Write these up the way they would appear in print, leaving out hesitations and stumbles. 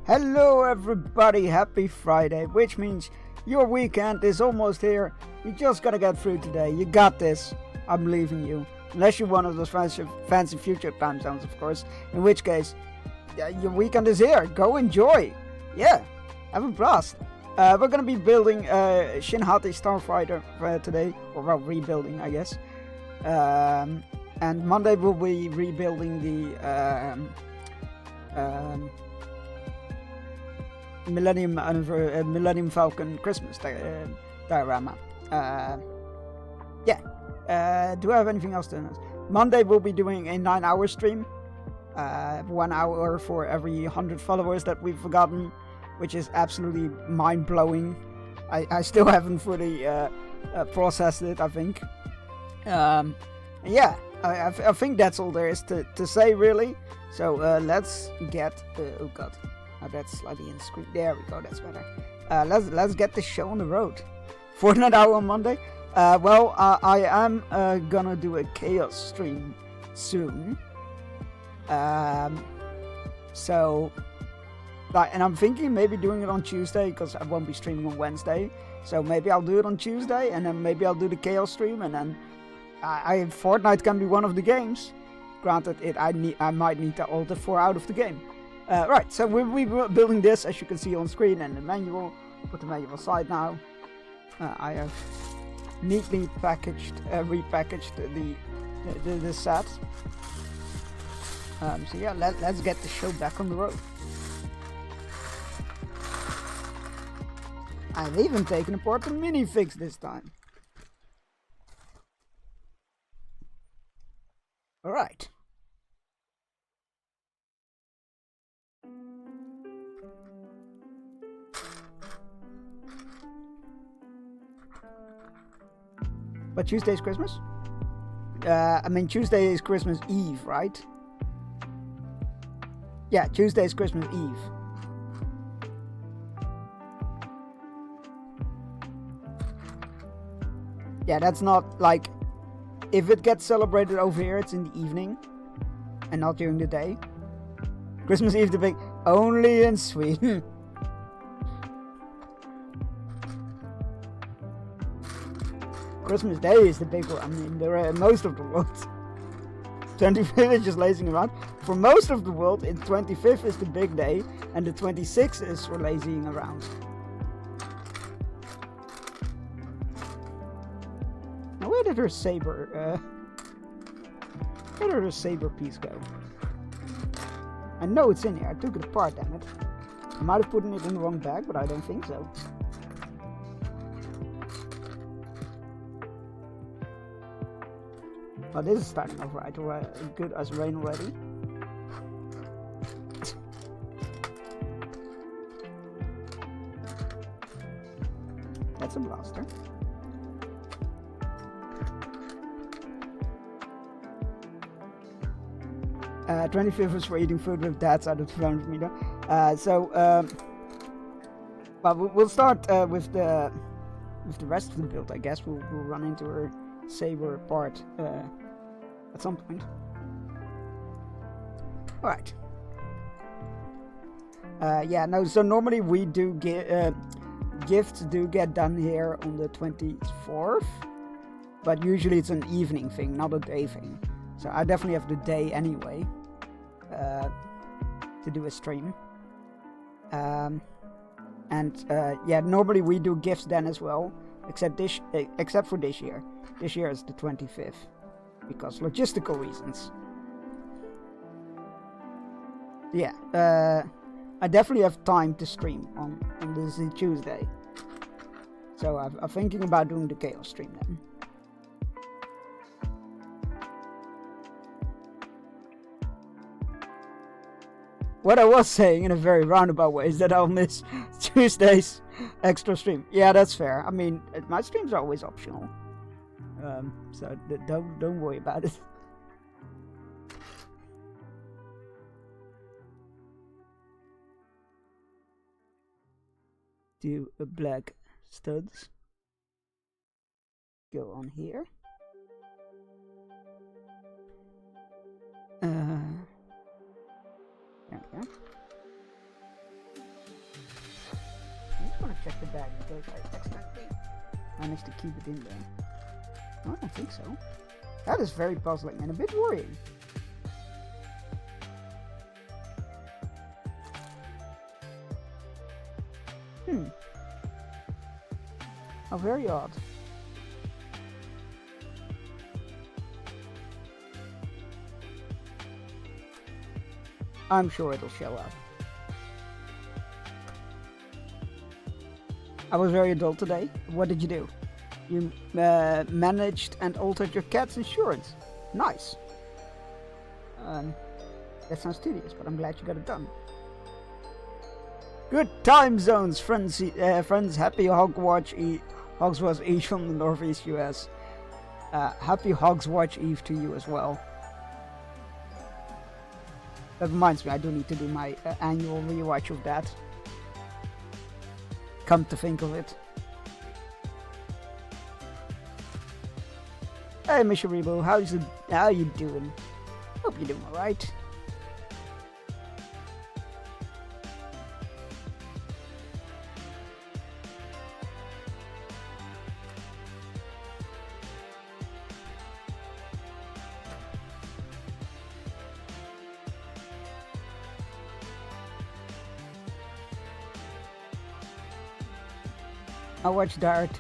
Hello everybody, happy Friday, which means your weekend is almost here. You just gotta get through today. You got this. I'm believing you. Unless you're one of those fancy future time zones, of course. In which case, yeah, your weekend is here. Go enjoy. Yeah, have a blast. We're gonna be building Shin Hati Starfighter today. Or well, rebuilding, I guess. And Monday we'll be rebuilding the Millennium Falcon Christmas diorama. Do I have anything else to announce? Monday we'll be doing a 9-hour stream. 1 hour for every 100 followers that we've forgotten, which is absolutely mind-blowing. I still haven't fully processed it, I think. I think that's all there is to say, really. So let's get... oh god. Oh, that's slightly in screen. There we go, that's better. Let's get the show on the road. Fortnite hour on Monday. I am gonna do a chaos stream soon. And I'm thinking maybe doing it on Tuesday because I won't be streaming on Wednesday. So maybe I'll do it on Tuesday, and then maybe I'll do the chaos stream, and then Fortnite can be one of the games. Granted, I might need to alter 4 out of the game. Right, so we're building this, as you can see on screen, and the manual. Put the manual aside now. I have neatly repackaged the set. So yeah, let's get the show back on the road. I've even taken apart the minifigs this time. Alright. But Tuesday's Christmas? Tuesday is Christmas Eve, right? Yeah, Tuesday is Christmas Eve. Yeah, that's not like... If it gets celebrated over here, it's in the evening. And not during the day. Christmas Eve the big... Only in Sweden. Christmas Day is the big one. I mean, there are most of the world. 25th is just lazing around. For most of the world, the 25th is the big day, and the 26th is for lazying around. Now, where did her saber piece go? I know it's in here. I took it apart, damn it. I might have put it in the wrong bag, but I don't think so. Oh, this is starting off right, good as rain already. That's a blaster. Uh, 25th is for eating food with dads out of 200 meter. We'll start with the rest of the build, I guess. We'll run into her saber part at some point. Alright. So normally we do get gifts do get done here on the 24th, but usually it's an evening thing, not a day thing. So I definitely have the day anyway to do a stream. Normally we do gifts then as well, except for this year. This year is the 25th because logistical reasons. Yeah, I definitely have time to stream on this Tuesday. So I'm thinking about doing the chaos stream then. What I was saying in a very roundabout way is that I'll miss Tuesday's extra stream. Yeah, that's fair. I mean, my streams are always optional. So don't worry about it. do black studs. Go on here. There we go. I just want to check the bag in case I accidentally managed to keep it in there. No, I don't think so. That is very puzzling and a bit worrying. How very odd. I'm sure it'll show up. I was very adult today. What did you do? You managed and altered your cat's insurance. Nice. That sounds tedious, but I'm glad you got it done. Good time zones, friends. Happy Hogswatch Eve from the Northeast US. Happy Hogswatch Eve to you as well. That reminds me, I do need to do my annual rewatch of that. Come to think of it. Hey, Mr. Rebo, how you doing? Hope you're doing alright. I watched Die Hard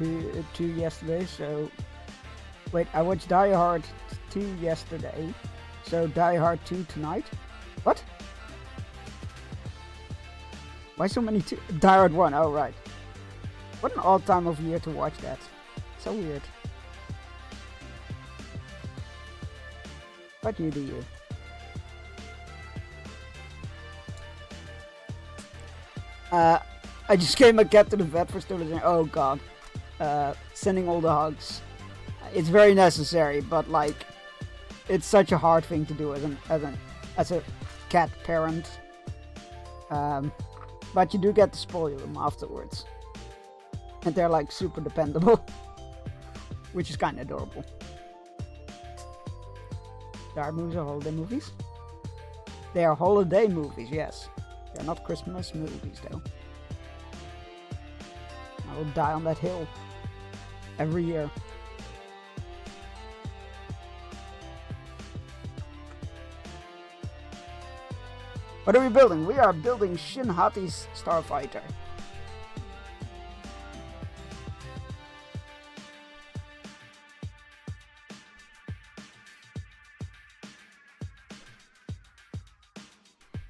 2 yesterday, so... Wait, I watched Die Hard 2 yesterday, so Die Hard 2 tonight? What? Why so many Die Hard 1, oh right. What an odd time of year to watch that. So weird. But you do you. I just gave my cat to the vet for still listening. Oh god. Sending all the hugs. It's very necessary, but like, it's such a hard thing to do as a cat parent. But you do get to spoil them afterwards, and they're like super dependable, which is kind of adorable. Dark movies are holiday movies. They are holiday movies, yes. They're not Christmas movies though. I will die on that hill every year. What are we building? We are building Shin Hati's Starfighter.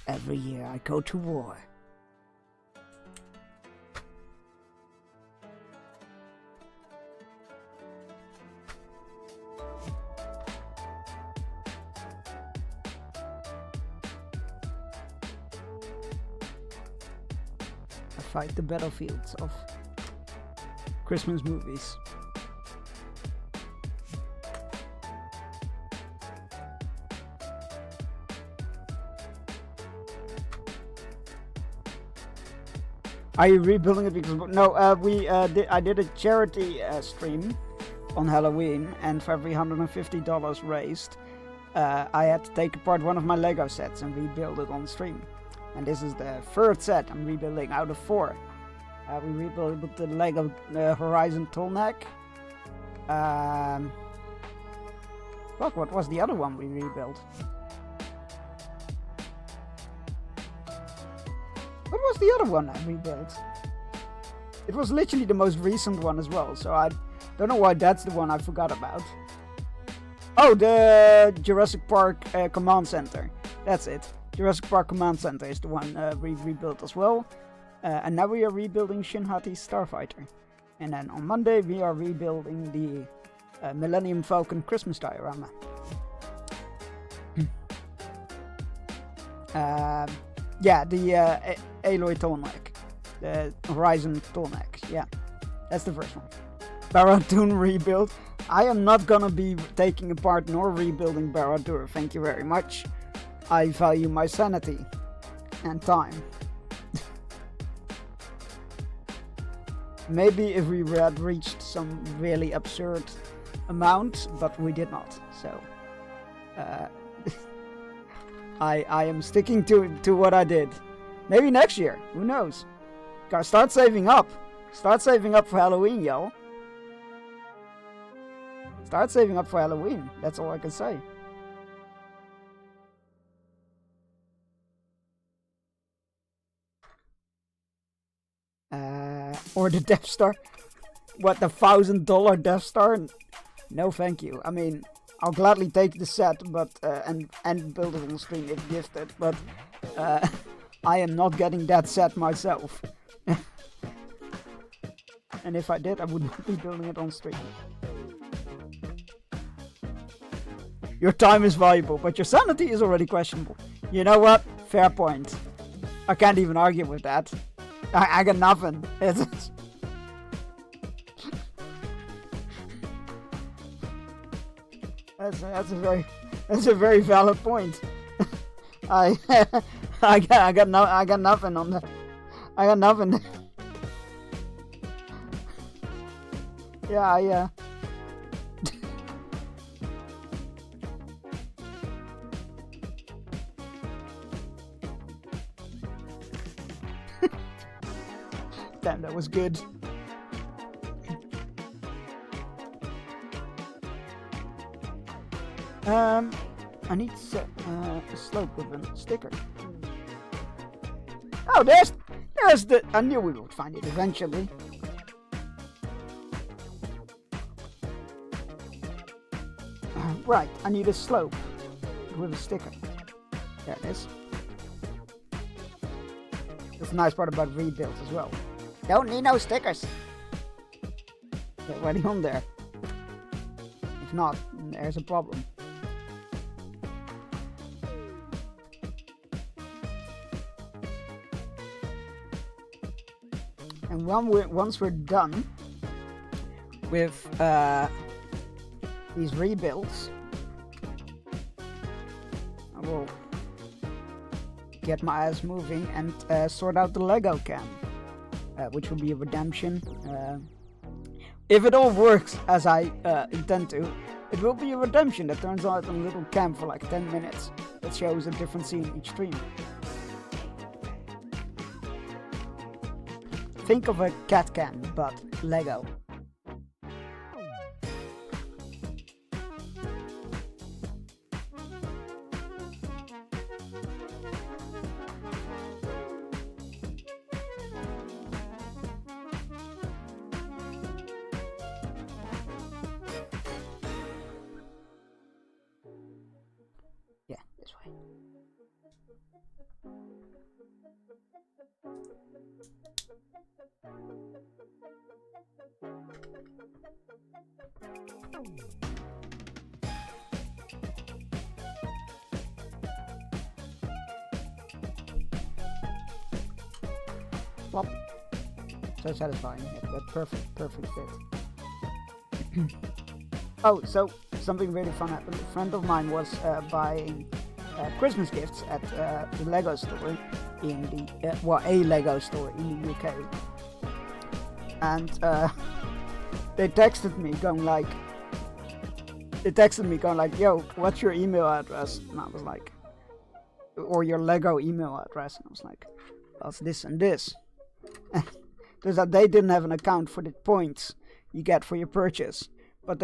Every year I go to war. Fight the battlefields of Christmas movies. Are you rebuilding it because no? I did a charity stream on Halloween, and for every $150 raised, I had to take apart one of my Lego sets and rebuild it on stream. And this is the third set I'm rebuilding out of 4. We rebuilt the Lego Horizon Tallneck. Look, what was the other one we rebuilt? What was the other one I rebuilt? It was literally the most recent one as well, so I don't know why that's the one I forgot about. Oh, the Jurassic Park Command Center. That's it. Jurassic Park Command Center is the one we rebuilt as well. And now we are rebuilding Shin Hati's Starfighter. And then on Monday we are rebuilding the Millennium Falcon Christmas diorama. Yeah, the Aloy Tallneck. The Horizon Tallneck. Yeah, that's the first one. Barad-dûr rebuild. I am not gonna be taking apart nor rebuilding Barad-dûr. Thank you very much. I value my sanity and time. Maybe if we had reached some really absurd amount, but we did not. So I am sticking to what I did. Maybe next year. Who knows? Gotta start saving up. Start saving up for Halloween, y'all. Start saving up for Halloween. That's all I can say. Or the Death Star. What, the $1,000 Death Star? No, thank you. I mean, I'll gladly take the set, but and build it on stream if gifted. But I am not getting that set myself. And if I did, I would not be building it on stream. Your time is valuable, but your sanity is already questionable. You know what? Fair point. I can't even argue with that. I got nothing. That's a very valid point. I got nothing on that. I got nothing. Yeah. Damn, that was good. I need to set a slope with a sticker. Oh, there's the. I knew we would find it eventually. Right, I need a slope with a sticker. There it is. That's the nice part about rebuilds as well. Don't need no stickers. They're already on there. If not, there's a problem. And once we're done with these rebuilds, I will get my ass moving and sort out the Lego cam, which will be a redemption. If it all works as I intend to, it will be a redemption that turns out on a little cam for like 10 minutes that shows a different scene each stream. Think of a cat cam, but Lego. Yeah, this way. Plop. So satisfying. Yeah, that perfect fit. Oh, so something really fun happened. A friend of mine was buying Christmas gifts at the Lego store in the a Lego store in the UK, and they texted me going like, "Yo, what's your email address?" And I was like, "Or your Lego email address?" And I was like, "That's this and this." Turns out they didn't have an account for the points you get for your purchase, but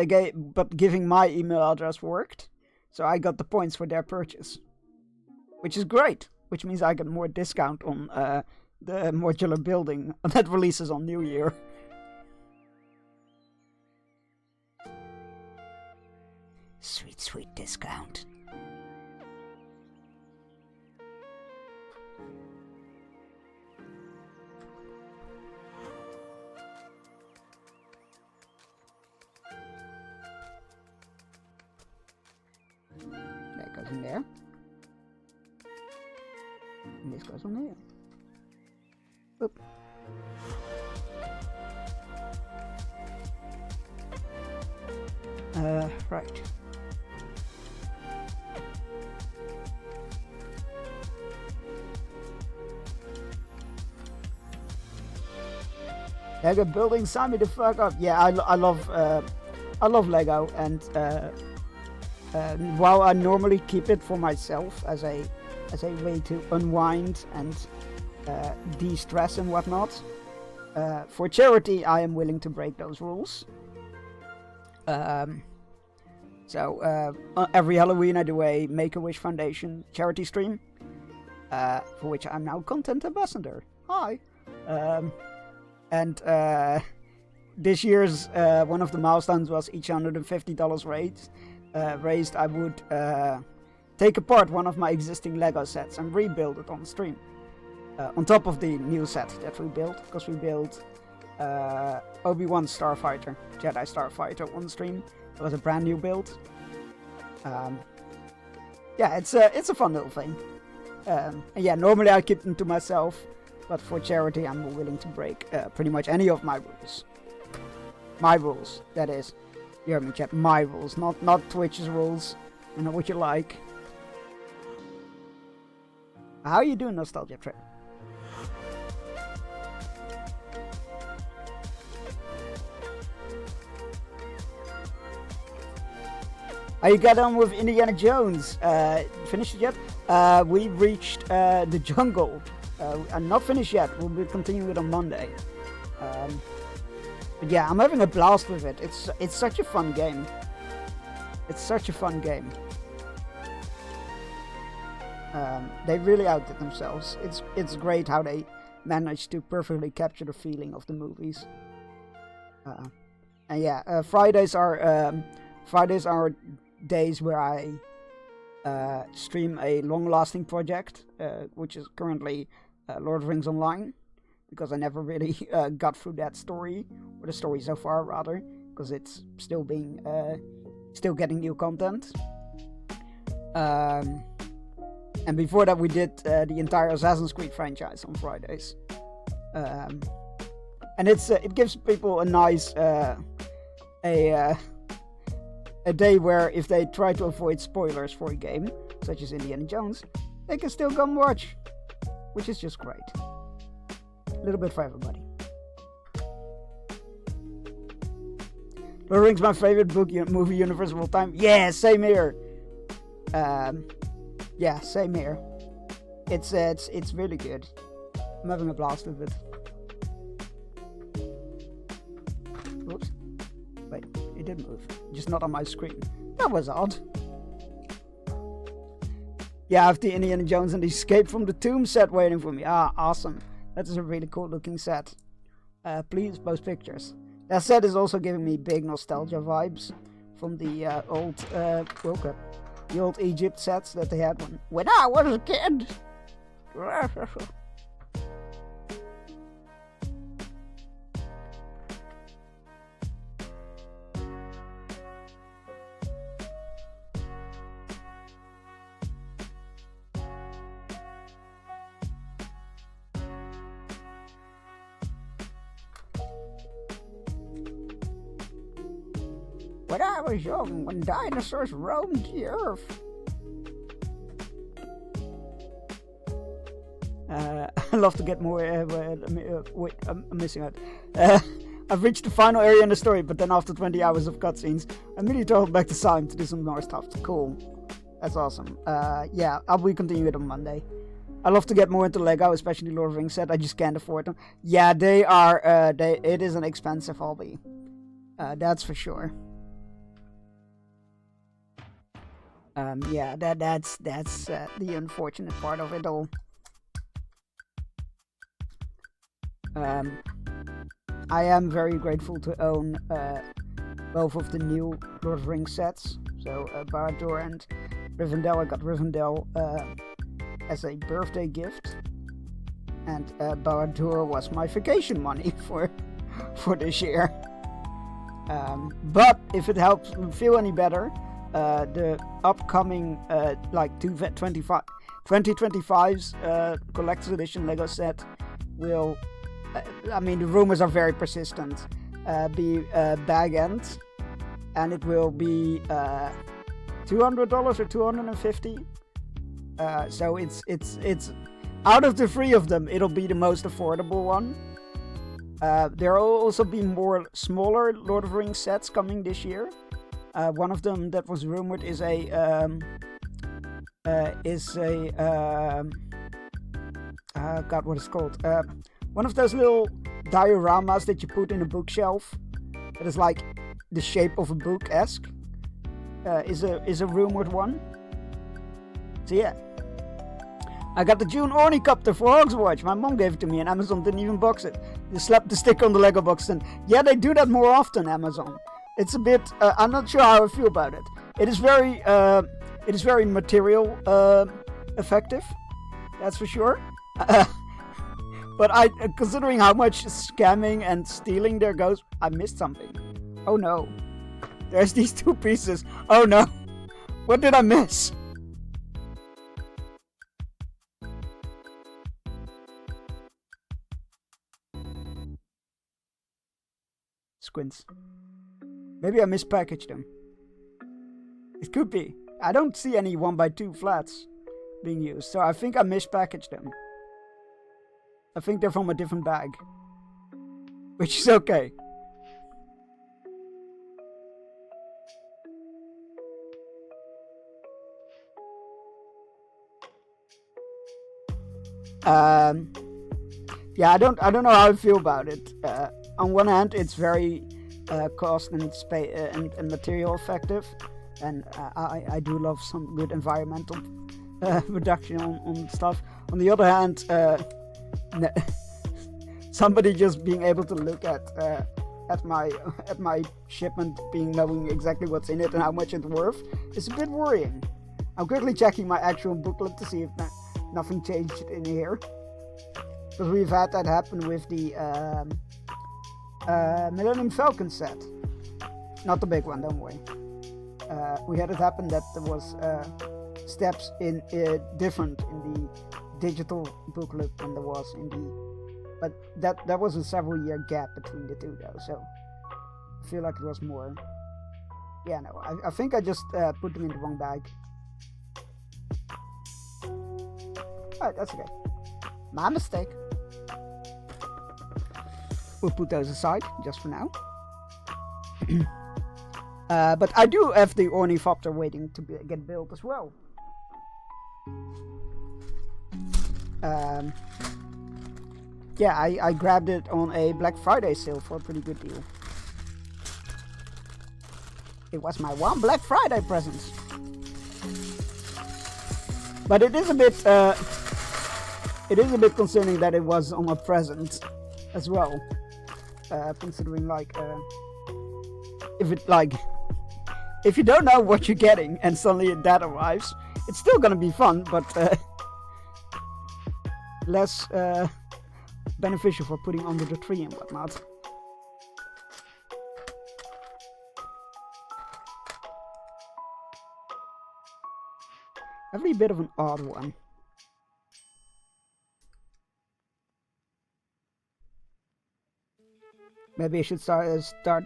giving my email address worked, so I got the points for their purchase, which is great. Which means I get more discount on the modular building that releases on New Year. Sweet discount. That goes in there. And this goes on there. Oop. Right. Lego building, sign me the fuck up. Yeah, I love Lego, and while I normally keep it for myself as a way to unwind and de-stress and whatnot, for charity I am willing to break those rules. So every Halloween I do a Make-A-Wish Foundation charity stream, for which I'm now content ambassador. Hi. And this year's one of the milestones was each $150 raised. I would take apart one of my existing Lego sets and rebuild it on stream. On top of the new set that we built, because we built Obi-Wan Starfighter, Jedi Starfighter on stream. It was a brand new build. Yeah, it's a fun little thing. And yeah, normally I keep them to myself, but for charity I'm willing to break pretty much any of my rules. My rules, that is. You heard me, chat. My rules, not Twitch's rules. You know what you like. How are you doing, Nostalgia Trip? How you got on with Indiana Jones? Finished it yet? We reached the jungle. I'm not finished yet. We'll be continuing it on Monday. But yeah, I'm having a blast with it. It's such a fun game. It's such a fun game. They really outdid themselves. It's great how they managed to perfectly capture the feeling of the movies. And yeah, Fridays are days where I stream a long-lasting project, which is currently Lord of the Rings Online, because I never really got through that story, or the story so far rather, because it's still getting new content. And before that we did the entire Assassin's Creed franchise on Fridays. And it gives people a nice a day where if they try to avoid spoilers for a game, such as Indiana Jones, they can still come watch, which is just great. A little bit for everybody. Lord of the Rings, my favorite movie universe of all time. Yeah, same here. Yeah, same here. It's really good. I'm having a blast with it. Oops. Wait, it did move. Just not on my screen. That was odd. Yeah, I have the Indiana Jones and the Escape from the Tomb set waiting for me. Ah, awesome. That is a really cool looking set. Please post pictures. That set is also giving me big nostalgia vibes from the old World Cup. The old Egypt sets that they had when I was a kid. When I was young, when dinosaurs roamed the earth. I love to get more. Wait, I'm missing out. I've reached the final area in the story, but then after 20 hours of cutscenes, I immediately traveled back to Sime to do some more stuff. Cool. That's awesome. Yeah, I'll be continuing it on Monday. I love to get more into Lego, especially Lord of the Rings set. I just can't afford them. Yeah, they are. It is an expensive hobby. That's for sure. Yeah, that's the unfortunate part of it all. I am very grateful to own both of the new Lord of the Rings sets. So Barad-dûr and Rivendell. I got Rivendell as a birthday gift, and Barad-dûr was my vacation money for this year. But if it helps you feel any better, the upcoming 2025's collector's edition Lego set will, I mean the rumors are very persistent, be bag end, and it will be $200 or $250. So it's out of the three of them, it'll be the most affordable one. There will also be more smaller Lord of the Rings sets coming this year. One of them that was rumored is a God, what is it called? One of those little dioramas that you put in a bookshelf. That is like the shape of a book-esque. Is a rumored one. So yeah. I got the June Ornicopter for Hogswatch. My mom gave it to me and Amazon didn't even box it. They slapped the sticker on the Lego box and yeah, they do that more often, Amazon. It's a bit, I'm not sure how I feel about it. It is very material effective. That's for sure. But considering how much scamming and stealing there goes, I missed something. Oh no. There's these 2 pieces. Oh no. What did I miss? Squints. Maybe I mispackaged them. It could be. I don't see any 1x2 flats being used, so I think I mispackaged them. I think they're from a different bag. Which is okay. Yeah, I don't know how I feel about it. On one hand, it's very cost and space and material effective, and I do love some good environmental reduction on stuff. On the other hand, somebody just being able to look at my shipment, knowing exactly what's in it and how much it's worth, is a bit worrying. I'm quickly checking my actual booklet to see if nothing changed in here, because we've had that happen with the Millennium Falcon set. Not the big one, don't worry. We had it happen that there was steps in different in the digital booklet than there was in the, but that was a several year gap between the two though, so I feel like it was more. Yeah, no, I think I just put them in the wrong bag. Alright, that's okay. My mistake. We'll put those aside just for now. But I do have the Ornithopter waiting to get built as well. Yeah, I grabbed it on a Black Friday sale for a pretty good deal. It was my one Black Friday present. But it is a bit concerning that it was on a present as well. Considering if you don't know what you're getting and suddenly that arrives, it's still gonna be fun, but less beneficial for putting under the tree and whatnot. Every bit of an odd one. Maybe I should start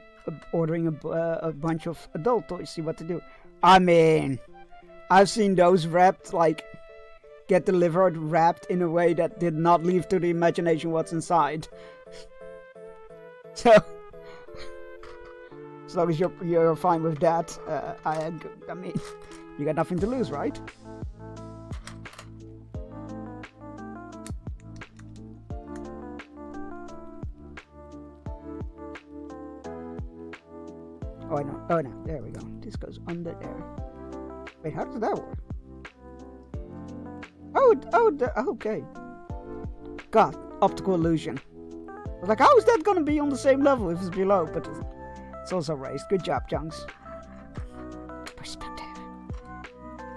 ordering a bunch of adult toys, see what to do. I mean, I've seen those wrapped, get delivered wrapped in a way that did not leave to the imagination what's inside. So, as long as you're fine with that, I mean, you got nothing to lose, right? Oh no, oh no, there we go. This goes under there. Wait, how does that work? Okay. God, optical illusion. I was like, how is that gonna be on the same level if it's below? But it's also raised. Good job, Chunks. Perspective.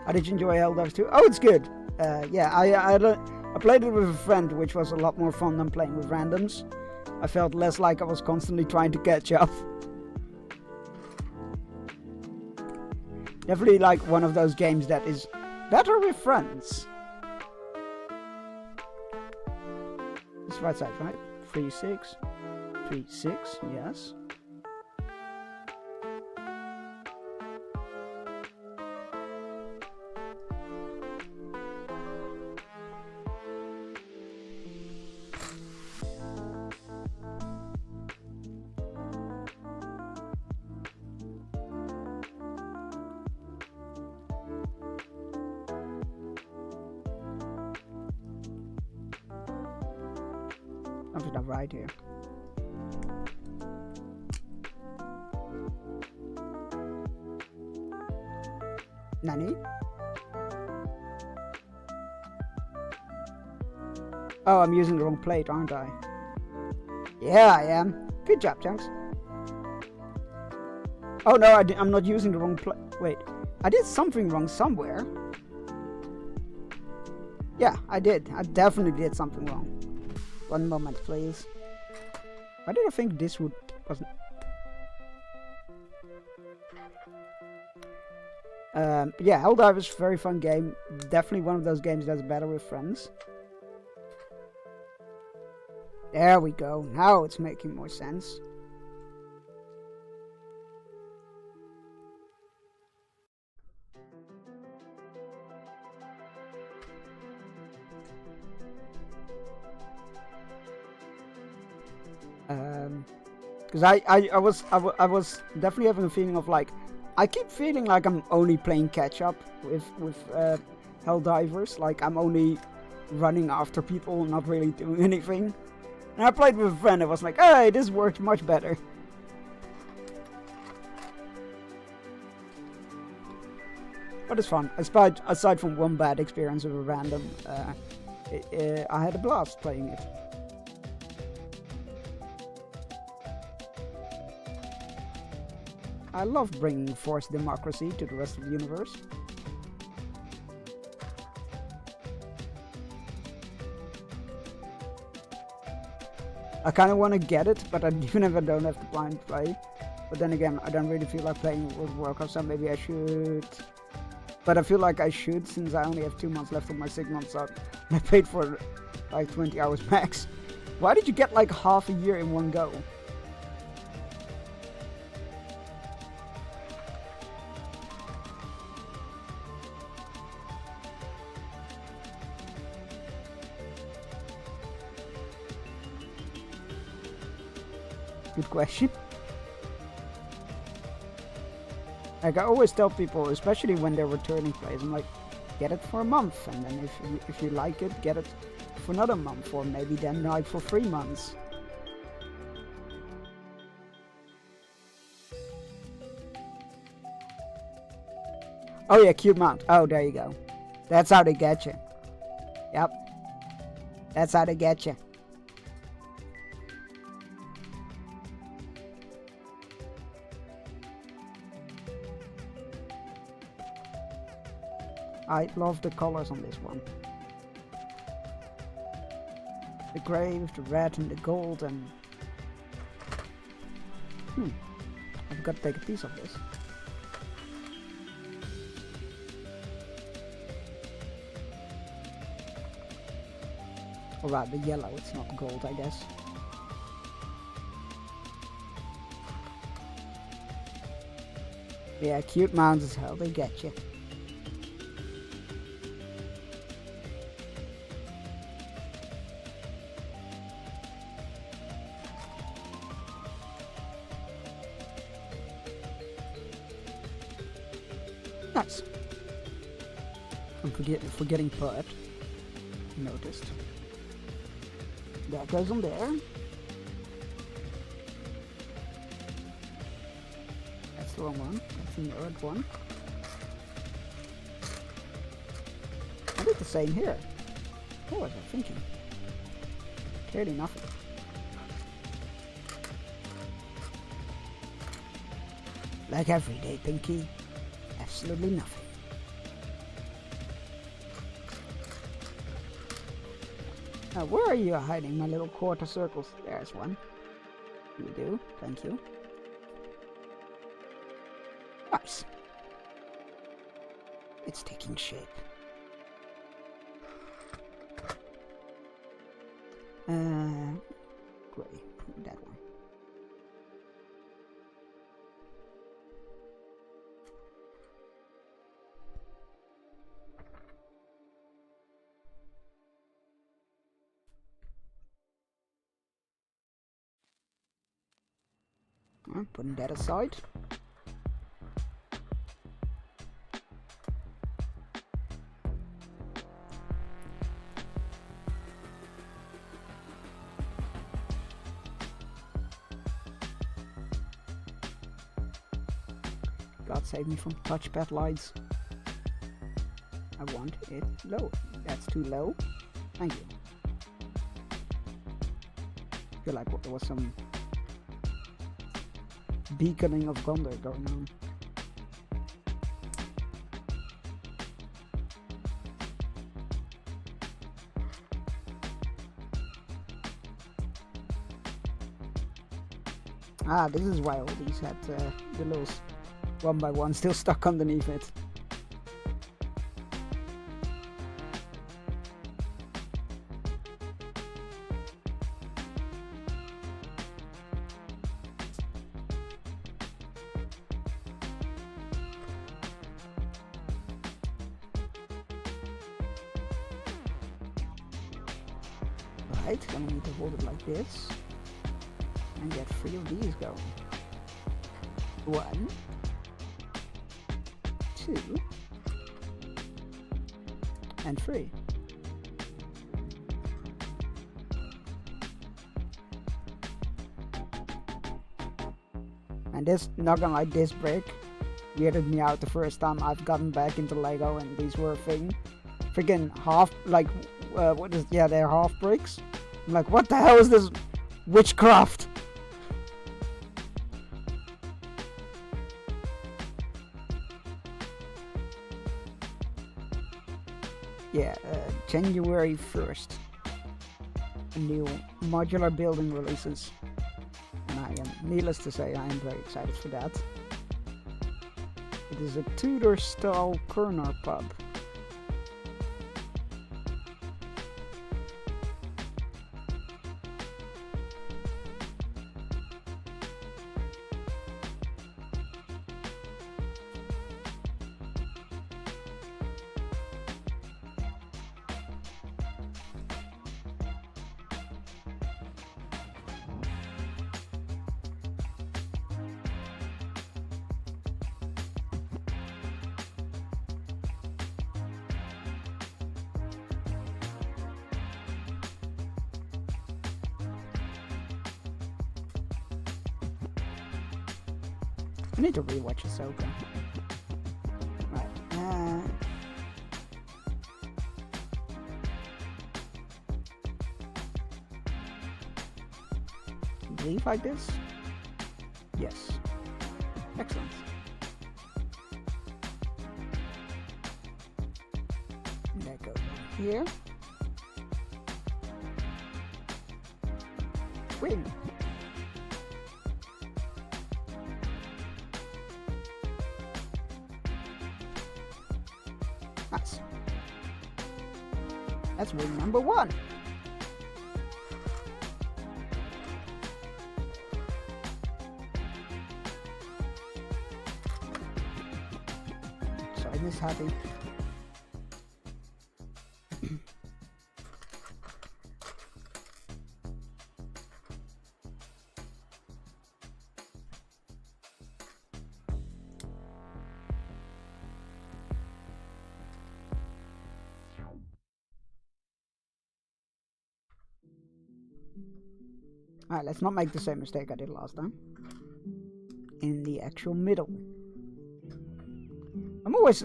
How did you enjoy Helldivers 2? Oh, it's good. Yeah, I played it with a friend, which was a lot more fun than playing with randoms. I felt less like I was constantly trying to catch up. Definitely like one of those games that is better with friends. It's right side, right? 3-6. 3-6, yes. Something's not right here. Nani? Oh, I'm using the wrong plate, aren't I? Yeah, I am. Good job, Chunks. Oh no, I'm not using the wrong plate. Wait, I did something wrong somewhere. Yeah, I did. I definitely did something wrong. One moment, please. Why did I think this wasn't... yeah, Helldivers, very fun game. Definitely one of those games that's better with friends. There we go. Now it's making more sense. Because I was definitely having a feeling of like, I keep feeling like I'm only playing catch up with Helldivers. Like I'm only running after people, not really doing anything. And I played with a friend. I was like, hey, this worked much better. But it's fun. Aside from one bad experience with a random, I had a blast playing it. I love bringing forced democracy to the rest of the universe. I kind of want to get it, but even if I don't have to blind play. But then again, I don't really feel like playing World of Warcraft, so maybe I should. But I feel like I should, since I only have 2 months left on my 6 months up. And I paid for like 20 hours max. Why did you get like half a year in one go? Good question. Like I always tell people, especially when they're returning plays, I'm like, get it for a month, and then if you like it, get it for another month, or maybe then like for 3 months. Oh yeah, cube mount. Oh, there you go. That's how they get you. Yep. That's how they get you. I love the colors on this one. The grey with the red and the gold and... I've got to take a piece of this. Alright, the yellow, it's not gold, I guess. Yeah, cute mounts is how they get you. Nice. I'm forgetting part. Noticed. That goes on there. That's the wrong one. That's the mirrored one. I did the same here. What was I thinking? Clearly nothing. Like every day, Pinky. Absolutely nothing. Now, where are you hiding my little quarter circles? There's one. You do. Thank you. Nice. It's taking shape. Gray. That one. I'm putting that aside. God save me from touchpad lights. I want it low. That's too low. Thank you. I feel like there was some beaconing of Gondor going on. Ah, this is why all these had the little one by one still stuck underneath it. Right, then we need to hold it like this. And get 3 of these going. 1, 2, and 3. And this, not gonna lie, this brick weirded me out the first time I've gotten back into Lego and these were a thing. Freaking half, like, what is, yeah, they're half bricks. I'm like, what the hell is this witchcraft? Yeah, January 1st, a new modular building releases, and I am, needless to say, I am very excited for that. It is a Tudor-style corner pub. I need to rewatch Ahsoka. Right. Leave like this? Yes. Excellent. That goes here. Wing. Nice. That's wing number 1. Sorry, Miss Hati. Alright, let's not make the same mistake I did last time. In the actual middle. I'm always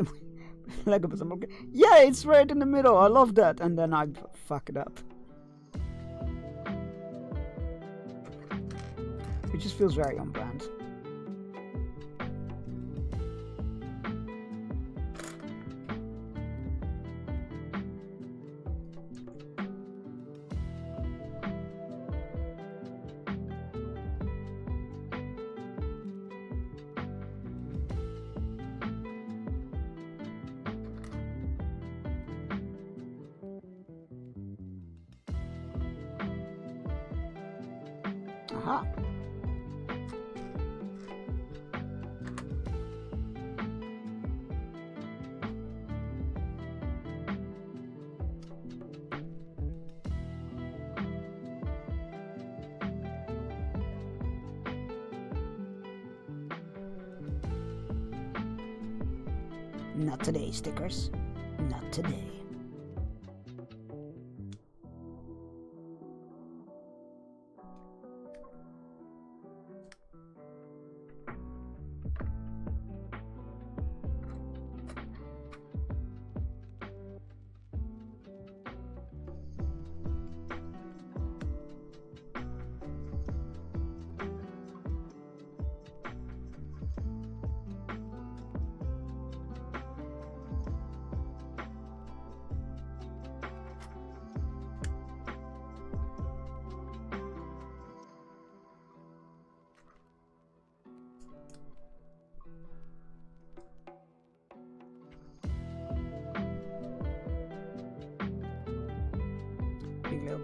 like I'm okay. Yeah, it's right in the middle. I love that, and then I fuck it up. It just feels very on brand. Aha. Not today, stickers. Not today.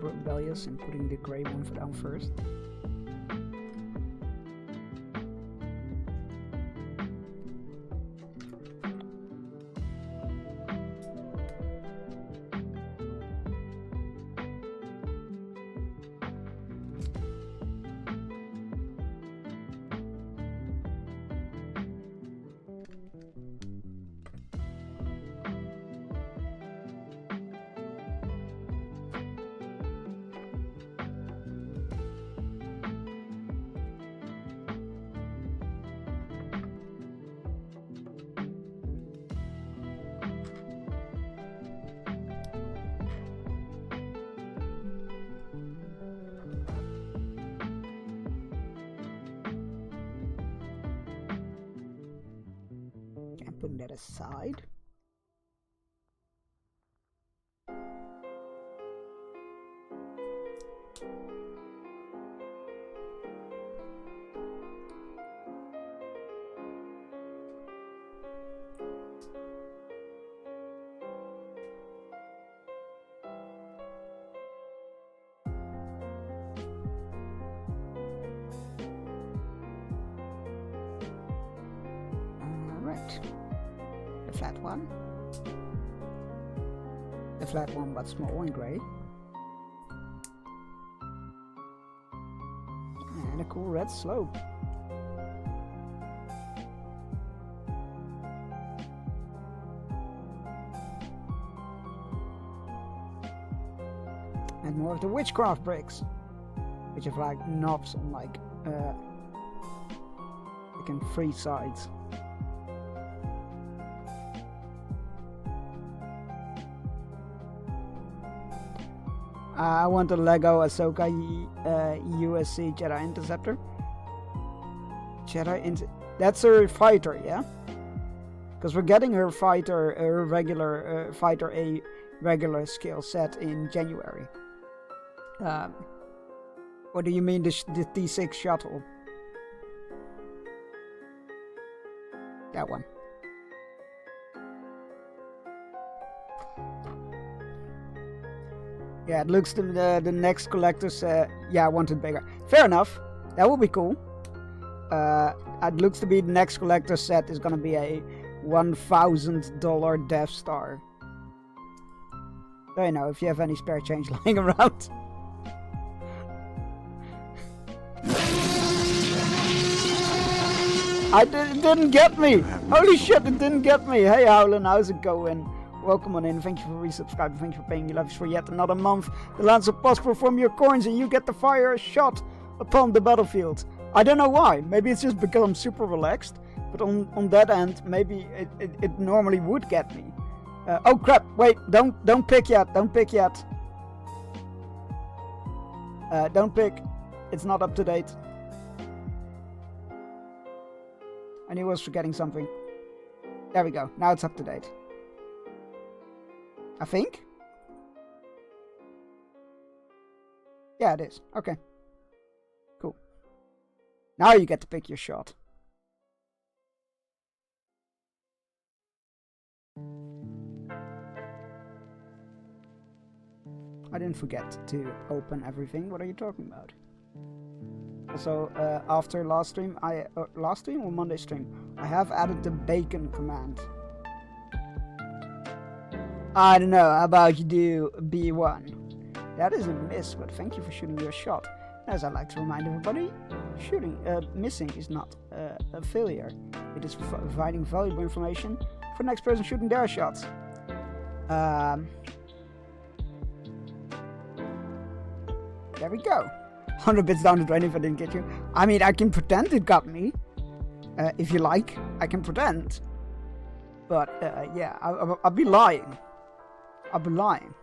rebellious in putting the grey one down first. Putting that aside. The flat one. The flat one but small and grey. And a cool red slope. And more of the witchcraft bricks, which have like knobs on like three sides. I want a Lego Ahsoka USC Jedi Interceptor. That's her fighter, yeah? Because we're getting her fighter, her regular fighter A regular skill set in January. What do you mean the T6 shuttle? That one. Yeah, it looks to the next collector's. Yeah, I want it bigger. Fair enough. That would be cool. It looks to be the next collector's set is gonna be a $1,000 Death Star. So you know, if you have any spare change lying around. It didn't get me! Holy shit, it didn't get me! Hey Howlin, how's it going? Welcome on in, thank you for resubscribing, thank you for paying your levies for yet another month. The lands are prosper from your coins and you get to fire a shot upon the battlefield. I don't know why, maybe it's just because I'm super relaxed, but on that end, maybe it normally would get me. Oh crap, wait, don't pick yet, don't pick yet. Don't pick, it's not up to date. I knew I was forgetting something. There we go, now it's up to date. I think? Yeah, it is. Okay. Cool. Now you get to pick your shot. I didn't forget to open everything. What are you talking about? Also, after last stream, last stream or Monday stream, I have added the bacon command. I don't know, how about you do B1? That is a miss, but thank you for shooting your shot. As I like to remind everybody, missing is not a failure. It is providing valuable information for the next person shooting their shots. There we go. 100 bits down the drain if I didn't get you. I mean, I can pretend it got me. If you like, I can pretend. But, yeah, I'll be lying. I'll be lying.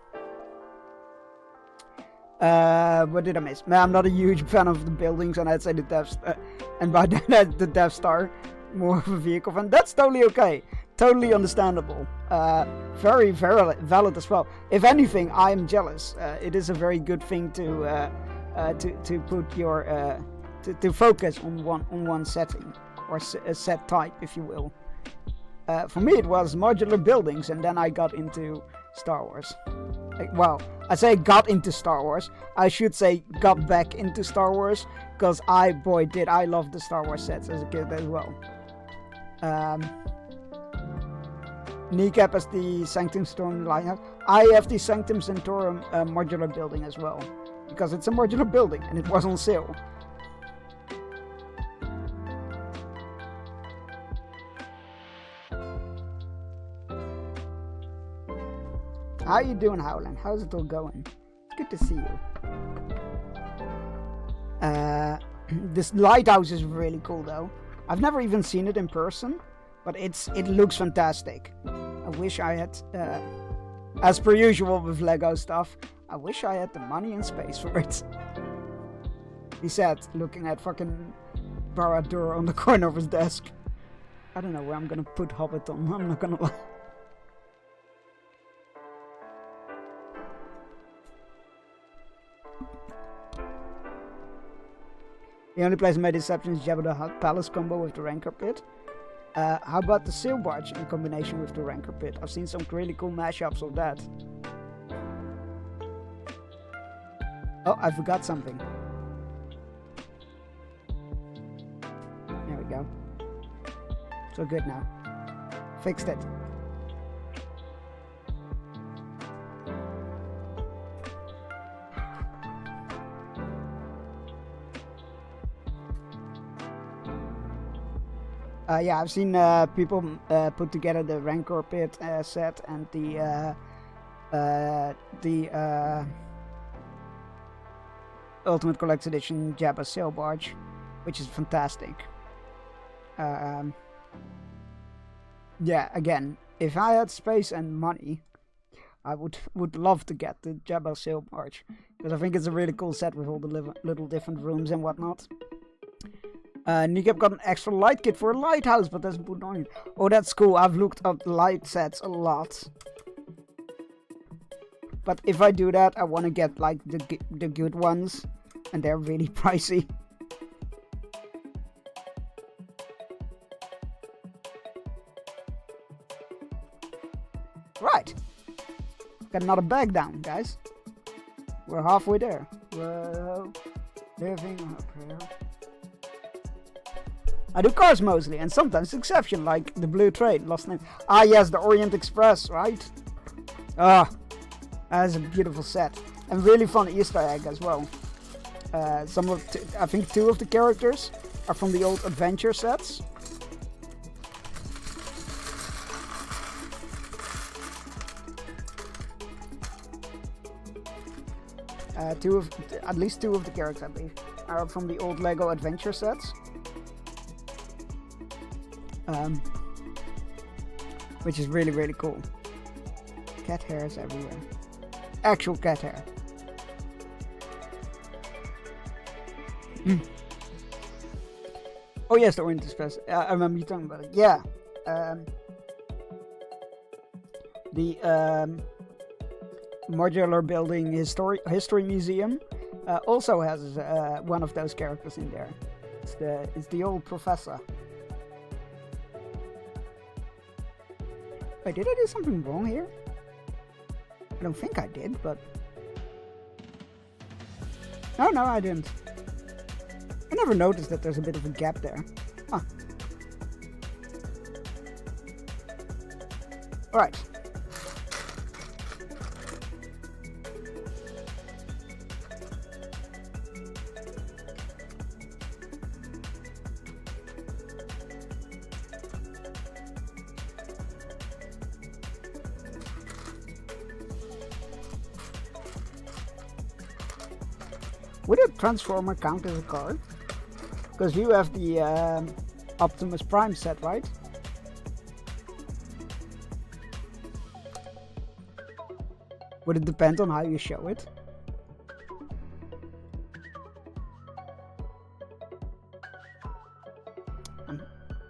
What did I miss? Man, I'm not a huge fan of the buildings, and I'd say the Death Star. And by that, the Death Star, more of a vehicle fan. That's totally okay. Totally understandable. Very, very valid as well. If anything, I am jealous. It is a very good thing to put your to focus on one setting or a set type, if you will. For me, it was modular buildings, and then I got into Star Wars. Well, I say got into Star Wars. I should say got back into Star Wars, because boy, did I love the Star Wars sets as a kid as well. Kneecap as the Sanctum Storm lineup. I have the Sanctum Centaurum modular building as well, because it's a modular building and it was on sale. How you doing, Howland? How's it all going? Good to see you. This lighthouse is really cool though. I've never even seen it in person, but it looks fantastic. I wish I had, as per usual with Lego stuff, I wish I had the money and space for it. He said, looking at fucking Barad-dûr on the corner of his desk. I don't know where I'm gonna put Hobbit on, I'm not gonna lie. The only place I made exception is Jabba the Hutt Palace combo with the Rancor Pit. How about the Sail Barge in combination with the Rancor Pit? I've seen some really cool mashups of that. Oh, I forgot something. There we go. So good now. Fixed it. Yeah, I've seen people put together the Rancor Pit set and the Ultimate Collector's Edition Jabba Sail Barge, which is fantastic. Yeah, again, if I had space and money, I would love to get the Jabba Sail Barge, because I think it's a really cool set with all the little different rooms and whatnot. Kneecap got an extra light kit for a lighthouse, but doesn't put on it. Oh, that's cool. I've looked up light sets a lot. But if I do that, I want to get like the good ones, and they're really pricey. Right. Got another bag down, guys. We're halfway there. Whoa. Living on a prayer. I do cars mostly, and sometimes exception, like the Blue Train, lost name. Ah yes, the Orient Express, right? Ah, that's a beautiful set. And really fun Easter egg as well. I think 2 of the characters are from the old adventure sets. At least two of the characters, I believe, are from the old Lego adventure sets. Which is really, really cool. Cat hairs everywhere. Actual cat hair. Oh yes, the Orient Express. I remember you talking about it. Yeah. The modular building history museum also has one of those characters in there. It's the old professor. Wait, did I do something wrong here? I don't think I did, but... No, I didn't. I never noticed that there's a bit of a gap there. Huh. Alright. Would a Transformer count as a car? Because you have the Optimus Prime set, right? Would it depend on how you show it? I'm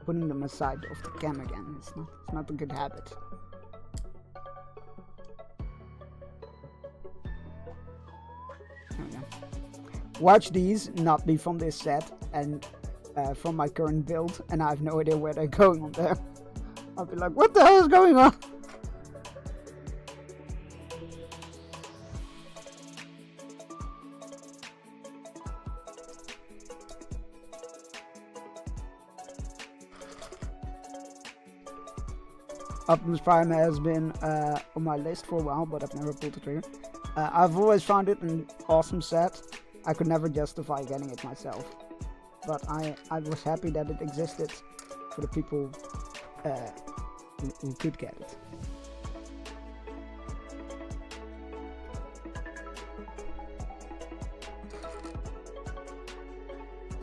putting them aside off the cam again. It's not a good habit. There we go. Watch these not be from this set and from my current build, and I have no idea where they're going on there. I'll be like, what the hell is going on? Optimus Prime has been on my list for a while, but I've never pulled the trigger. I've always found it an awesome set. I could never justify getting it myself, but I was happy that it existed for the people who could get it.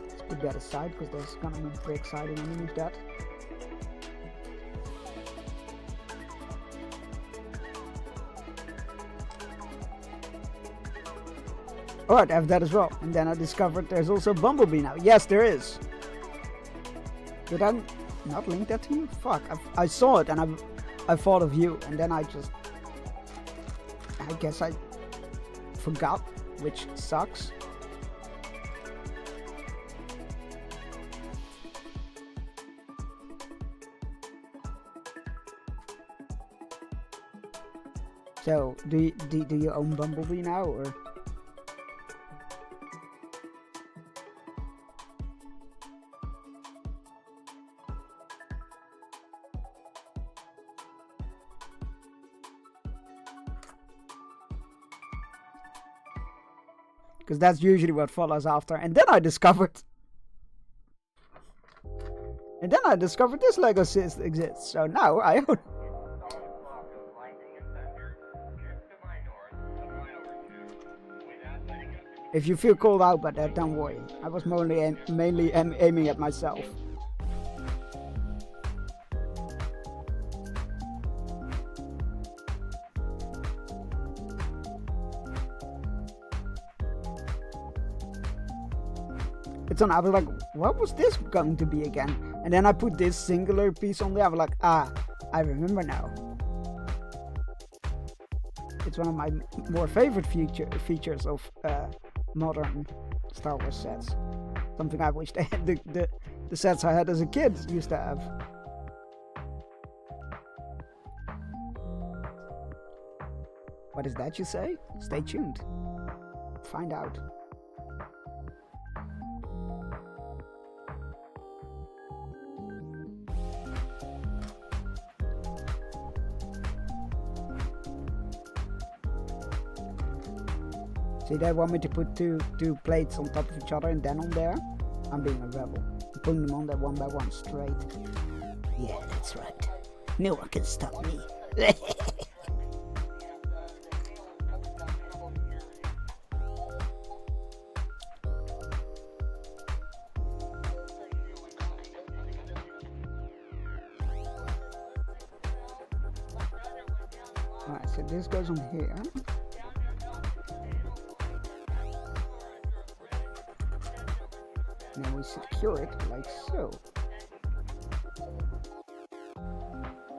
Let's put that aside because there's gonna be brick siding underneath that. Alright, I have that as well. And then I discovered there's also Bumblebee now. Yes, there is. Did I not link that to you? Fuck, I saw it and I thought of you. And then I guess I forgot, which sucks. So, do you own Bumblebee now, or? Because that's usually what follows after. And then I discovered this Lego system exists. So now I own. If you feel called out by that, don't worry. I was mainly aiming at myself. It's on. I was like, what was this going to be again? And then I put this singular piece on there. I was like, I remember now. It's one of my more favorite features of modern Star Wars sets. Something I wish they had the sets I had as a kid used to have. What is that you say? Stay tuned. Find out. See, they want me to put two plates on top of each other and then on there. I'm being a rebel. I'm putting them on there one by one straight. Yeah, that's right. No one can stop me. Alright, so this goes on here. Then we secure it like so.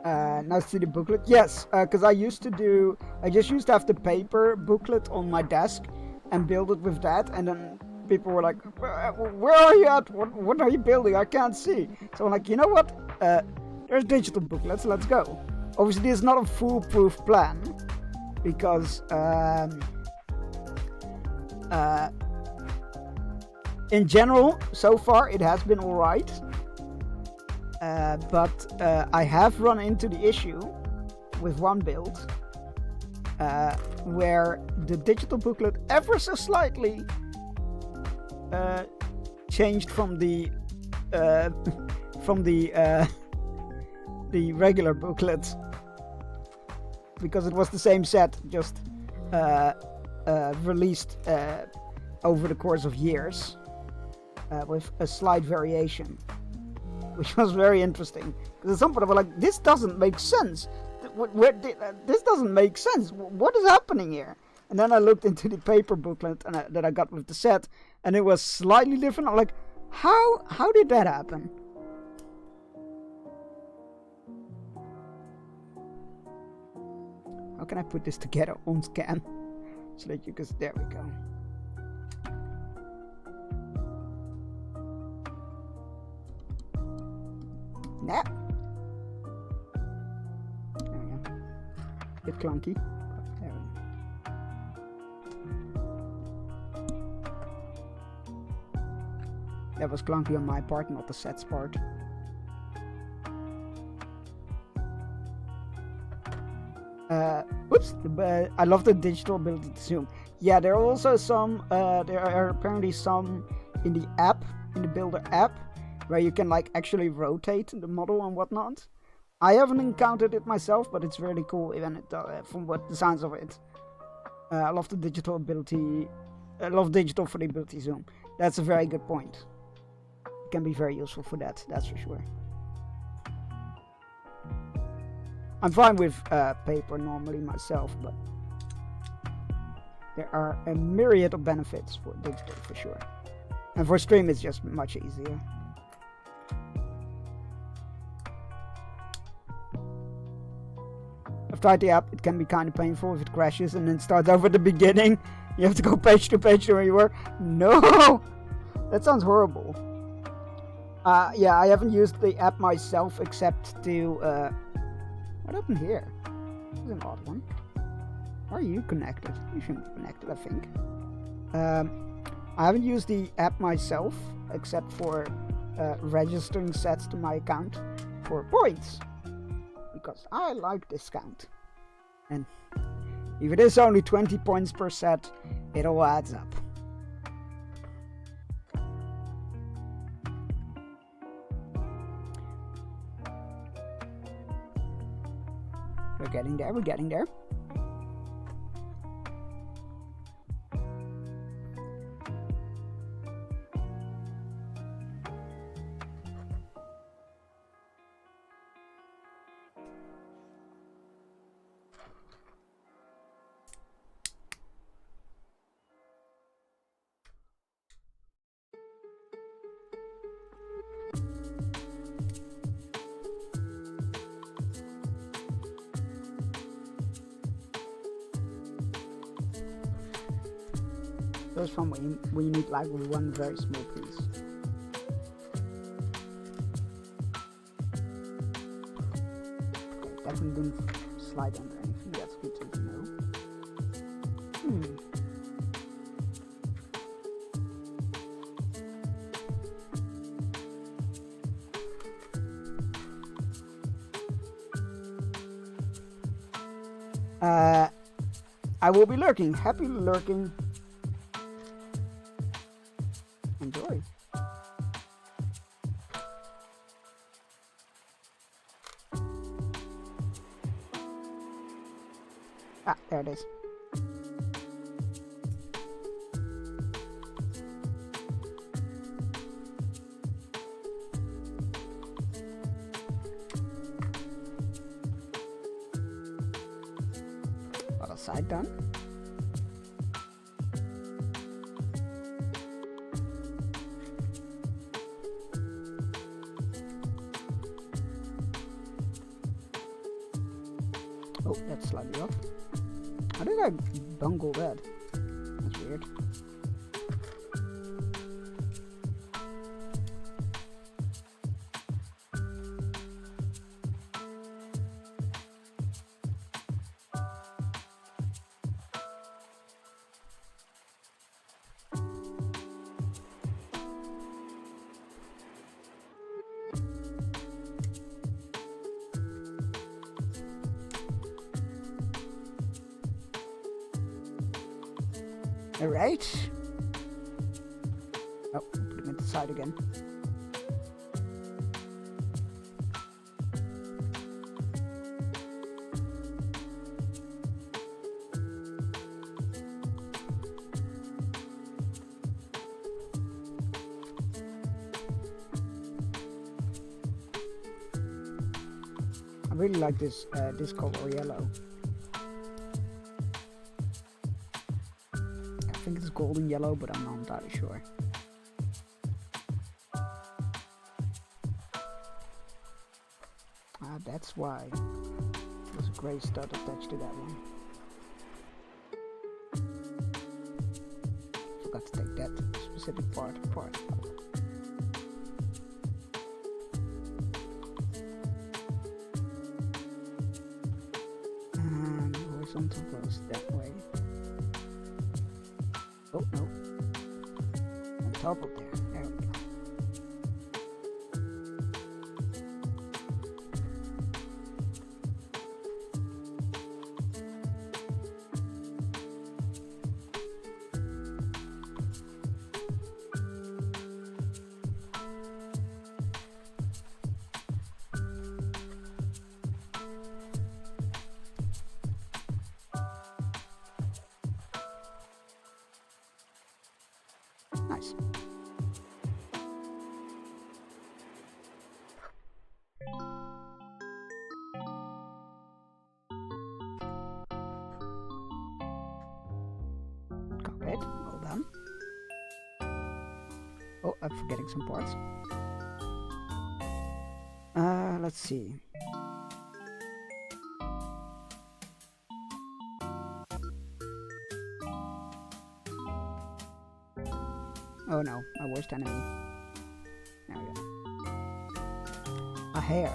Now see the booklet. Yes, because I just used to have the paper booklet on my desk and build it with that, and then people were like, where are you at? What are you building? I can't see. So I'm like, you know what? There's digital booklets, let's go. Obviously this is not a foolproof plan, because in general, so far it has been alright, but I have run into the issue with one build where the digital booklet ever so slightly changed from the regular booklet, because it was the same set, just released over the course of years. With a slight variation, which was very interesting. Because at some point I was like, this doesn't make sense. This doesn't make sense. What is happening here? And then I looked into the paper booklet that I got with the set, and it was slightly different. I'm like, how did that happen? How can I put this together on scan so that you can? There we go. Nah. There we go. Bit clunky. There we go. That was clunky on my part, not the set's part. Oops, I love the digital ability to zoom. Yeah, there are also some, there are apparently some in the app, in the Builder app, where you can like actually rotate the model and whatnot. I haven't encountered it myself, but it's really cool even from what the sounds of it. I love the digital ability, I love digital for the ability zoom. That's a very good point. It can be very useful for that, that's for sure. I'm fine with paper normally myself, but there are a myriad of benefits for digital for sure. And for stream it's just much easier. I've tried the app, it can be kind of painful if it crashes and then starts over at the beginning. You have to go page to where you were. No! That sounds horrible. Yeah, I haven't used the app myself except to... what happened here? This is an odd one. Are you connected? You shouldn't be connected, I think. I haven't used the app myself except for registering sets to my account for points. Because I like discount. And if it is only 20 points per set, it all adds up. We're getting there, we're getting there. Those from when you need like one very small piece. Definitely didn't slide under anything. That's good to know. I will be lurking. Happy lurking. Enjoy. Ah, there it is. Other side done. Oh, that's slightly off. How did I bungle that? That's weird. Alright. Oh, put him at the side again. I really like this color yellow. I think it's golden yellow, but I'm not entirely sure. Ah, that's why there's a grey stud attached to that one. Forgot to take that specific part apart. And horizontal goes that way. Oh no. On top of there. There we go. Nice. Got it. Well done. Oh, I'm forgetting some parts. Let's see. Oh no, my worst enemy. There we go. A hair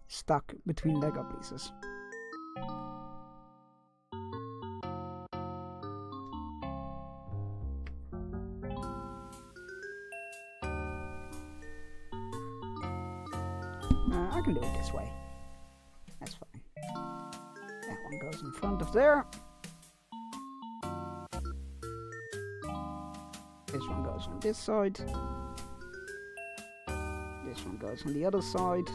stuck between Lego pieces. I can do it this way. That's fine. That one goes in front of there. This one goes on this side. This one goes on the other side.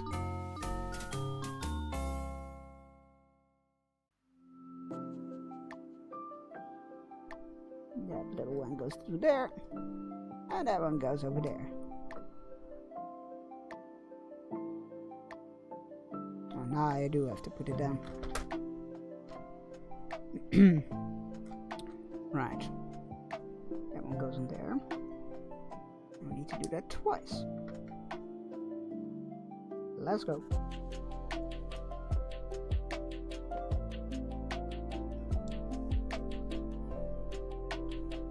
That little one goes through there. And that one goes over there. Oh, now I do have to put it down. Right. That one goes in there. We need to do that twice. Let's go.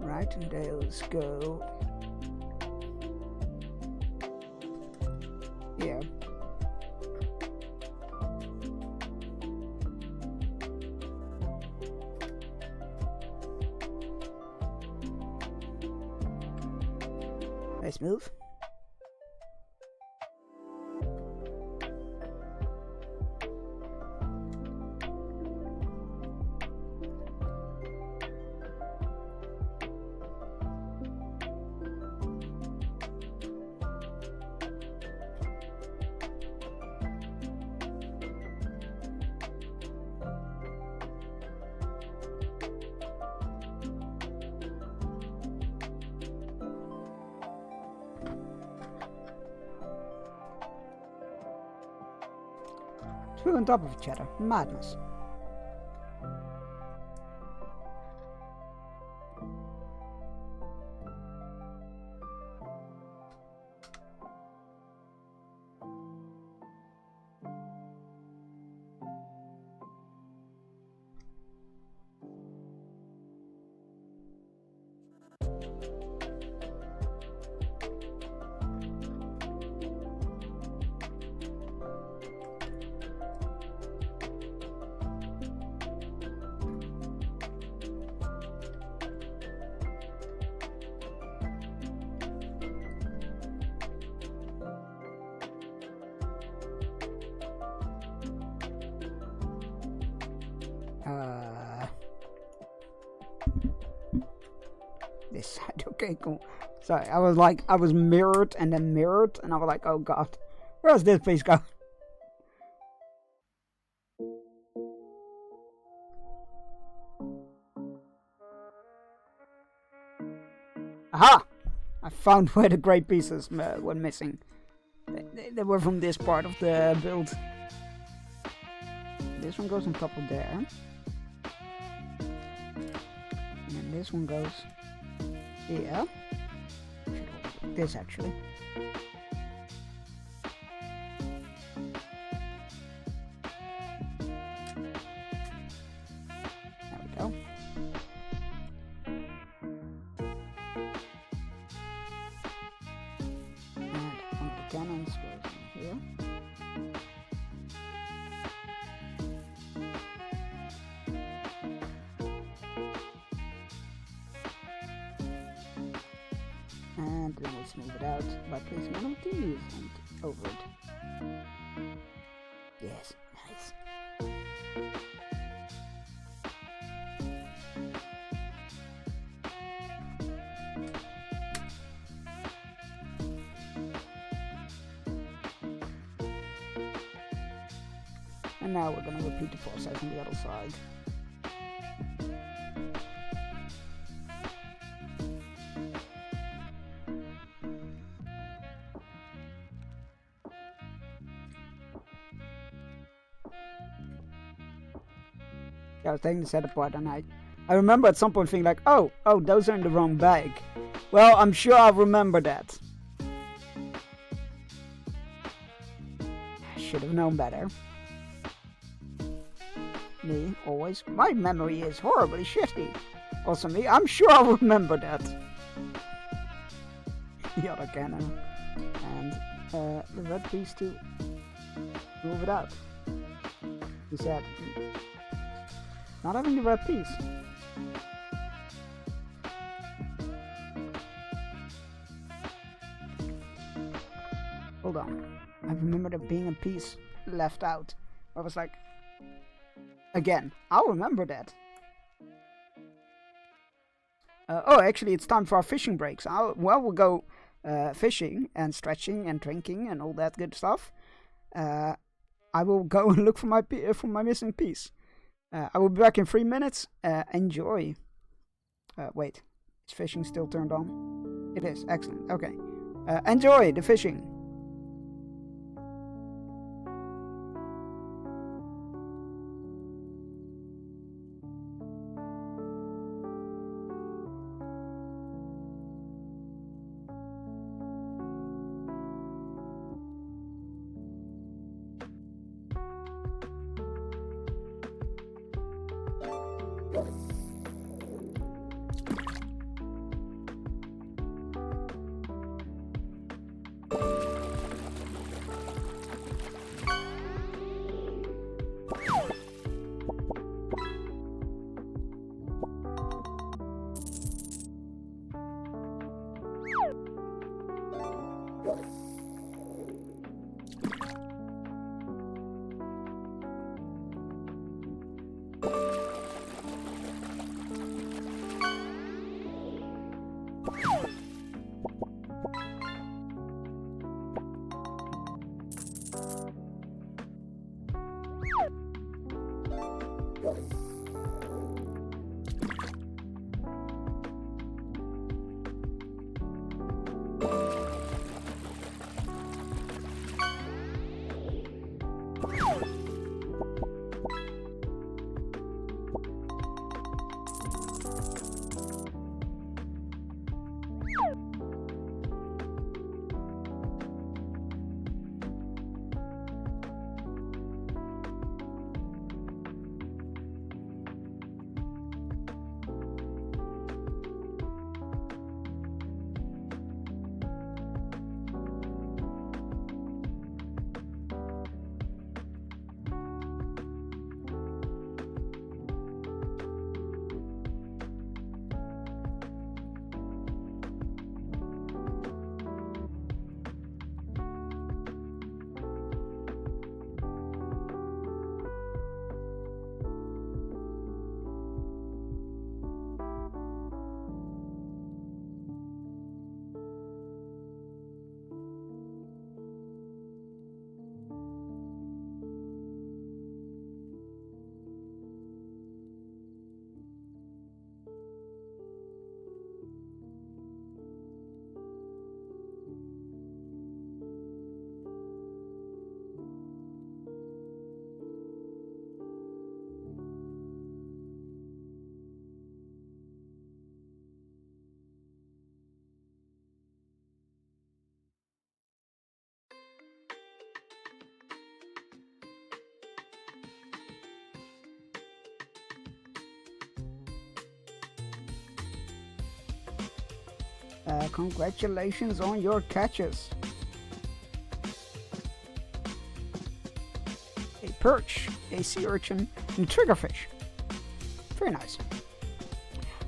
Right, and those go here. Nice move. Two on top of each other. Madness. This side, okay, cool. Sorry, I was mirrored and then mirrored, and I was like, oh god, where's this piece go? Aha! I found where the grey pieces were missing. They were from this part of the build. This one goes on top of there. And this one goes here. This actually. There we go. And one of the cannons goes in here. And then we'll smooth it out by placing one of these and over it. Yes, nice. And now we're going to repeat the process on the other side. I was taking the set apart, and I remember at some point thinking like, oh, those are in the wrong bag. Well, I'm sure I'll remember that. I should have known better. Me, always. My memory is horribly shitty. Also me, I'm sure I'll remember that. The other cannon. And the red piece to move it out. He said, not having the red piece. Hold on. I remember there being a piece left out. I was like, again, I'll remember that. Oh, actually, it's time for our fishing breaks. We'll go fishing and stretching and drinking and all that good stuff. I will go and look for my missing piece. I will be back in 3 minutes. Enjoy. Wait, is fishing still turned on? It is. Excellent. Okay. Enjoy the fishing. Congratulations on your catches. A perch, a sea urchin, and a triggerfish. Very nice.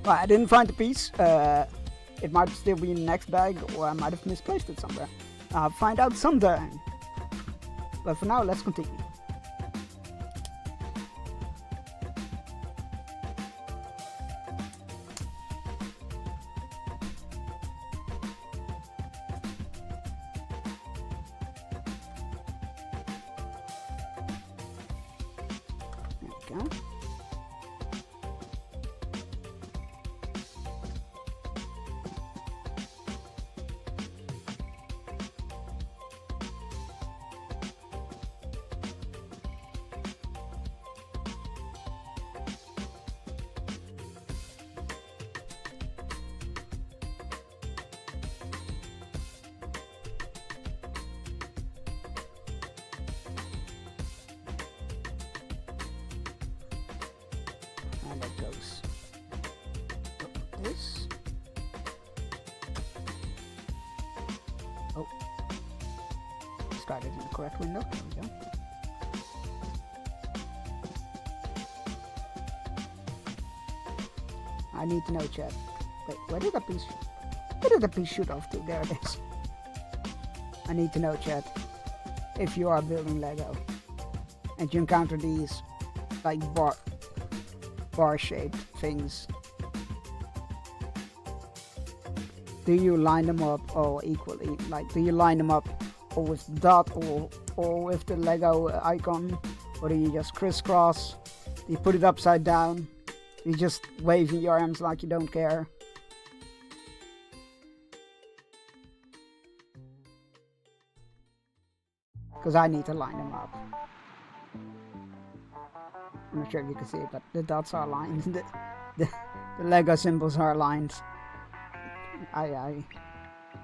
Well, I didn't find the piece. It might still be in the next bag, or I might have misplaced it somewhere. I'll find out sometime. But for now, let's continue. There we go. And that goes like this. Oh, started in the correct window. There we go. I need to know, chat. Wait, where did the piece shoot off to? There it is. I need to know, chat. If you are building Lego and you encounter these like bar-shaped things, do you line them up all equally? Like, do you line them up all with the dot or with the Lego icon, or do you just crisscross? Do you put it upside down? You just waving your arms like you don't care? Because I need to line them up. I'm not sure if you can see it, but the dots are aligned. The Lego symbols are aligned. I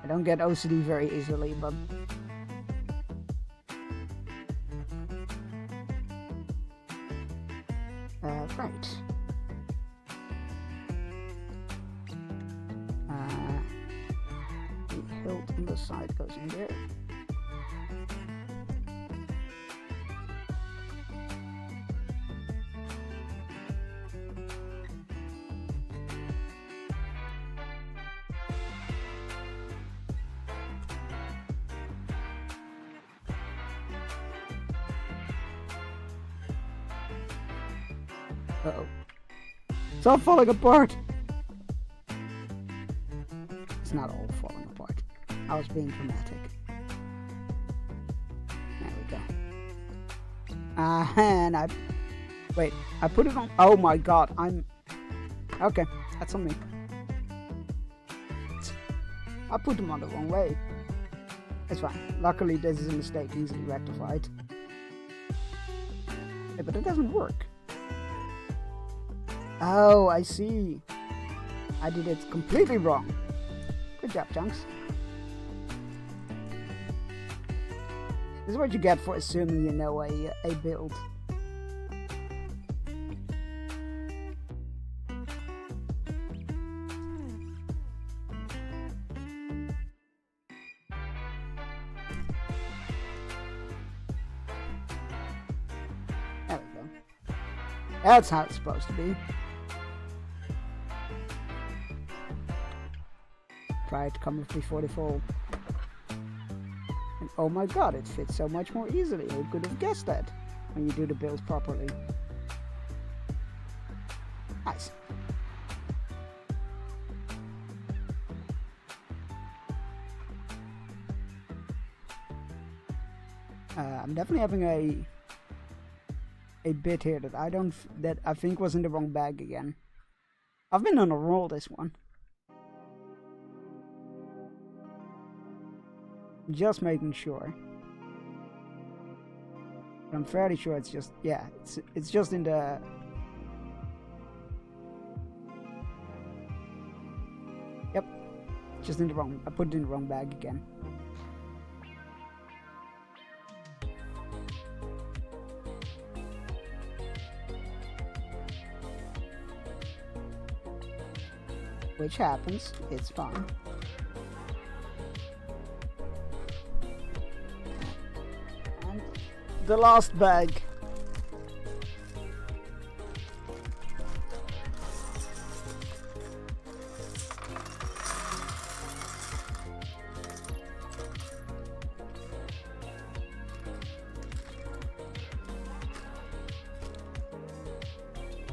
don't get OCD very easily, but right. The hilt on the side goes in there. Uh-oh. It's all falling apart! It's not all falling apart. I was being dramatic. There we go. And I put it on. Oh my god, okay, that's on me. I put them on the wrong way. It's fine. Luckily, this is a mistake easily rectified. Yeah, but it doesn't work. Oh, I see. I did it completely wrong. Good job, Chunks. This is what you get for assuming you know a build. There we go. That's how it's supposed to be. Try to come before the fall. And oh my god, it fits so much more easily. Who could have guessed that when you do the build properly? Nice. I'm definitely having a bit here that I think was in the wrong bag again. I've been on a roll this one. Just making sure. But I'm fairly sure it's just, yeah, it's just in the... Yep, just in the wrong, I put it in the wrong bag again. Which happens, it's fine. The last bag.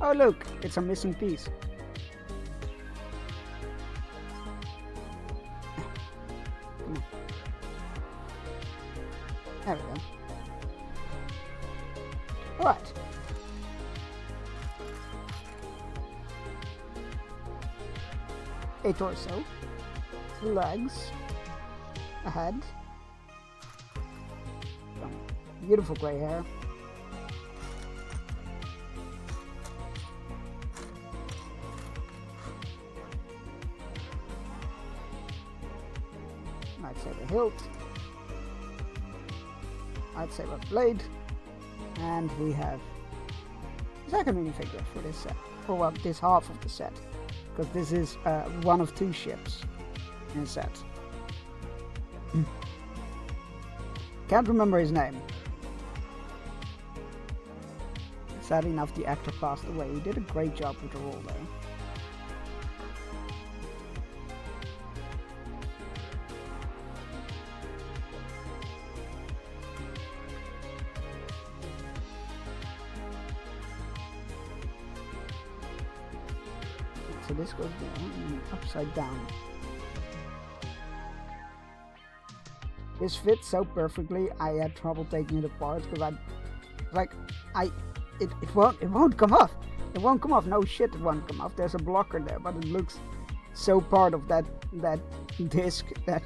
Oh look, it's a missing piece. There we go. Alright. A torso, legs, a head, some beautiful grey hair, lightsaber hilt, lightsaber blade, and we have second minifigure for this set, for well, this half of the set, because this is one of 2 ships in the set. Can't remember his name. Sad enough, the actor passed away. He did a great job with the role though. So this goes down and upside down. This fits so perfectly. I had trouble taking it apart because it won't come off. It won't come off. No shit, it won't come off. There's a blocker there, but it looks so part of that disc that.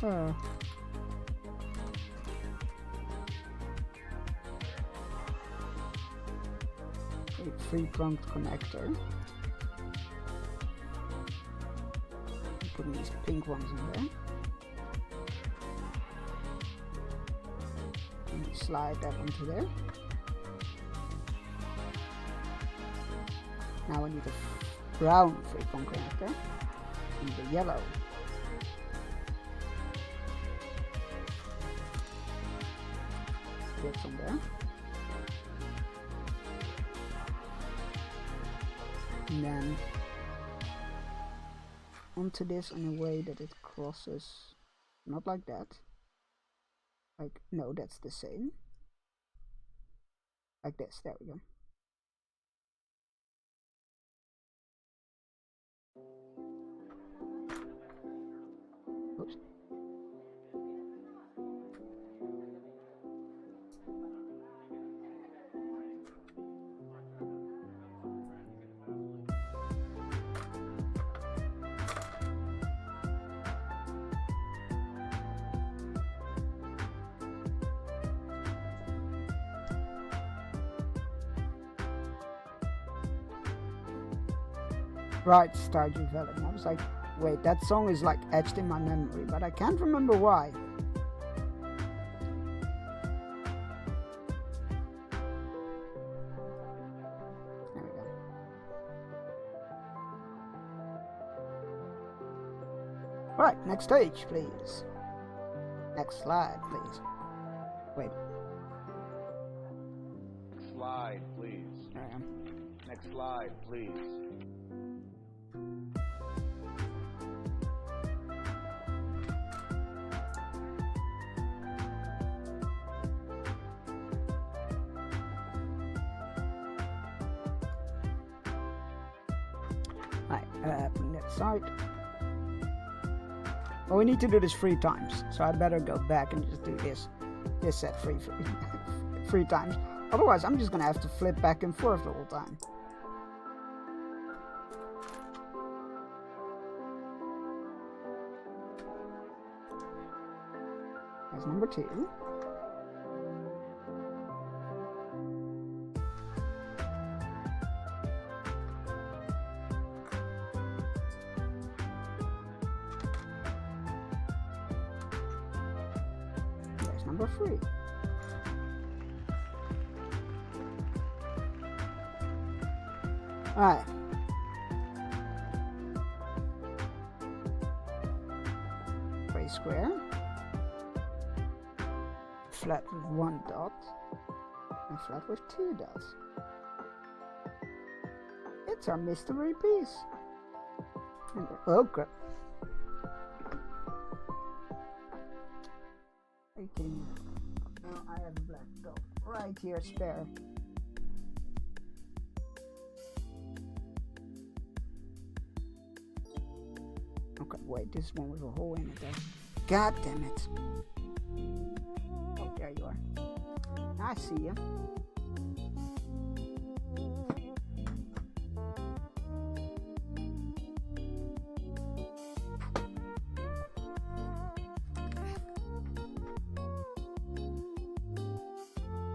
A 3-pronged connector. Putting these pink ones in there. And slide that onto there. Now I need a brown 3-prong connector and the yellow. Get some there. And then onto this in a way that it crosses, not like that, like, no, that's the same, like this, there we go. Oops. Right, Stardew Valley. And I was like, wait, that song is like etched in my memory, but I can't remember why. There we go. Right, next stage, please. Next slide, please. Wait. Next slide, please. There I am. Next slide, please. Putting that aside. Well, we need to do this 3 times, so I'd better go back and just do this set 3 times. Otherwise, I'm just gonna have to flip back and forth the whole time. That's number 2. Number 3. Alright. Gray square. Flat with 1 dot. And flat with 2 dots. It's our mystery piece. Oh crap. Are you kidding me? Oh, I have a black dot right here, spare. Okay, wait, this one with a hole in it there. God damn it. Oh, there you are. I see you.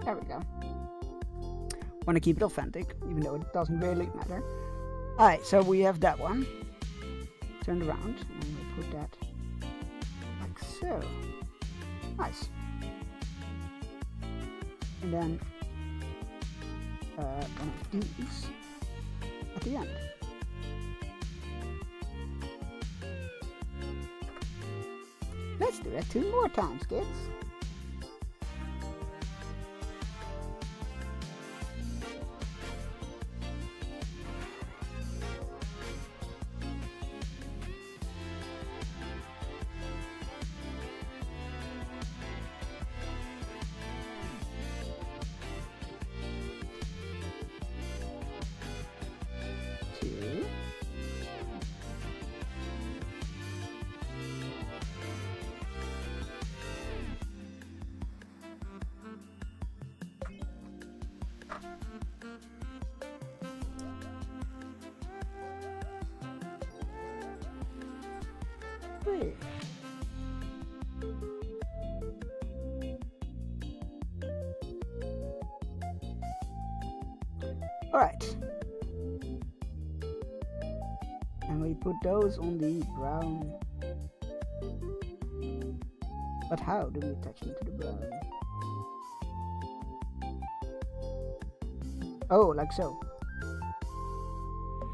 There we go. Want to keep it authentic, even though it doesn't really matter. Alright, so we have that one. Turned around, and we'll put that like so. Nice. And then one of these at the end. Let's do that 2 more times, kids. Alright. And we put those on the brown. But how do we attach them to the brown? Oh, like so.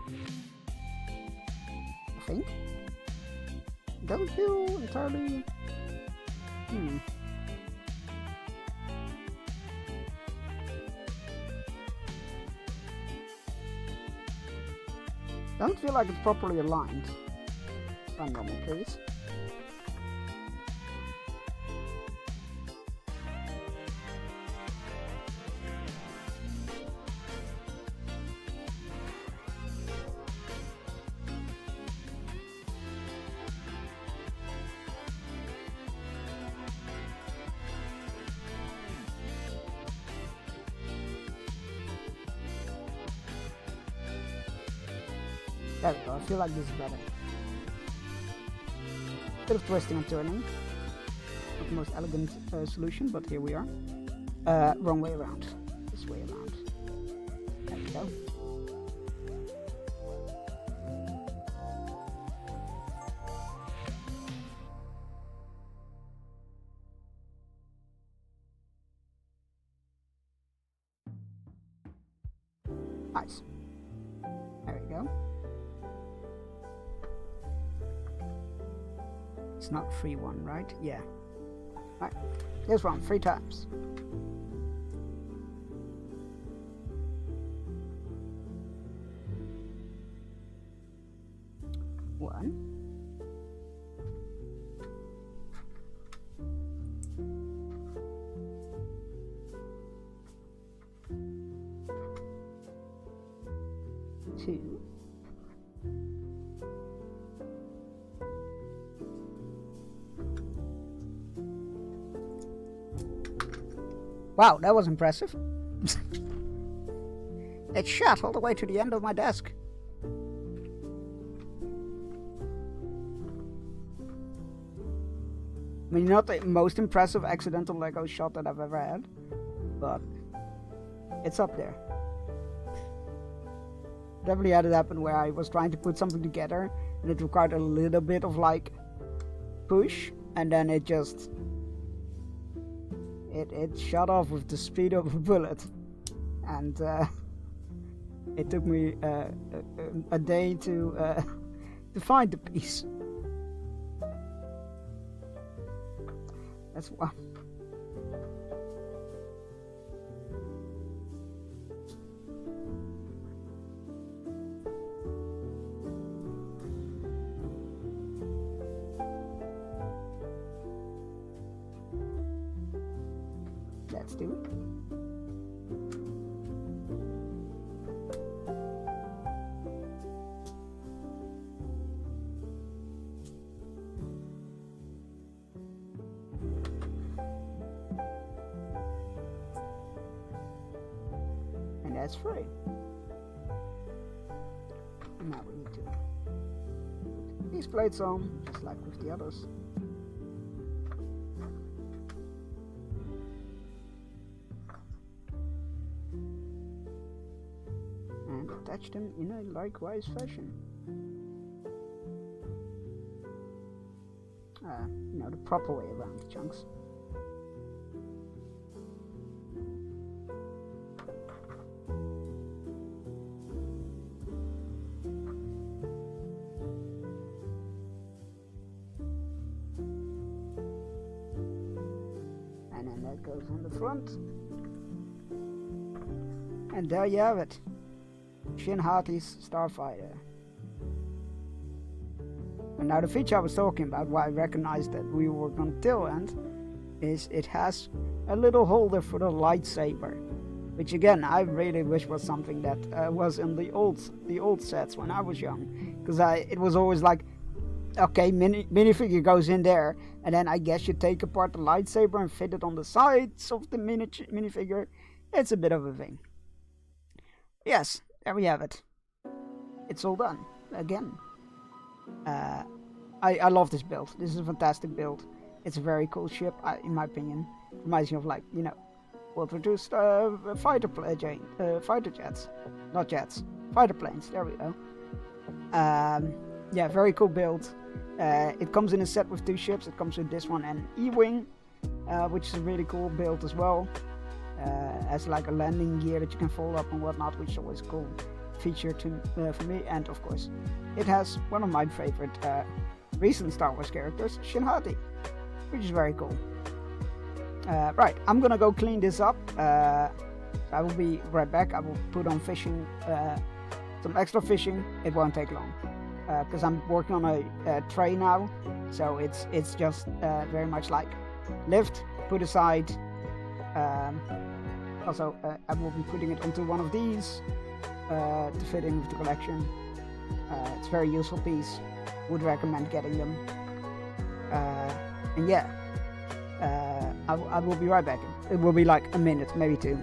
I think. Doesn't feel entirely. Doesn't feel like it's properly aligned. Run normal, please. There we go, I feel like this is better. Bit of twisting and turning. Not the most elegant solution, but here we are. Wrong way around. This way around. There we go. Nice. There we go. It's not 3-1, right? Yeah. Right. This one, 3 times. One. Two. Wow, that was impressive. It shot all the way to the end of my desk. I mean, not the most impressive accidental Lego shot that I've ever had, but it's up there. Definitely had it happen where I was trying to put something together and it required a little bit of like push, and then it just it shot off with the speed of a bullet, and it took me a day to find the piece. That's one. Let's do it. And that's free. And now we need to put these plates on, just like with the others. Attach them in a likewise fashion. You know, the proper way around the chunks. goes in the front. And there you have it. Shin Hati's Starfighter. And now the feature I was talking about, why I recognized that we were on tail end, is it has a little holder for the lightsaber. Which again, I really wish was something that was in the old sets when I was young. Because it was always like, okay, minifigure goes in there, and then I guess you take apart the lightsaber and fit it on the sides of the minifigure. It's a bit of a thing. Yes, there we have it. It's all done. Again. I love this build. This is a fantastic build. It's a very cool ship, in my opinion. Reminds me of, like, you know, well-produced fighter jets. Not jets. Fighter planes. There we go. Yeah, very cool build. It comes in a set with 2 ships. It comes with this one and E-Wing, which is a really cool build as well. Has like a landing gear that you can fold up and whatnot, which is always a cool feature for me. And of course, it has one of my favorite recent Star Wars characters, Shin Hati, which is very cool. Right, I'm gonna go clean this up. I will be right back. I will put on fishing, some extra fishing. It won't take long. Because I'm working on a tray now, so it's just very much like lift, put aside. Also, I will be putting it onto one of these to fit in with the collection. It's a very useful piece. Would recommend getting them. And yeah, I will be right back. It will be like a minute, maybe 2.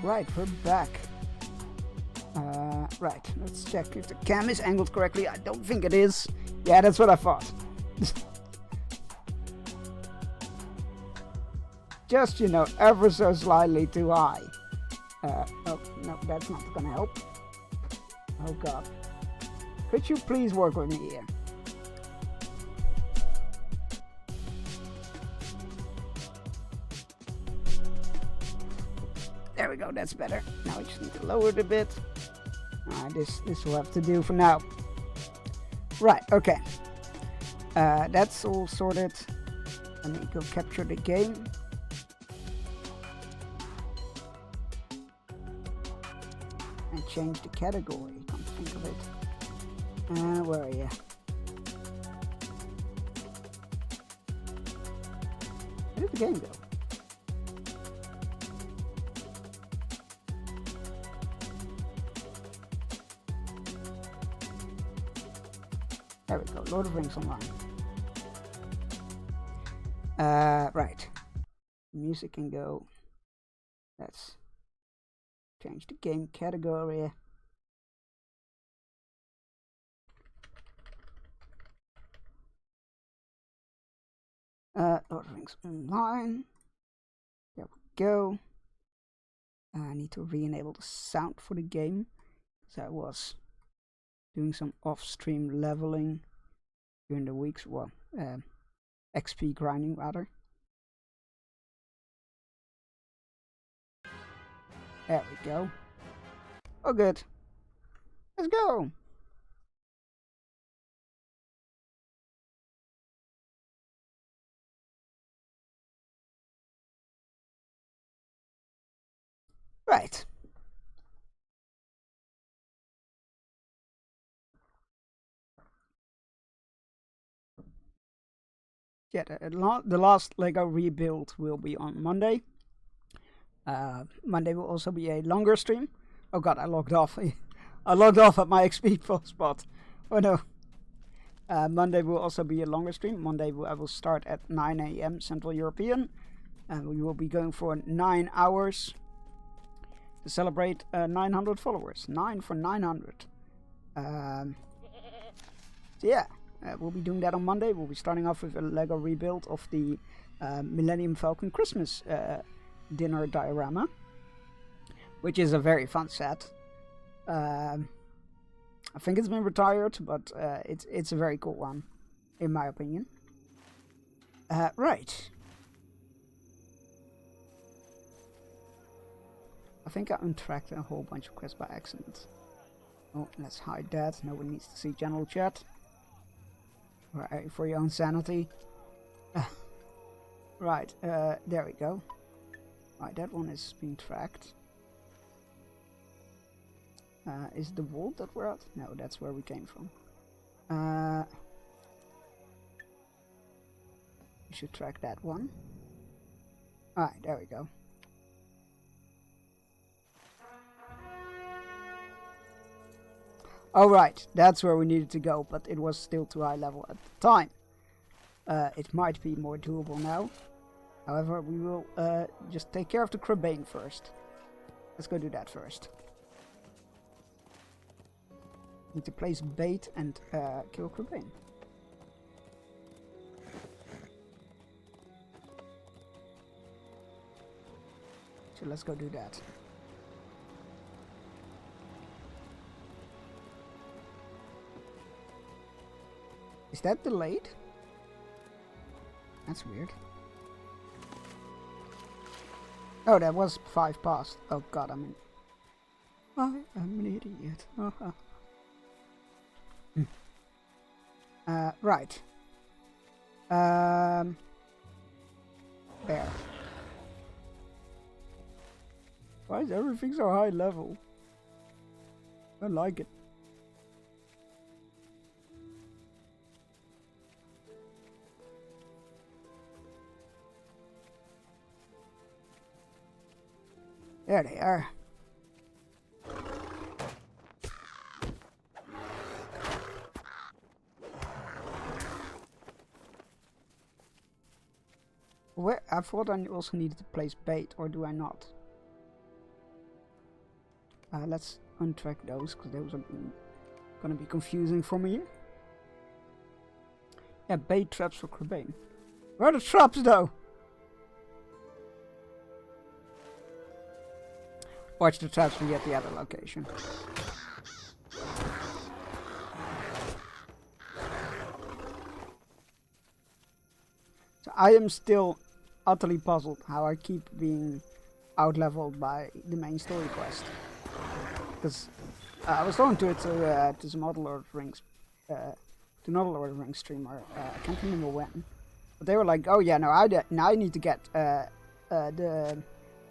Right, we're back. Right, let's check if the cam is angled correctly. I don't think it is. Yeah, that's what I thought. Just, you know, ever so slightly too high. Oh, no, that's not gonna help. Oh god. Could you please work with me here? There we go, that's better. Now we just need to lower it a bit. This will have to do for now. Right, okay. That's all sorted. Let me go capture the game. And change the category. Can't think of it. Where are you? Where did the game go? Lord of Rings Online. Right. Music can go. Let's change the game category. Lord of Rings Online. There we go. I need to re-enable the sound for the game. So I was doing some off-stream leveling during the weeks. Well, XP grinding rather. There we go. Oh, good. Let's go. Right. Yeah, the last Lego rebuild will be on Monday. Monday will also be a longer stream. Oh god, I logged off. I logged off at my XP spot. Oh no. Monday will also be a longer stream. Monday I will start at 9 AM Central European. And we will be going for 9 hours to celebrate 900 followers. 9 for 900. So yeah, we'll be doing that on Monday. We'll be starting off with a Lego rebuild of the Millennium Falcon Christmas dinner diorama, which is a very fun set. I think it's been retired, but it's a very cool one, in my opinion. Right. I think I untracked a whole bunch of quests by accident. Oh, let's hide that. No one needs to see general chat. Right, for your own sanity. Right, there we go. Right, that one is being tracked. Is the vault that we're at? No, that's where we came from. We should track that one. Alright, there we go. Alright, that's where we needed to go, but it was still too high level at the time. It might be more doable now. However, we will just take care of the Crabane first. Let's go do that first. Need to place bait and kill Crabane. So let's go do that. Is that delayed? That's weird. Oh, that was 5 past. Oh god, I am an idiot. Right. There. Why is everything so high level? I don't like it. There they are. Where I thought I also needed to place bait, or do I not? Let's untrack those, because those are gonna be confusing for me. Yeah, bait traps for Crabane. Where are the traps though? Watch the traps when you get the other location. So I am still utterly puzzled how I keep being out-leveled by the main story quest. Because I was talking to it to some other Lord of Rings, to another Lord of Rings streamer. I can't remember when, but they were like, "Oh yeah, no, I need to get the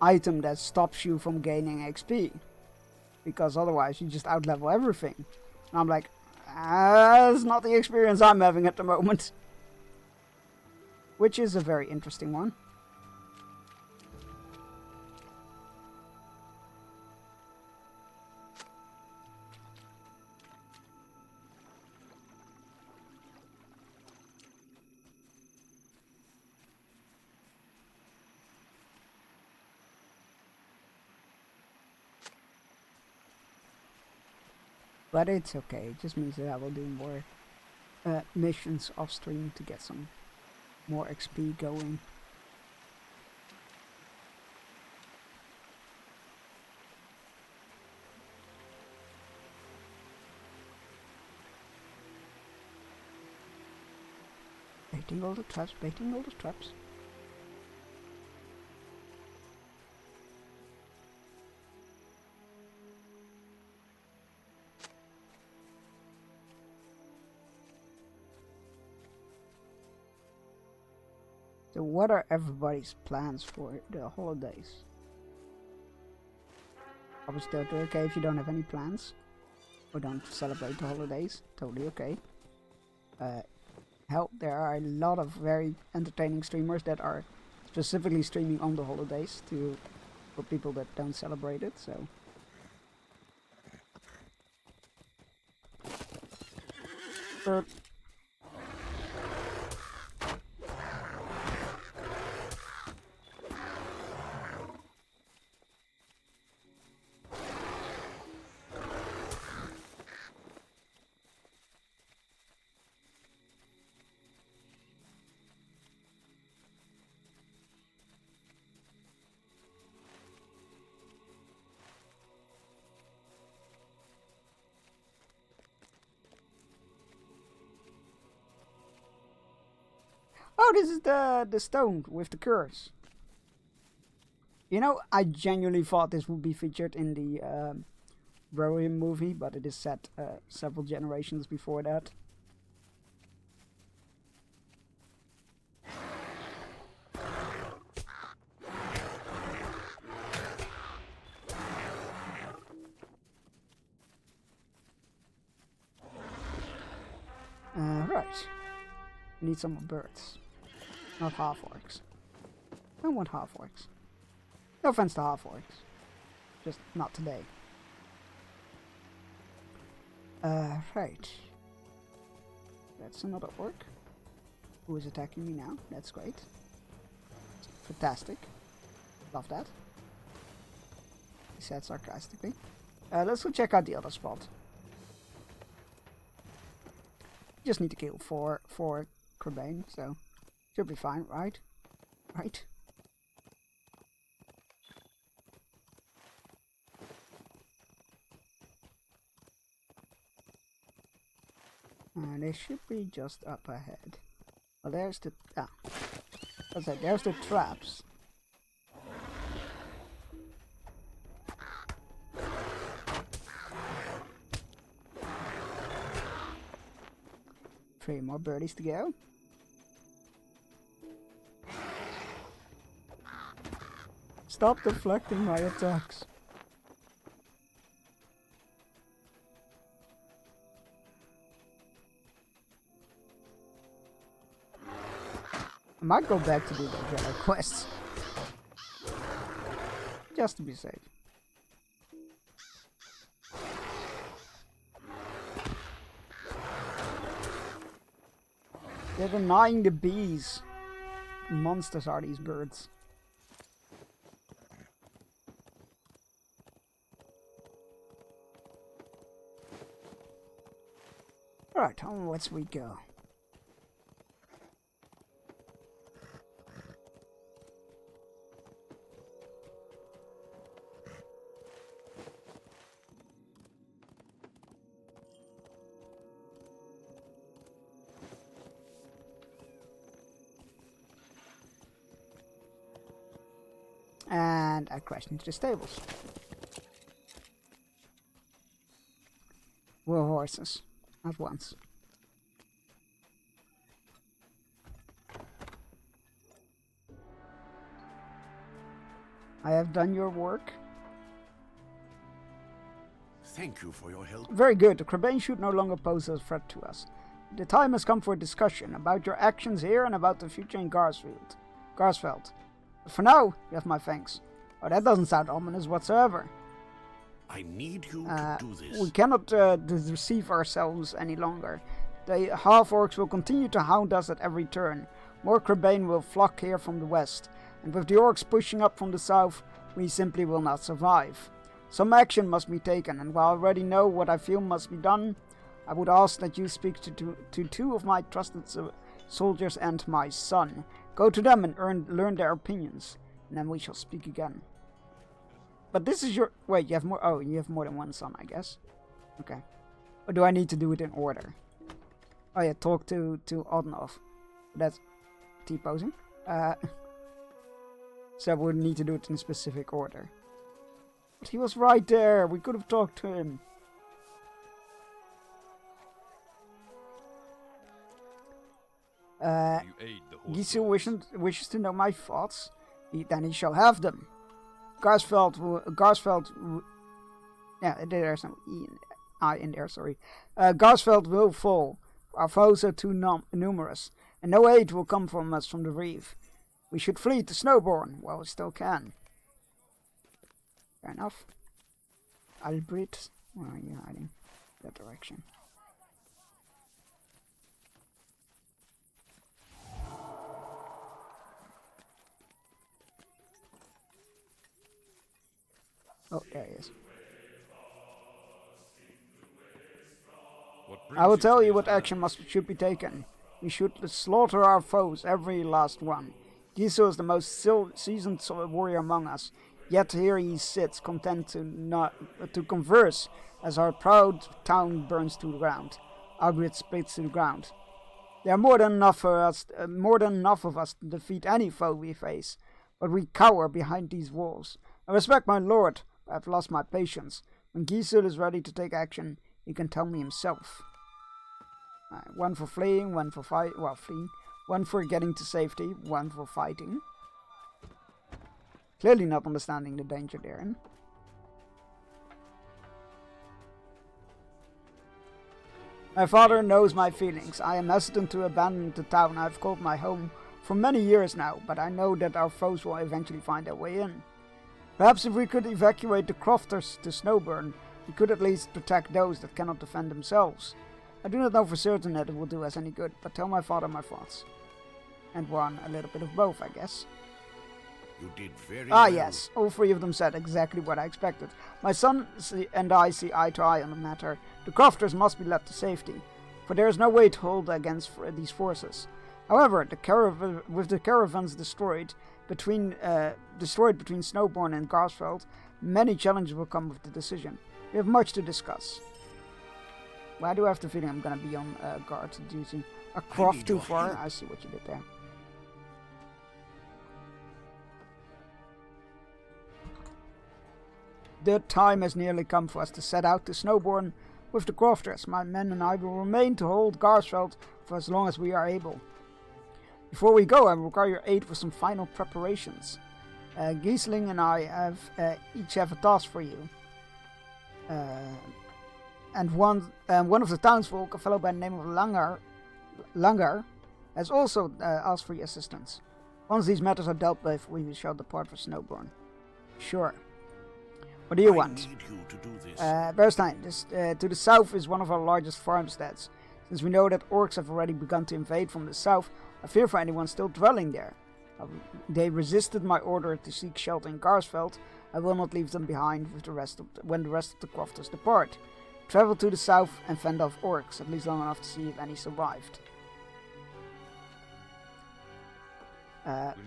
item that stops you from gaining XP, because otherwise you just out-level everything." And I'm like, that's not the experience I'm having at the moment. Which is a very interesting one. But it's okay, it just means that I will do more missions off stream to get some more XP going. Baiting all the traps, baiting all the traps. So what are everybody's plans for the holidays? Obviously totally okay if you don't have any plans or don't celebrate the holidays, totally okay. Hell, there are a lot of very entertaining streamers that are specifically streaming on the holidays for people that don't celebrate it, so. Oh, this is the stone with the curse. You know, I genuinely thought this would be featured in the Rohirrim movie, but it is set several generations before that. Right. Need some more birds. Not half-orcs. I don't want half-orcs. No offense to half-orcs. Just not today. Right. That's another orc. Who is attacking me now. That's great. Fantastic. Love that. He said sarcastically. Let's go check out the other spot. Just need to kill four Crabane, so should be fine, right? Right. And they should be just up ahead. Well, there's the there's the traps. Three more birdies to go. Stop deflecting my attacks. I might go back to do the Jedi quests. Just to be safe. They're denying the bees. Monsters are these birds. Alright, onwards we go. And I crashed into the stables. We're horses. At once. I have done your work. Thank you for your help. Very good. The Crabane should no longer pose a threat to us. The time has come for a discussion about your actions here and about the future in Garsfeld. But for now, you have my thanks. Oh, that doesn't sound ominous whatsoever. I need you to do this. We cannot deceive ourselves any longer. The half-orcs will continue to hound us at every turn. More Crabane will flock here from the west. And with the orcs pushing up from the south, we simply will not survive. Some action must be taken, and while I already know what I feel must be done, I would ask that you speak to two of my trusted soldiers and my son. Go to them and learn their opinions, and then we shall speak again. But this is your... Wait, you have more... Oh, you have more than one son, I guess. Okay. Or do I need to do it in order? Oh yeah, talk to Odnov. That's T-posing. So we need to do it in a specific order. But he was right there. We could have talked to him. Gisu wishes to know my thoughts. Then he shall have them. Garsfeld. Yeah, there's no I in there. Sorry. Garsfeld will fall. Our foes are too numerous, and no aid will come from us from the reef. We should flee to Snowborn while we still can. Fair enough. Albrecht, where are you hiding? That direction. Oh, there he is. I will tell you what action should be taken. We should slaughter our foes, every last one. Gisu is the most seasoned warrior among us, yet here he sits, content to converse as our proud town burns to the ground. Albrecht splits to the ground. There are more than enough of us to defeat any foe we face, but we cower behind these walls. I respect my lord, but I've lost my patience. When Gisul is ready to take action, he can tell me himself. One for fleeing, one for fleeing, one for getting to safety, one for fighting. Clearly not understanding the danger therein. My father knows my feelings. I am hesitant to abandon the town I've called my home for many years now, but I know that our foes will eventually find their way in. Perhaps if we could evacuate the crofters to Snowburn, we could at least protect those that cannot defend themselves. I do not know for certain that it will do us any good, but tell my father my thoughts. And a little bit of both, I guess. You did very well. Yes, all three of them said exactly what I expected. My son and I see eye to eye on the matter. The crofters must be led to safety, for there is no way to hold against these forces. However, with the caravans destroyed between Snowborn and Garsfeld, many challenges will come with the decision. We have much to discuss. Well, I do have the feeling I'm going to be on guard duty. A croft too far. I see what you did there. The time has nearly come for us to set out to Snowborn with the crofters. My men and I will remain to hold Garsfeld for as long as we are able. Before we go, I require your aid for some final preparations. Giesling and I each have a task for you. And one of the townsfolk, a fellow by the name of Langar, has also asked for your assistance. Once these matters are dealt with, we shall depart for Snowborn. Sure. What do you want? I need you to do this. Berstein, to the south is one of our largest farmsteads. Since we know that orcs have already begun to invade from the south, I fear for anyone still dwelling there. They resisted my order to seek shelter in Garsfeld. I will not leave them behind with when the rest of the crofters depart. Travel to the south and fend off orcs, at least long enough to see if any survived.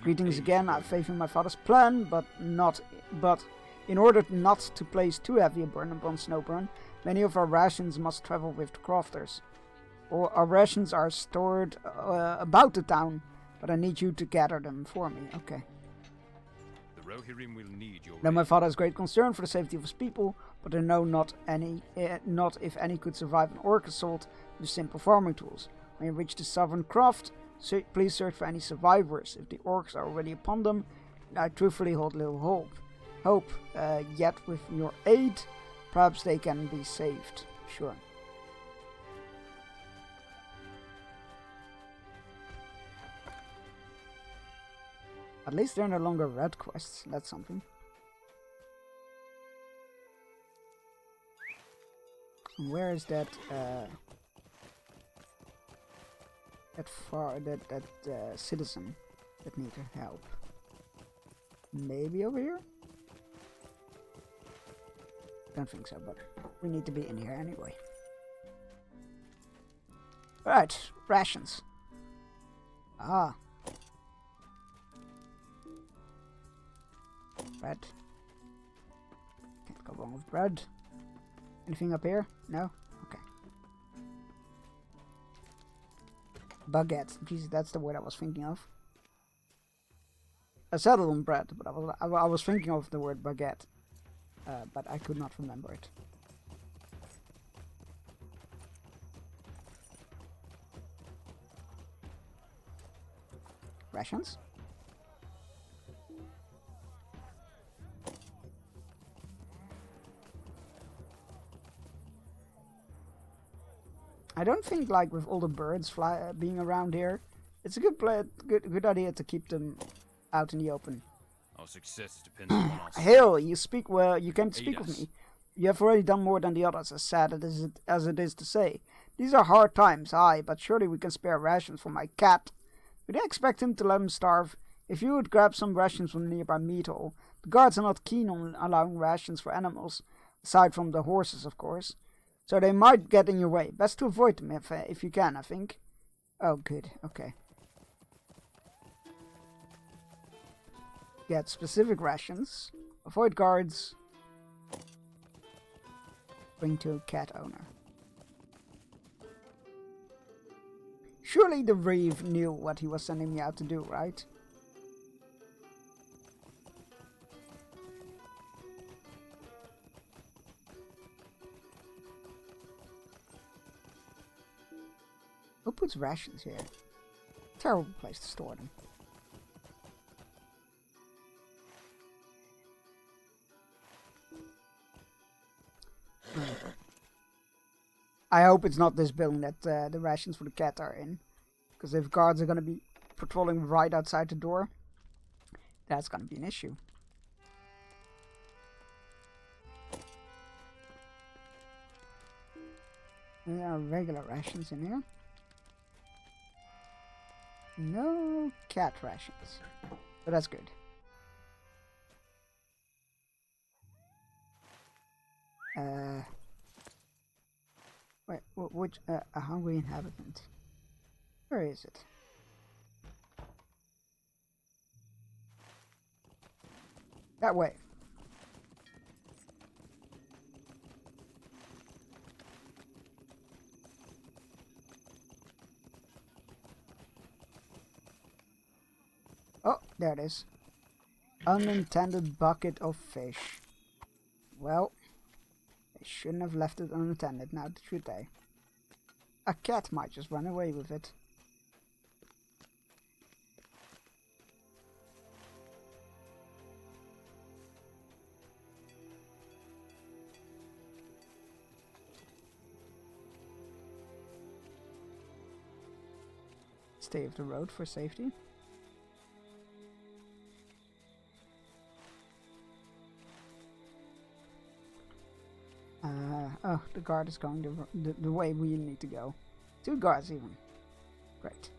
Greetings again. I have faith in my father's plan, but in order not to place too heavy a burden upon Snowburn, many of our rations must travel with the crofters. Our rations are stored about the town, but I need you to gather them for me. Okay. The Rohirrim will need your Now my father has great concern for the safety of his people, but I know not if any could survive an orc assault with simple farming tools. When you reach the southern croft, please search for any survivors. If the orcs are already upon them, I truthfully hold little hope. Yet with your aid, perhaps they can be saved. Sure. At least they're no longer red quests. That's something. Where is that? That citizen that needs help? Maybe over here. Don't think so, but we need to be in here anyway. Right, rations. Ah. Bread. Can't go wrong with bread. Anything up here? No? Okay. Baguette. Jesus, that's the word I was thinking of. I settled on bread, but I was thinking of the word baguette. But I could not remember it. Rations? I don't think, like, with all the birds being around here, it's a good idea to keep them out in the open. Our success depends on us. Hill, you speak well. You can speak with me. You have already done more than the others, as sad as it is to say. These are hard times, aye, but surely we can spare rations for my cat. We don't expect him to let him starve. If you would grab some rations from the nearby meat hall. The guards are not keen on allowing rations for animals, aside from the horses, of course. So they might get in your way. Best to avoid them if you can, I think. Oh, good. Okay. Get specific rations. Avoid guards. Bring to a cat owner. Surely the Reeve knew what he was sending me out to do, right? Who puts rations here? Terrible place to store them. I hope it's not this building that the rations for the cat are in. Because if guards are going to be patrolling right outside the door, that's going to be an issue. There are regular rations in here. No cat rations. But that's good. Wait, which, a hungry inhabitant? Where is it? That way. Oh, there it is. Unintended bucket of fish. Well, they shouldn't have left it unattended now, should they? A cat might just run away with it. Stay off the road for safety. Oh, the guard is going the way we need to go. 2 guards even. Great.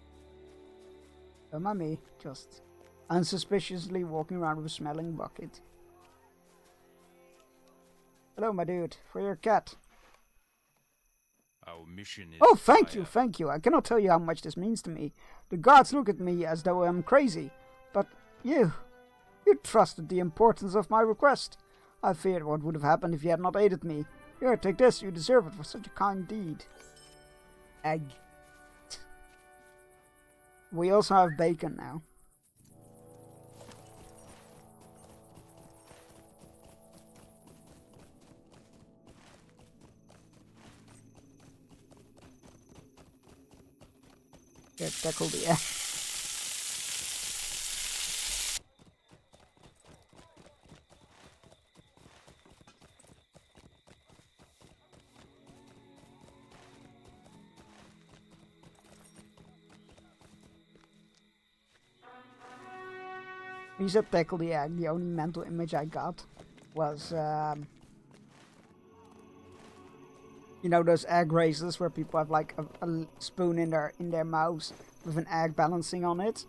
Don't mind me, just unsuspiciously walking around with a smelling bucket. Hello, my dude. For your cat. Our mission is Oh, thank you, thank you. I cannot tell you how much this means to me. The guards look at me as though I'm crazy. But you trusted the importance of my request. I feared what would have happened if you had not aided me. Here, take this. You deserve it for such a kind deed. Egg. We also have bacon now. Here, tackle the egg. He said tackle the egg. The only mental image I got was, you know, those egg races where people have like a spoon in their mouths with an egg balancing on it.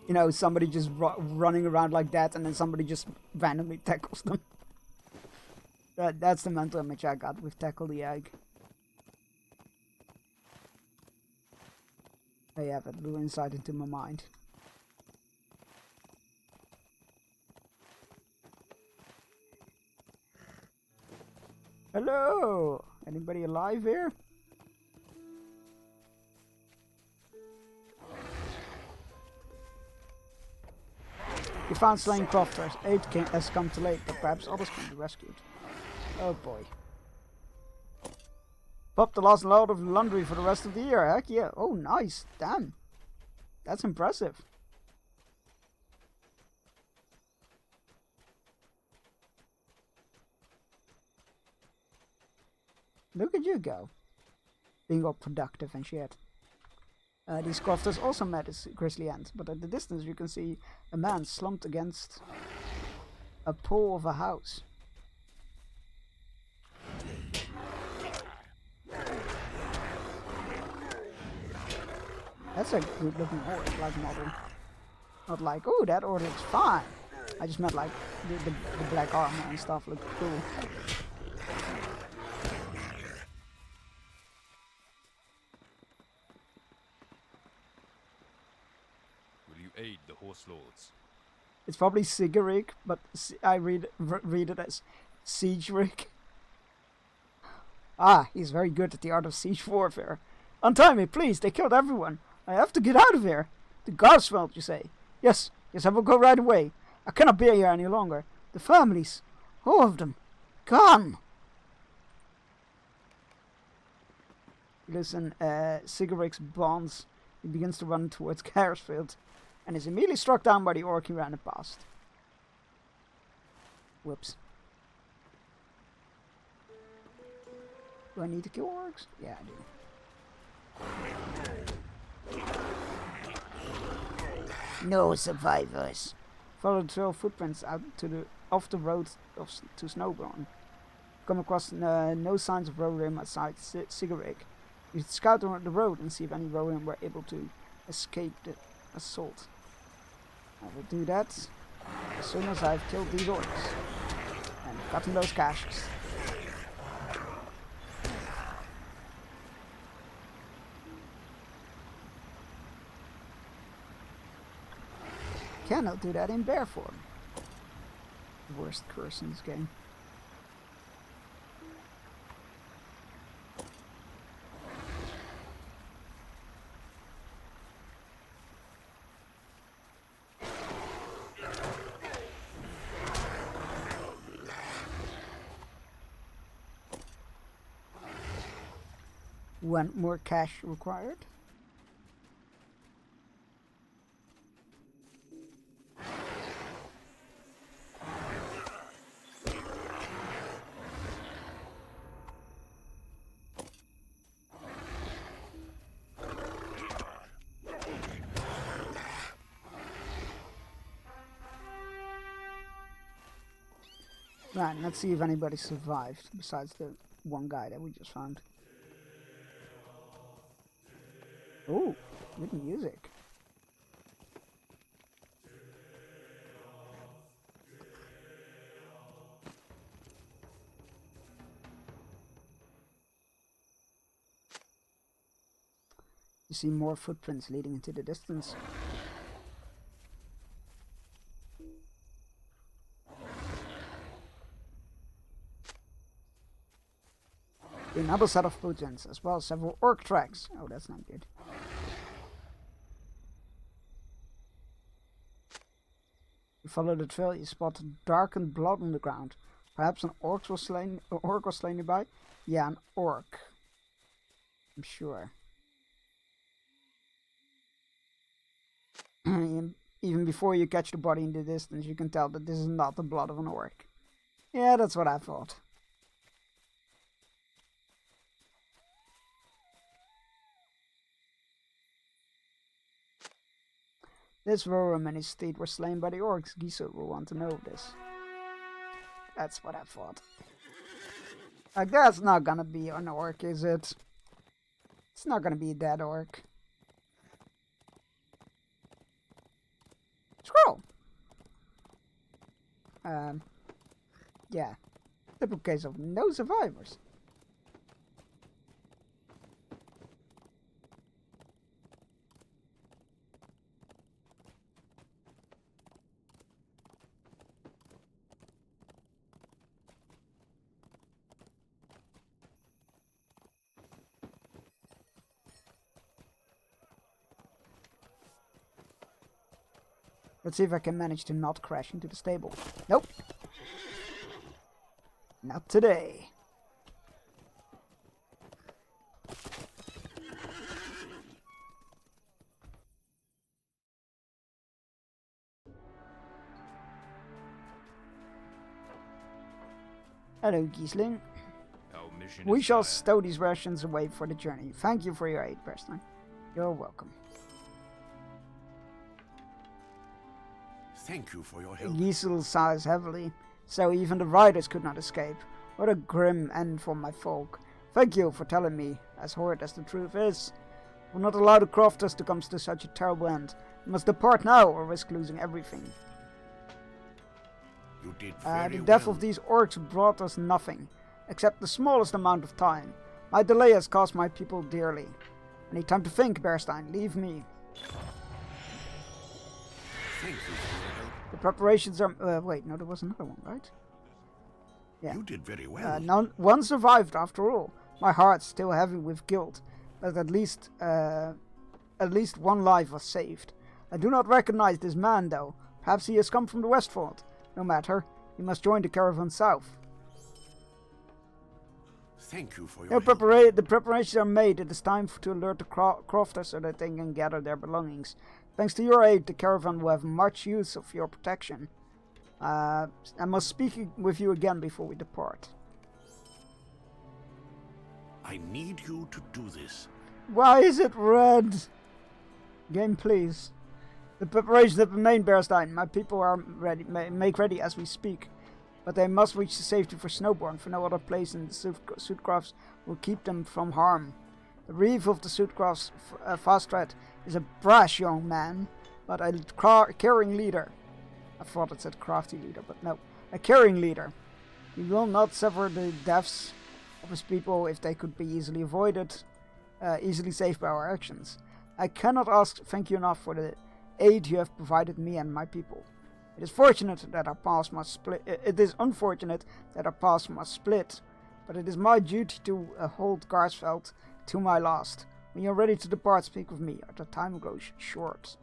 You know, somebody just running around like that, and then somebody just randomly tackles them. That's the mental image I got with Tackle the Egg. I have it, blew insight into my mind. Hello! Anybody alive here? You found slain crofters. Aid has come too late, but perhaps others can be rescued. Oh boy. Pop the last load of laundry for the rest of the year. Heck yeah. Oh nice. Damn. That's impressive. Look at you go. Being all productive and shit. These crofters also met its grisly end, but at the distance you can see a man slumped against a pole of a house. That's a good looking orc, like model. Not like, oh, that orc looks fine. I just meant like the black armor and stuff looked cool. Aid the horse lords. It's probably Sigarik, but I read it as Siegerik. Ah, he's very good at the art of siege warfare. Untie me, please, they killed everyone. I have to get out of here. The guards smelled, you say? Yes, I will go right away. I cannot be here any longer. The families, all of them, gone. Listen, Sigarik's bonds. He begins to run towards Caresfield, and is immediately struck down by the orc he ran past. Whoops. Do I need to kill orcs? Yeah, I do. No survivors. Follow the trail footprints out to off the road to Snowborn. Come across no signs of Rohirrim outside Sigarik. You scout around the road and see if any Rohirrim were able to escape the assault. I will do that as soon as I've killed these orcs and gotten those caches. Cannot do that in bear form. Worst curse in this game. One more cash required. Right, let's see if anybody survived besides the one guy that we just found. Oh, good music. You see more footprints leading into the distance. Another set of footprints, as well as several orc tracks. Oh, that's not good. You follow the trail, you spot darkened blood on the ground. Perhaps an orc was slain nearby? Yeah, an orc. I'm sure. Even before you catch the body in the distance, you can tell that this is not the blood of an orc. Yeah, that's what I thought. This Rohirrim and his steed were slain by the orcs. Gisor will want to know this. That's what I thought. Like, that's not gonna be an orc, is it? It's not gonna be a dead orc. Scroll! Yeah. Typical case of no survivors. Let's see if I can manage to not crash into the stable. Nope. Not today. Hello, Giesling. Our mission We is shall dire. stow these rations away for the journey. Thank you for your aid, Preston. You're welcome. Thank you for your help. Giesel sighs heavily, so even the riders could not escape. What a grim end for my folk. Thank you for telling me, as horrid as the truth is. We'll not allow the crofters to come to such a terrible end. We must depart now or risk losing everything. You did very The death well. of these orcs brought us nothing, except the smallest amount of time. My delay has cost my people dearly. I need time to think, Bearstein. Leave me. Thank you for your help. The preparations are... wait, no, there was another one, right? Yeah. You did very well. One survived after all. My heart's still heavy with guilt, but at least one life was saved. I do not recognize this man, though. Perhaps he has come from the Westfold. No matter, he must join the caravan south. Thank you for your No, help. the preparations are made. It is time to alert the crofters so that they can gather their belongings. Thanks to your aid, the caravan will have much use of your protection. I must speak with you again before we depart. I need you to do this. Why is it red? Game, please. The preparations have been made, Bearstein. My people are ready. Make ready as we speak. But they must reach the safety for Snowborn, for no other place in the Suitcrafts will keep them from harm. The reeve of the Suitcrafts Fastred is a brash young man, but a caring leader. I thought it said crafty leader, but no. A caring leader. He will not suffer the deaths of his people if they could be easily avoided, easily saved by our actions. I cannot thank you enough for the aid you have provided me and my people. It is unfortunate that our paths must split, but it is my duty to hold Garsfeld to my last. When you're ready to depart, speak with me, or the time grows short.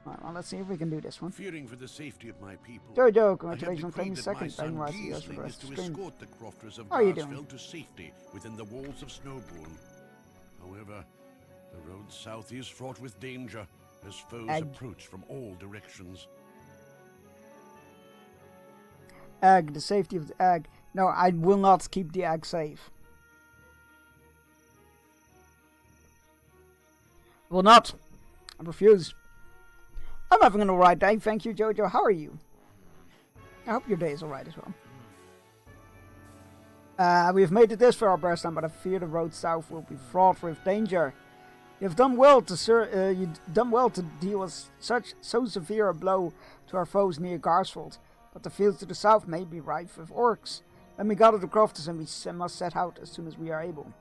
Alright, well, let's see if we can do this one. Fearing for the safety of my people. Jojo, I have congratulations on claiming decreed that my second. son Brainwise you guys for the Giesling is rest of to the stream. escort the crofters of How are you doing? Garsfeld to safety within the walls of Snowbourne. However, the road south is fraught with danger as foes Egg. approach from all directions. Egg, the safety of the egg. No, I will not keep the egg safe. Will not. I refuse. I'm having an alright day, thank you, Jojo. How are you? I hope your day is alright as well. We've made it this far, Bearstein, but I fear the road south will be fraught with danger. You've done well to deal with so severe a blow to our foes near Garsfeld, but the fields to the south may be rife with orcs. Let me gather the crofters and we must set out as soon as we are able.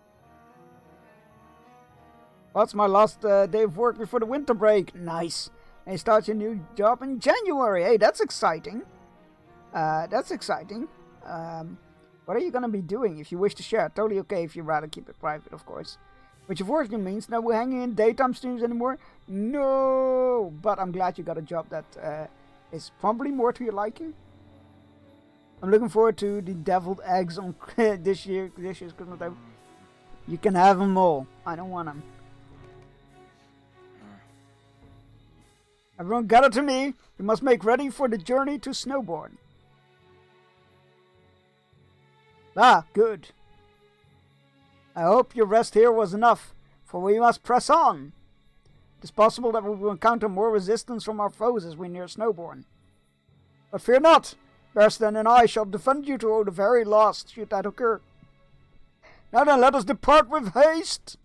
What's my last day of work before the winter break? Nice. And you start your new job in January. Hey, that's exciting. What are you going to be doing if you wish to share? Totally okay if you'd rather keep it private, of course. Which unfortunately means no hanging in daytime streams anymore. No! But I'm glad you got a job that is probably more to your liking. I'm looking forward to the deviled eggs on this year's Christmas time. You can have them all. I don't want them. Everyone gather to me. We must make ready for the journey to Snowbourne. Ah, good. I hope your rest here was enough, for we must press on. It is possible that we will encounter more resistance from our foes as we near Snowbourne. But fear not, Bearstein and I shall defend you to the very last, should that occur. Now then, let us depart with haste.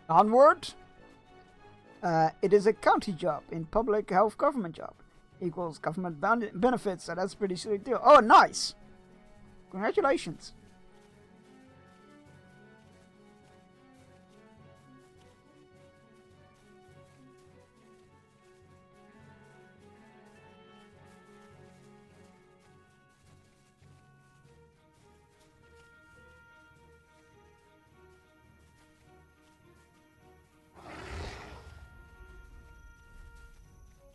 Onward. It is a county job in public health government job. Equals government benefits, so that's pretty sweet deal. Oh, nice! Congratulations.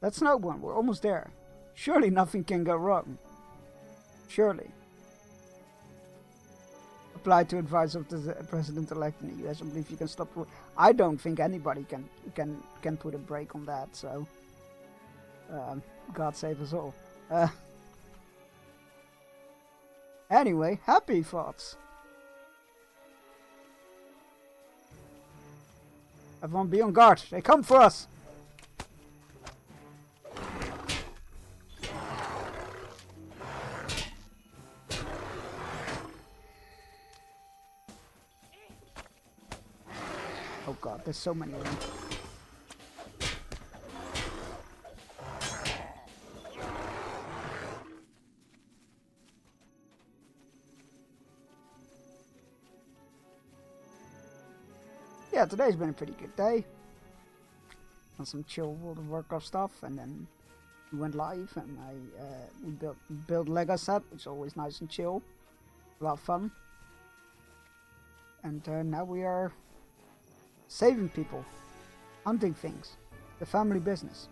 That's no one. We're almost there. Surely nothing can go wrong. Surely. Apply to advice of the president-elect in the US. I believe you can stop. I don't think anybody can put a break on that. So, God save us all. Anyway, happy thoughts. Everyone be on guard. They come for us. Oh god, there's so many of them. Yeah, today's been a pretty good day. On some chill World of Warcraft stuff, and then we went live, and we built Lego set, which is always nice and chill. A lot of fun. And now we are saving people, hunting things, the family business.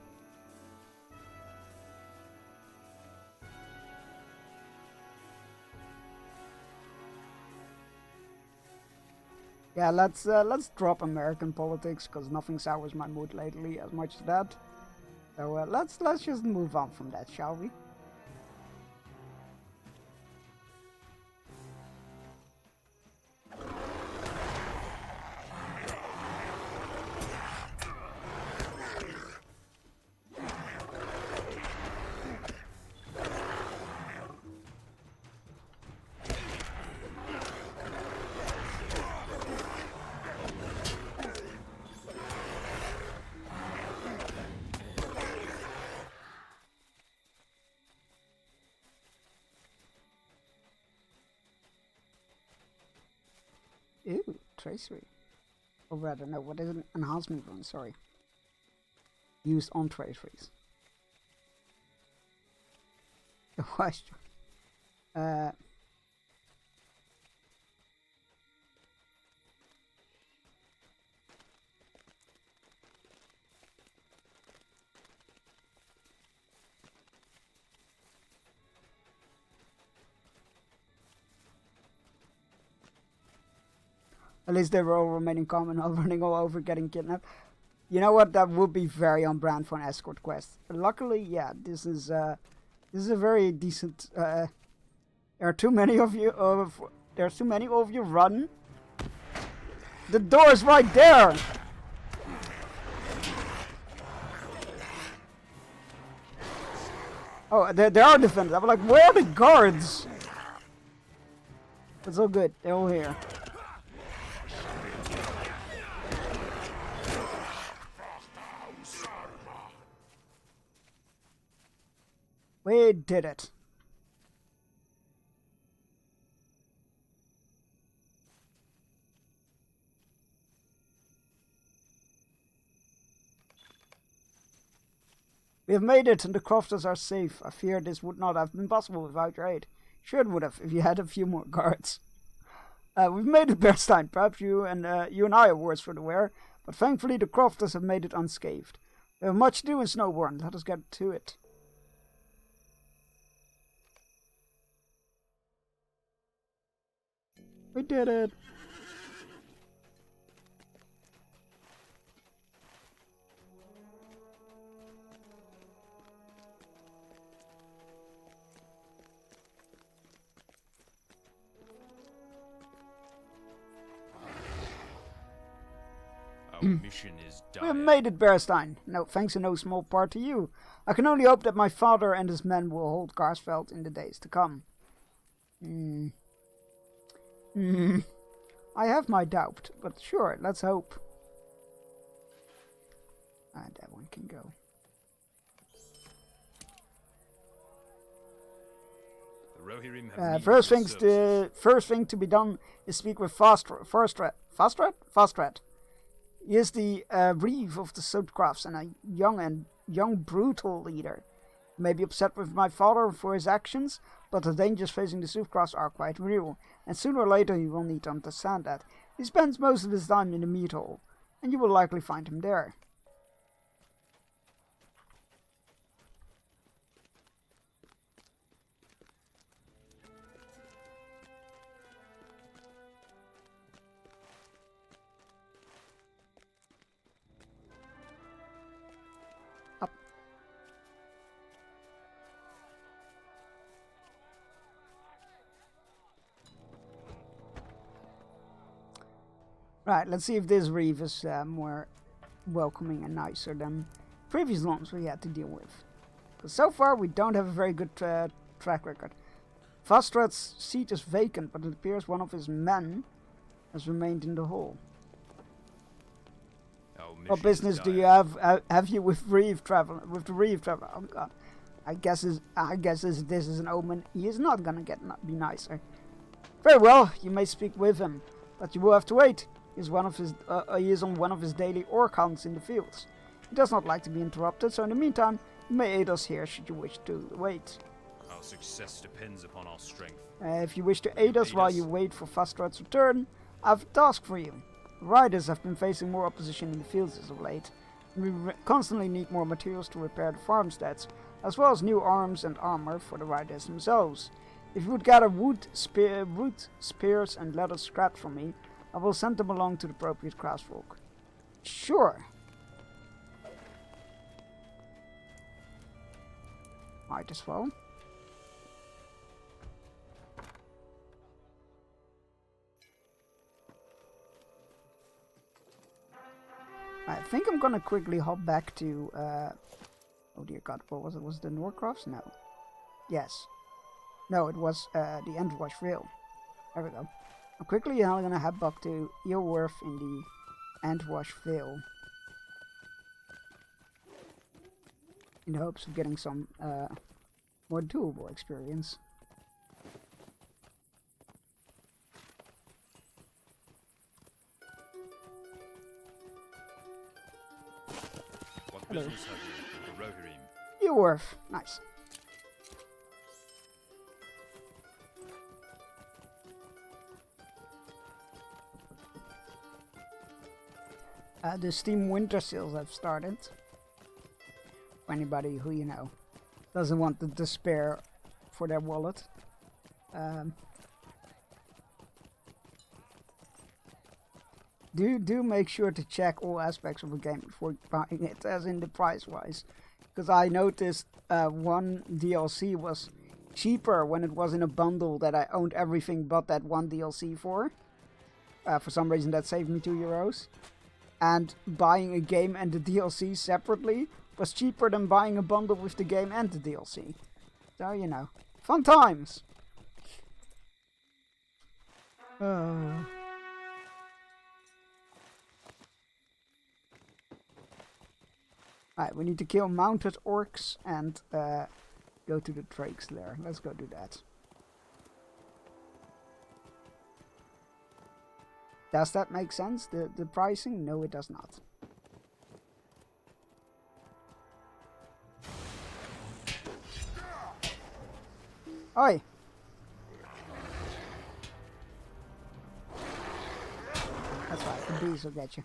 Yeah, let's drop American politics, because nothing sours my mood lately as much as that. So let's just move on from that, shall we? Ew, tracery. Or rather, no, what is an enhancement rune? Sorry. Used on traceries. The question. At least they were all remaining calm and not running all over getting kidnapped. You know what? That would be very on brand for an escort quest. Luckily, yeah, this is a very decent. There are too many of you. There's too many of you. Run. The door is right there. Oh, there are defenders. I'm like, where are the guards? It's all good. They're all here. We did it. We have made it, and the crafters are safe. I fear this would not have been possible without your aid. Sure it would have, if you had a few more guards. We've made it, Bearstein. Perhaps you and I are worse for the wear, but thankfully the crafters have made it unscathed. We have much to do in Snowborn. Let us get to it. We did it! Our mission is We done. have made it, Bearstein. No, thanks in no small part to you. I can only hope that my father and his men will hold Garsfeld in the days to come. I have my doubt, but sure, let's hope. And that one can go. The Rohirrim have need First of your services. first thing to be done is speak with Fastrat. Fastrat. He is the reeve of the Soapcrafts and a young brutal leader. He may be upset with my father for his actions, but the dangers facing the Soapcrafts are quite real, and sooner or later he will need to understand that. He spends most of his time in the meat hall, and you will likely find him there. Up. Right, let's see if this reeve is more welcoming and nicer than previous ones we had to deal with. Because so far we don't have a very good track record. Fastrat's seat is vacant, but it appears one of his men has remained in the hall. What business do you have you with Reeve traveler? With the Reeve traveler? Oh God, I guess this is an omen. He is not gonna be nicer. Very well, you may speak with him, but you will have to wait. He is on one of his daily orc hunts in the fields. He does not like to be interrupted, so in the meantime, you may aid us here should you wish to wait. Our success depends upon our strength. If you wish to aid us while you wait for Fastrat's return, I have a task for you. The riders have been facing more opposition in the fields as of late, and we constantly need more materials to repair the farmsteads, as well as new arms and armor for the riders themselves. If you would gather wood, spears, and leather scraps from me, I will send them along to the appropriate craftsfolk. Sure. Might as well. I think I'm gonna quickly hop back to, oh dear God, what was it? Was it the Norcrofts? No. Yes. No, it was, the Endwash Vale. There we go. I'm quickly gonna head back to Earworth in the Endwash Vale. In the hopes of getting some, more doable experience. What business have you with the Rohirrim? Earworth. Nice. The Steam Winter Sales have started. For anybody who, you know, doesn't want the despair for their wallet. Do make sure to check all aspects of a game before buying it, as in the price-wise. Because I noticed one DLC was cheaper when it was in a bundle that I owned everything but that one DLC for. For some reason that saved me €2. And buying a game and the DLC separately was cheaper than buying a bundle with the game and the DLC. So, you know, fun times! Alright, we need to kill mounted orcs and go to the Drake's Lair. Let's go do that. Does that make sense, the pricing? No, it does not. Oi! That's right, the bees will get you.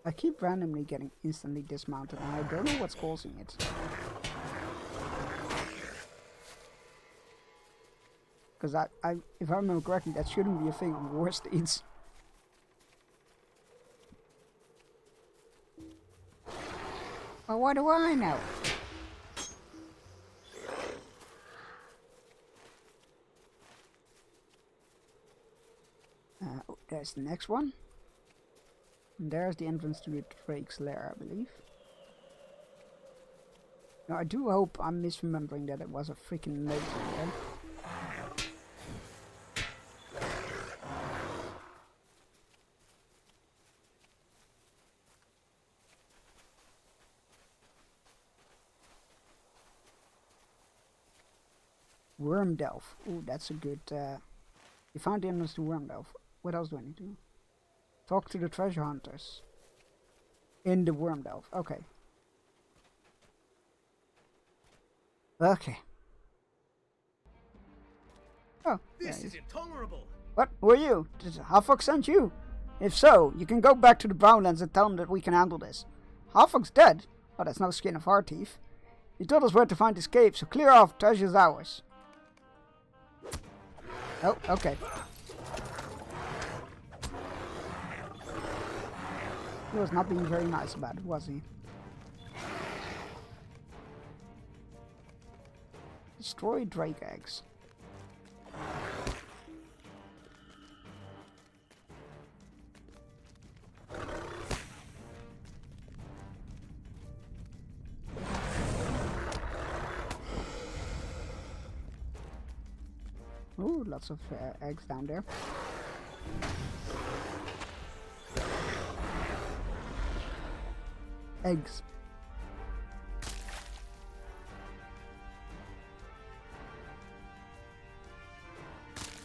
I keep randomly getting instantly dismounted and I don't know what's causing it. Because if I remember correctly, that shouldn't be a thing on war steeds. Well, what do I know? Oh, there's the next one. And there's the entrance to the Drake's lair, I believe. Now, I do hope I'm misremembering that it was a freaking note in there. Worm Delve. Ooh, that's a good... You found the entrance to Worm Delve. What else do I need to do? Talk to the treasure hunters. In the Worm Delve. Okay. Okay. Oh. This is intolerable. What? Who are you? Did Halffox send you? If so, you can go back to the Brownlands and tell them that we can handle this. Halffox dead? Oh, that's no skin of our teeth. You told us where to find escape, so clear off, treasure's ours. Oh, okay. He was not being very nice about it, was he? Destroy Drake eggs. Ooh, lots of eggs down there. Eggs.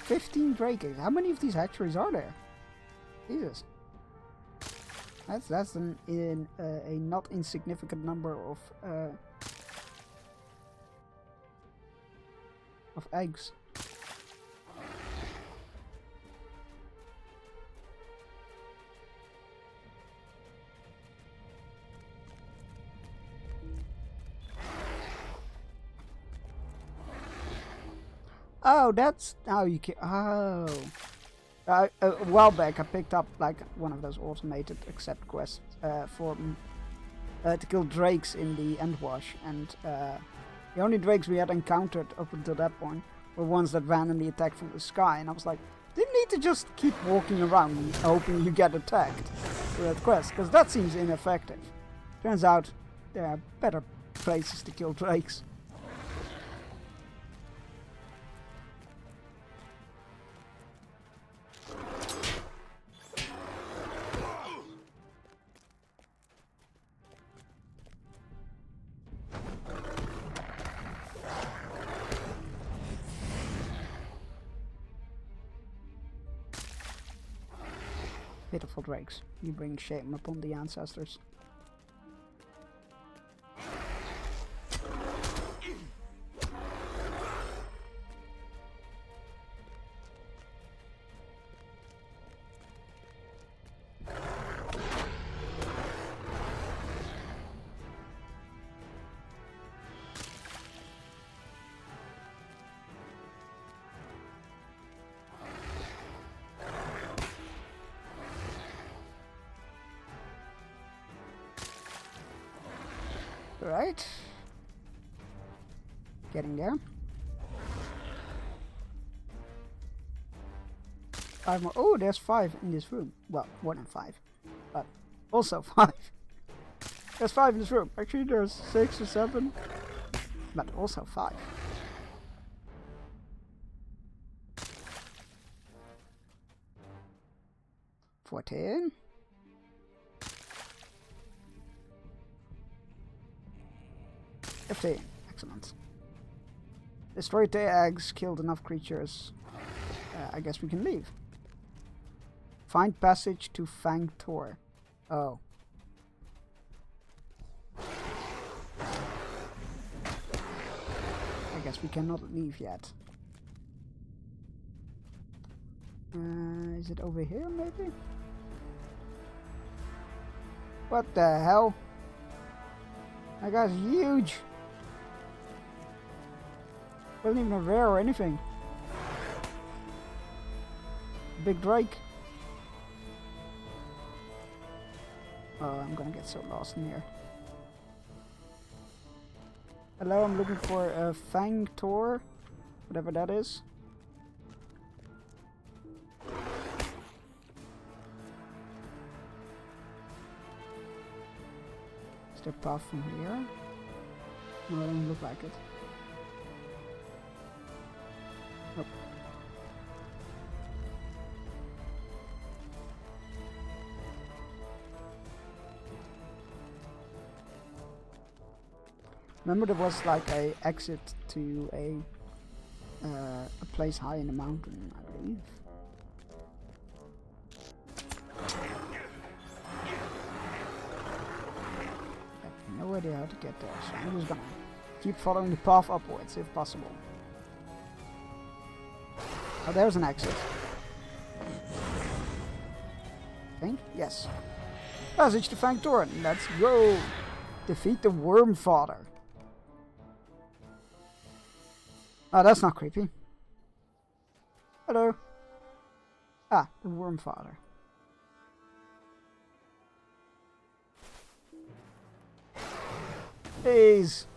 $15 Drake eggs. How many of these hatcheries are there? Jesus. That's a not insignificant number of eggs. Oh, that's how you can. Oh, a while back I picked up like one of those automated accept quests to kill drakes in the Endwash, and the only drakes we had encountered up until that point were ones that randomly attacked from the sky, and I was like, didn't need to just keep walking around hoping you get attacked for that quest, because that seems ineffective. Turns out there are better places to kill drakes. Pitiful drakes, you bring shame upon the ancestors. Right. Getting there. 5 more. Oh, there's 5 in this room. Well, more than 5. But also 5. There's 5 in this room. Actually, there's 6 or 7. But also 5. $14. Excellent. Destroyed the eggs, killed enough creatures. I guess we can leave. Find passage to Fang Tor. Oh. I guess we cannot leave yet. Is it over here, maybe? What the hell? That guy's huge! Wasn't even a rare or anything. Big Drake. Oh, I'm gonna get so lost in here. Hello, I'm looking for a Fang Tor, whatever that is. Is there a path from here? No, it doesn't look like it. Nope. Remember there was like a exit to a place high in the mountain, I believe. I have no idea how to get there, so I'm just gonna keep following the path upwards if possible. Oh, there's an exit. Think? Yes. Passage to Fangtoren. Let's go! Defeat the Worm Father. Oh, that's not creepy. Hello. Ah, the Worm Father. Please.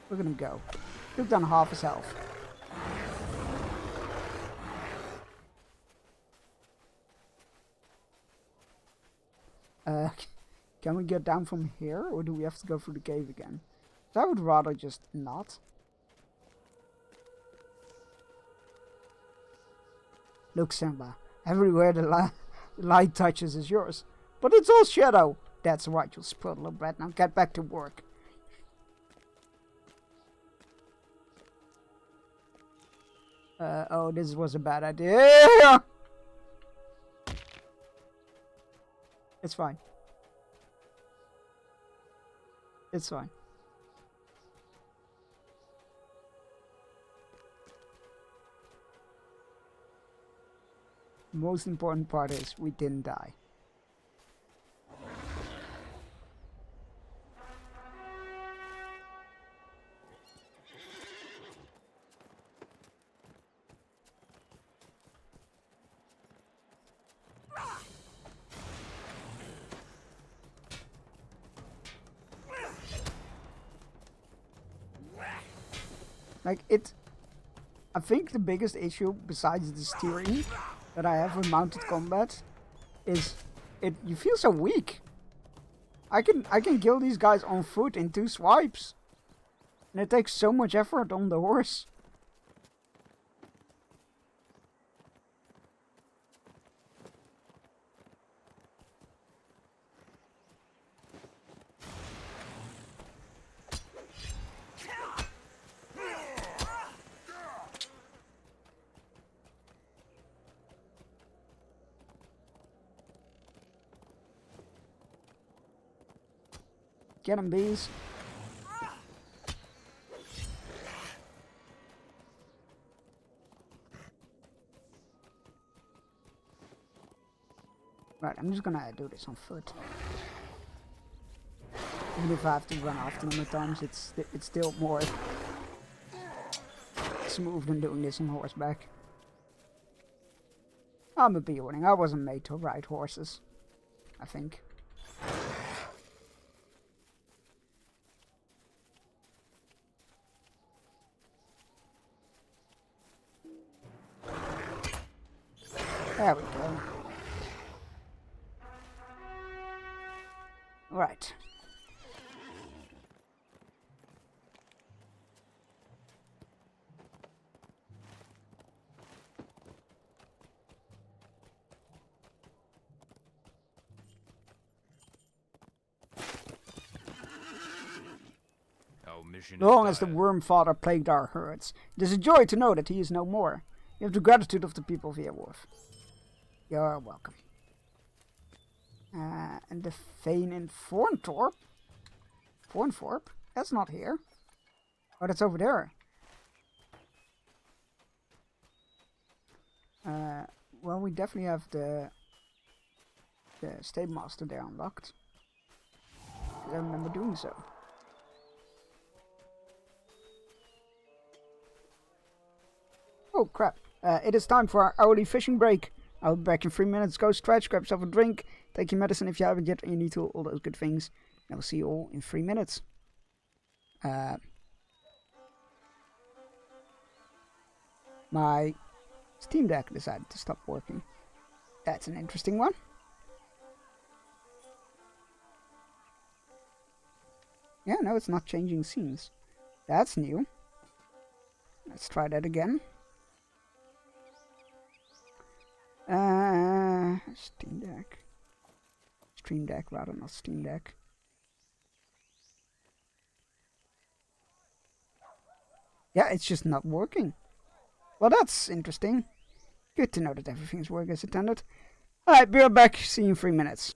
Look at him go. Took down half his health. Can we get down from here, or do we have to go through the cave again? I would rather just not. Look, Simba. Everywhere the light touches is yours. But it's all shadow. That's right, you spoiled little brat. Now get back to work. Oh, this was a bad idea. It's fine. It's fine. Most important part is we didn't die. Like, I think the biggest issue, besides the steering that I have with mounted combat, is you feel so weak. I can kill these guys on foot in 2 swipes. And it takes so much effort on the horse. Get him, bees. Right, I'm just gonna do this on foot. Even if I have to run after them at times, it's still more smooth than doing this on horseback. I'm a bee warning. I wasn't made to ride horses, I think. There we go. Right. Our mission Long is as the dire. Worm Father plagued our herds, it is a joy to know that he is no more. You have the gratitude of the people of Earwolf. You're welcome. And the Fane in Fornthorpe? Fornthorpe? That's not here. Oh, that's over there. Well, we definitely have the Stable Master there unlocked. I remember doing so. Oh crap. It is time for our hourly fishing break. I'll be back in 3 minutes. Go stretch, grab yourself a drink, take your medicine if you haven't yet, and you need to, all those good things. And I'll see you all in 3 minutes. My Steam Deck decided to stop working. That's an interesting one. Yeah, no, it's not changing scenes. That's new. Let's try that again. Steam Deck. Stream Deck, rather, not Steam Deck. Yeah, it's just not working. Well, that's interesting. Good to know that everything's working as intended. Alright, be right back. See you in 3 minutes.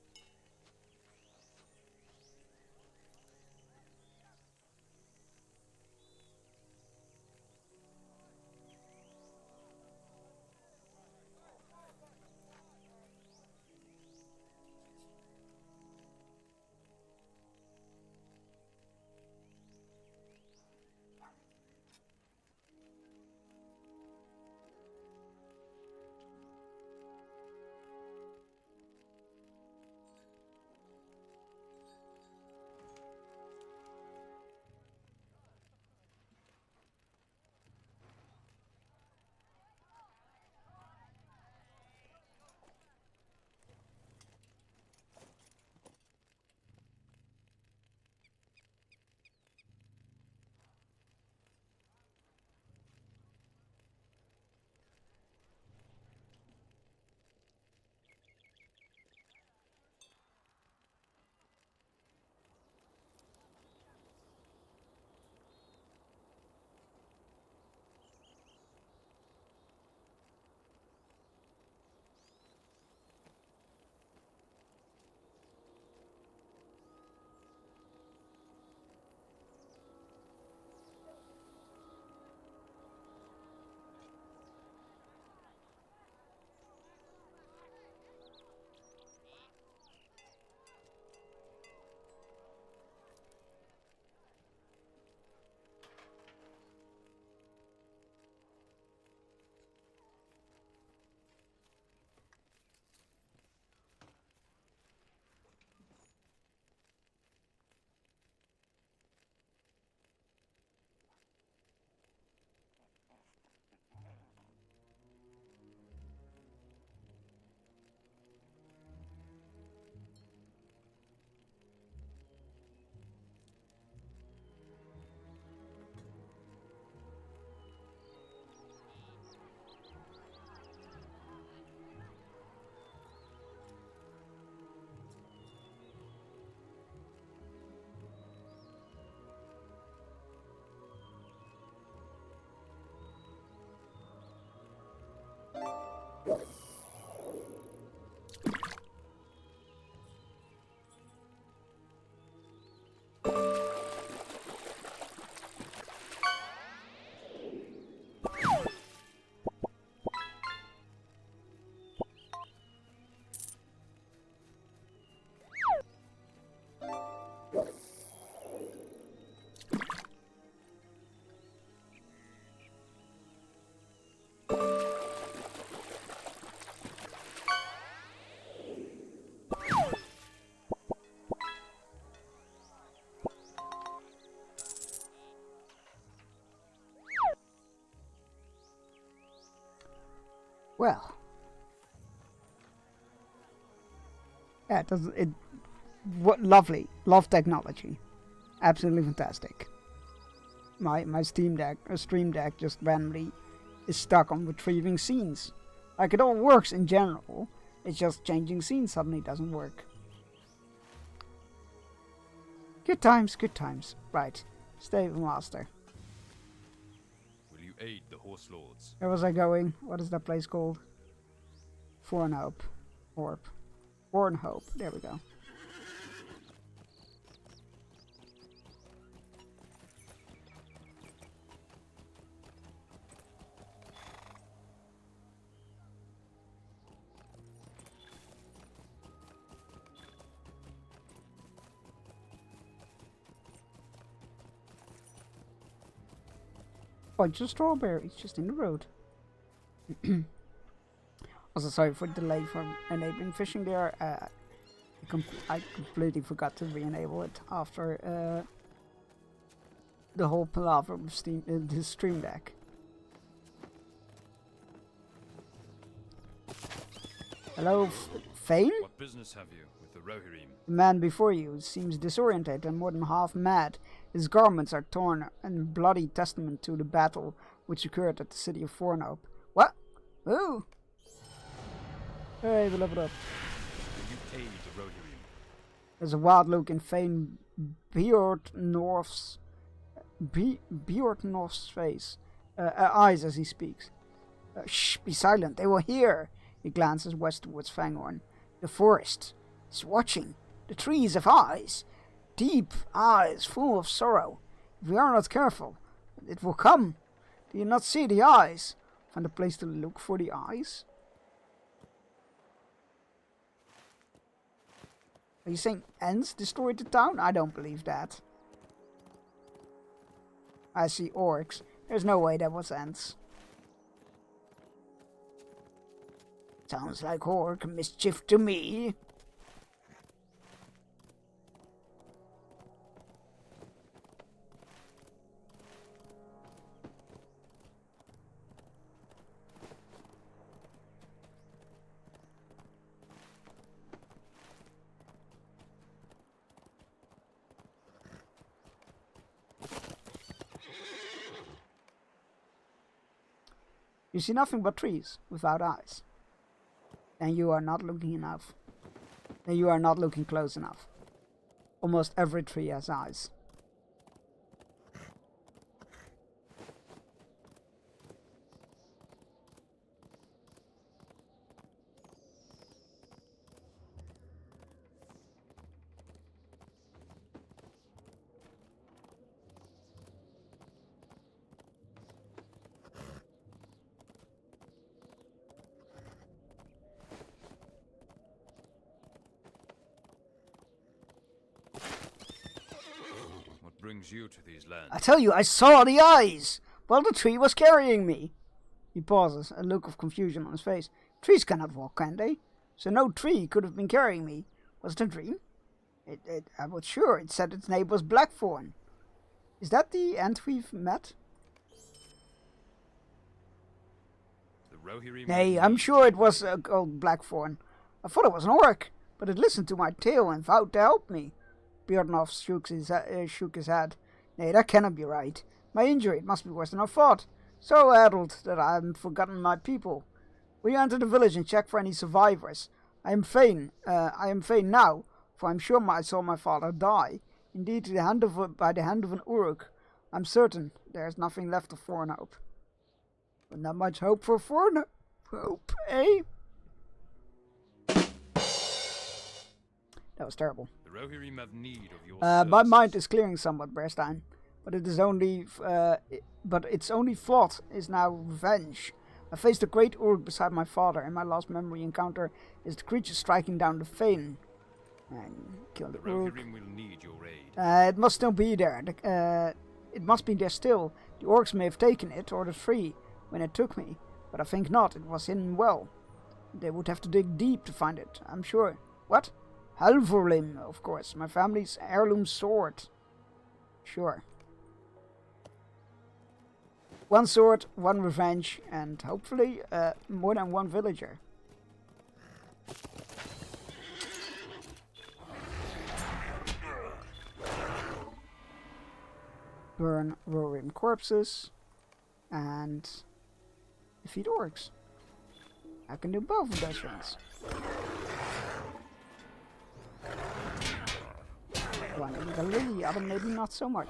Well. Yeah, it does. What lovely. Love technology. Absolutely fantastic. My Steam Deck, or Stream Deck, just randomly is stuck on retrieving scenes. Like, it all works in general. It's just changing scenes suddenly doesn't work. Good times, good times. Right. Stay with Master. Will you aid the horse lords? Where was I going? What is that place called? Fornhope. Orb. Fornhope. There we go. Bunch of strawberries just in the road. Also, sorry for the delay from enabling fishing there. I completely forgot to re-enable it after the whole palaver with the Stream Deck. Hello, Fane? What business have you with the Rohirrim? The man before you seems disoriented and more than half mad. His garments are torn in bloody testament to the battle which occurred at the city of Fornope. What? Ooh! Hey, we leveled up. Will you aid the Rohirrim? There's a wild look in Fane Bjornnorth's face, eyes as he speaks. Shh, be silent, they will hear. He glances west towards Fangorn. The forest is watching. The trees have eyes. Deep eyes full of sorrow. If we are not careful, it will come. Do you not see the eyes? Find a place to look for the eyes? Are you saying Ents destroyed the town? I don't believe that. I see orcs. There's no way that was Ents. Sounds like orc mischief to me. You see nothing but trees without eyes. Then you are not looking enough. Then you are not looking close enough. Almost every tree has eyes. What brings you to these lands? I tell you, I saw the eyes! Well, the tree was carrying me. He pauses, a look of confusion on his face. Trees cannot walk, can they? So no tree could have been carrying me. Was it a dream? I was sure it said its name was Blackthorn. Is that the ant we've met? The Rohirrim? Nay, I'm sure it was called Blackthorn. I thought it was an orc, but it listened to my tale and vowed to help me. Bjornov shook his head. Nay, that cannot be right. My injury, it must be worse than I thought. So addled that I have forgotten my people. Will you enter the village and check for any survivors? I am fain now, for I am sure I saw my father die. Indeed, by the hand of an Uruk. I'm certain there is nothing left of Fornope. But not much hope for Fornope, eh? That was terrible. The Rohirrim have need of your My services. mind is clearing somewhat, Berstein, but its only thought is now revenge. I faced a great Uruk beside my father, and my last memory encounter is the creature striking down the Fane. And killed The the Uruk. Rohirrim will need your aid. It must still be there. It must be there still. The orcs may have taken it, or the tree, when it took me, but I think not. It was hidden well. They would have to dig deep to find it, I'm sure. What? Halvorlim, of course. My family's heirloom sword. Sure. One sword, one revenge, and hopefully more than one villager. Burn Rohirrim corpses and defeat orcs. I can do both of those things. One legally, the other maybe not so much.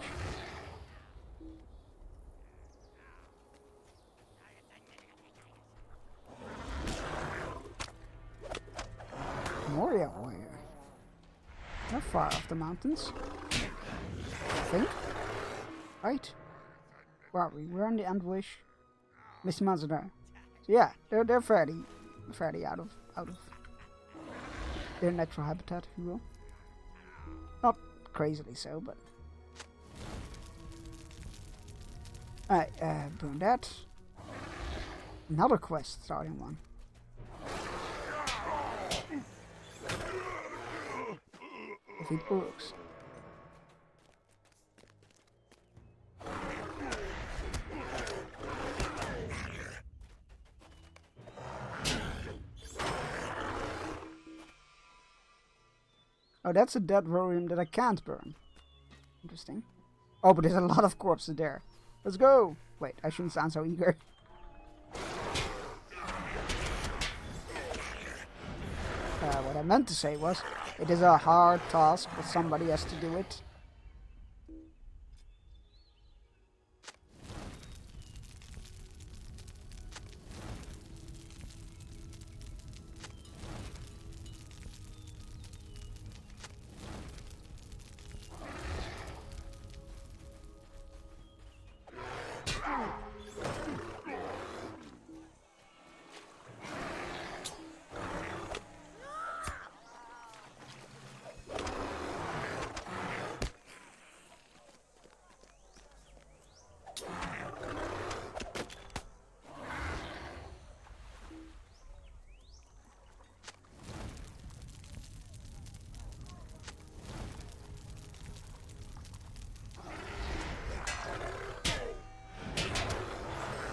Moria warrior. They're far off the mountains. I think. Right. Where are we? We're on the Antwish. Misty Mountains are there. So yeah, they're fairly out of their natural habitat, if you will. Not crazily so, but alright, burn that. Another quest starting one. Defeat orcs. Oh, that's a dead room that I can't burn. Interesting. Oh, but there's a lot of corpses there. Let's go! Wait, I shouldn't sound so eager. What I meant to say was, it is a hard task, but somebody has to do it.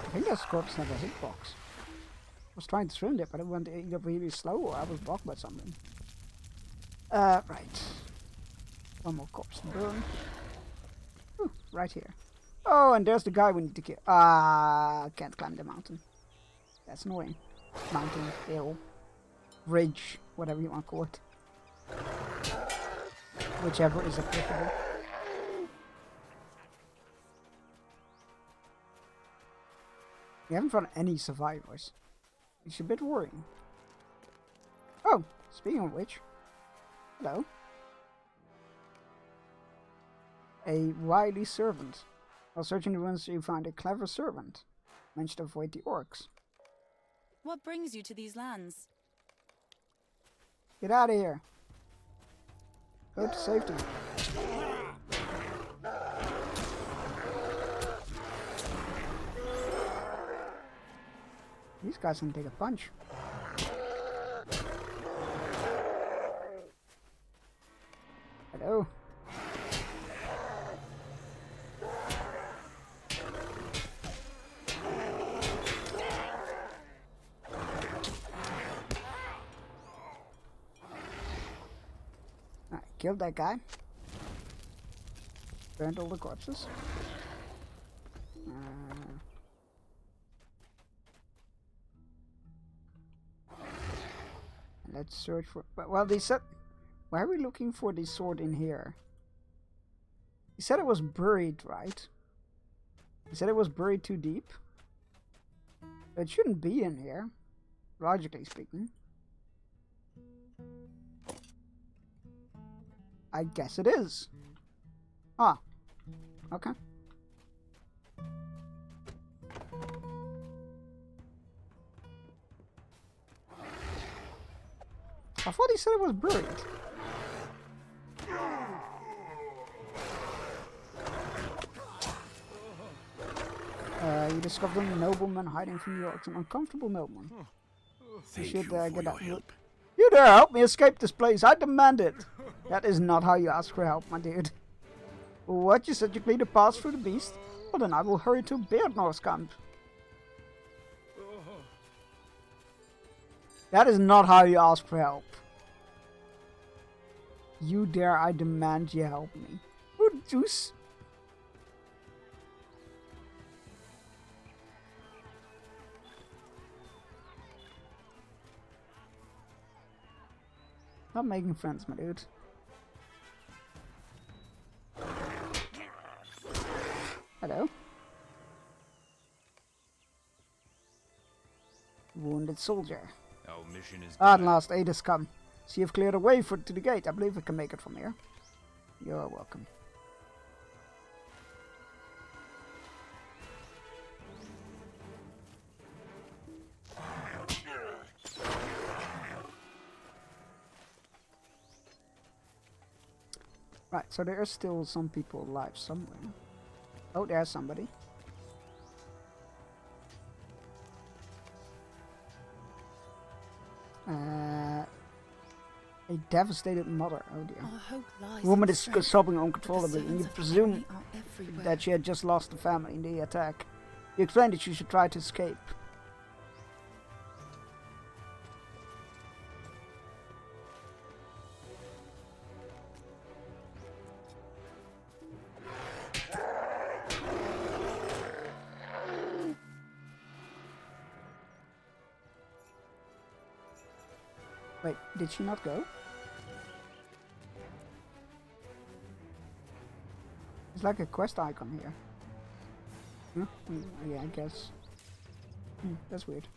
I think that corpse had a hitbox. I was trying to swim there, but it went either really slow or I was blocked by something. Right. One more corpse to burn. Ooh, right here. Oh, and there's the guy we need to kill. Ah, can't climb the mountain. That's annoying. Mountain, hill, ridge, whatever you want to call it. Whichever is applicable. We haven't found any survivors. It's a bit worrying. Oh, speaking of which. Hello. A wily servant. While searching the ruins, you find a clever servant. Managed to avoid the orcs. What brings you to these lands? Get out of here. Go to safety. These guys can take a punch. Hello. Alright, killed that guy. Burned all the corpses. Let's search for... Well, they said... Why are we looking for the sword in here? He said it was buried, right? He said it was buried too deep. It shouldn't be in here, logically speaking. I guess it is. Ah. Okay. I thought he said it was buried. You discovered a nobleman hiding from the orcs, an uncomfortable nobleman. You should get that. You dare help me escape this place! I demand it! That is not how you ask for help, my dude. What, you said you cleared a path through the beast? Well then I will hurry to Beardnor's camp. That is not how you ask for help. You dare, I demand you help me. Oh, juice. Not making friends, my dude. Hello. Wounded soldier. Our mission is At last, aid has come. So you've cleared a way to the gate. I believe we can make it from here. You're welcome. Right, so there are still some people alive somewhere. Oh, there's somebody. A devastated mother. Oh dear. The woman is sobbing uncontrollably, and you presume that she had just lost the family in the attack. You explain that she should try to escape. Wait, did she not go? It's like a quest icon here. Yeah, I guess. That's weird.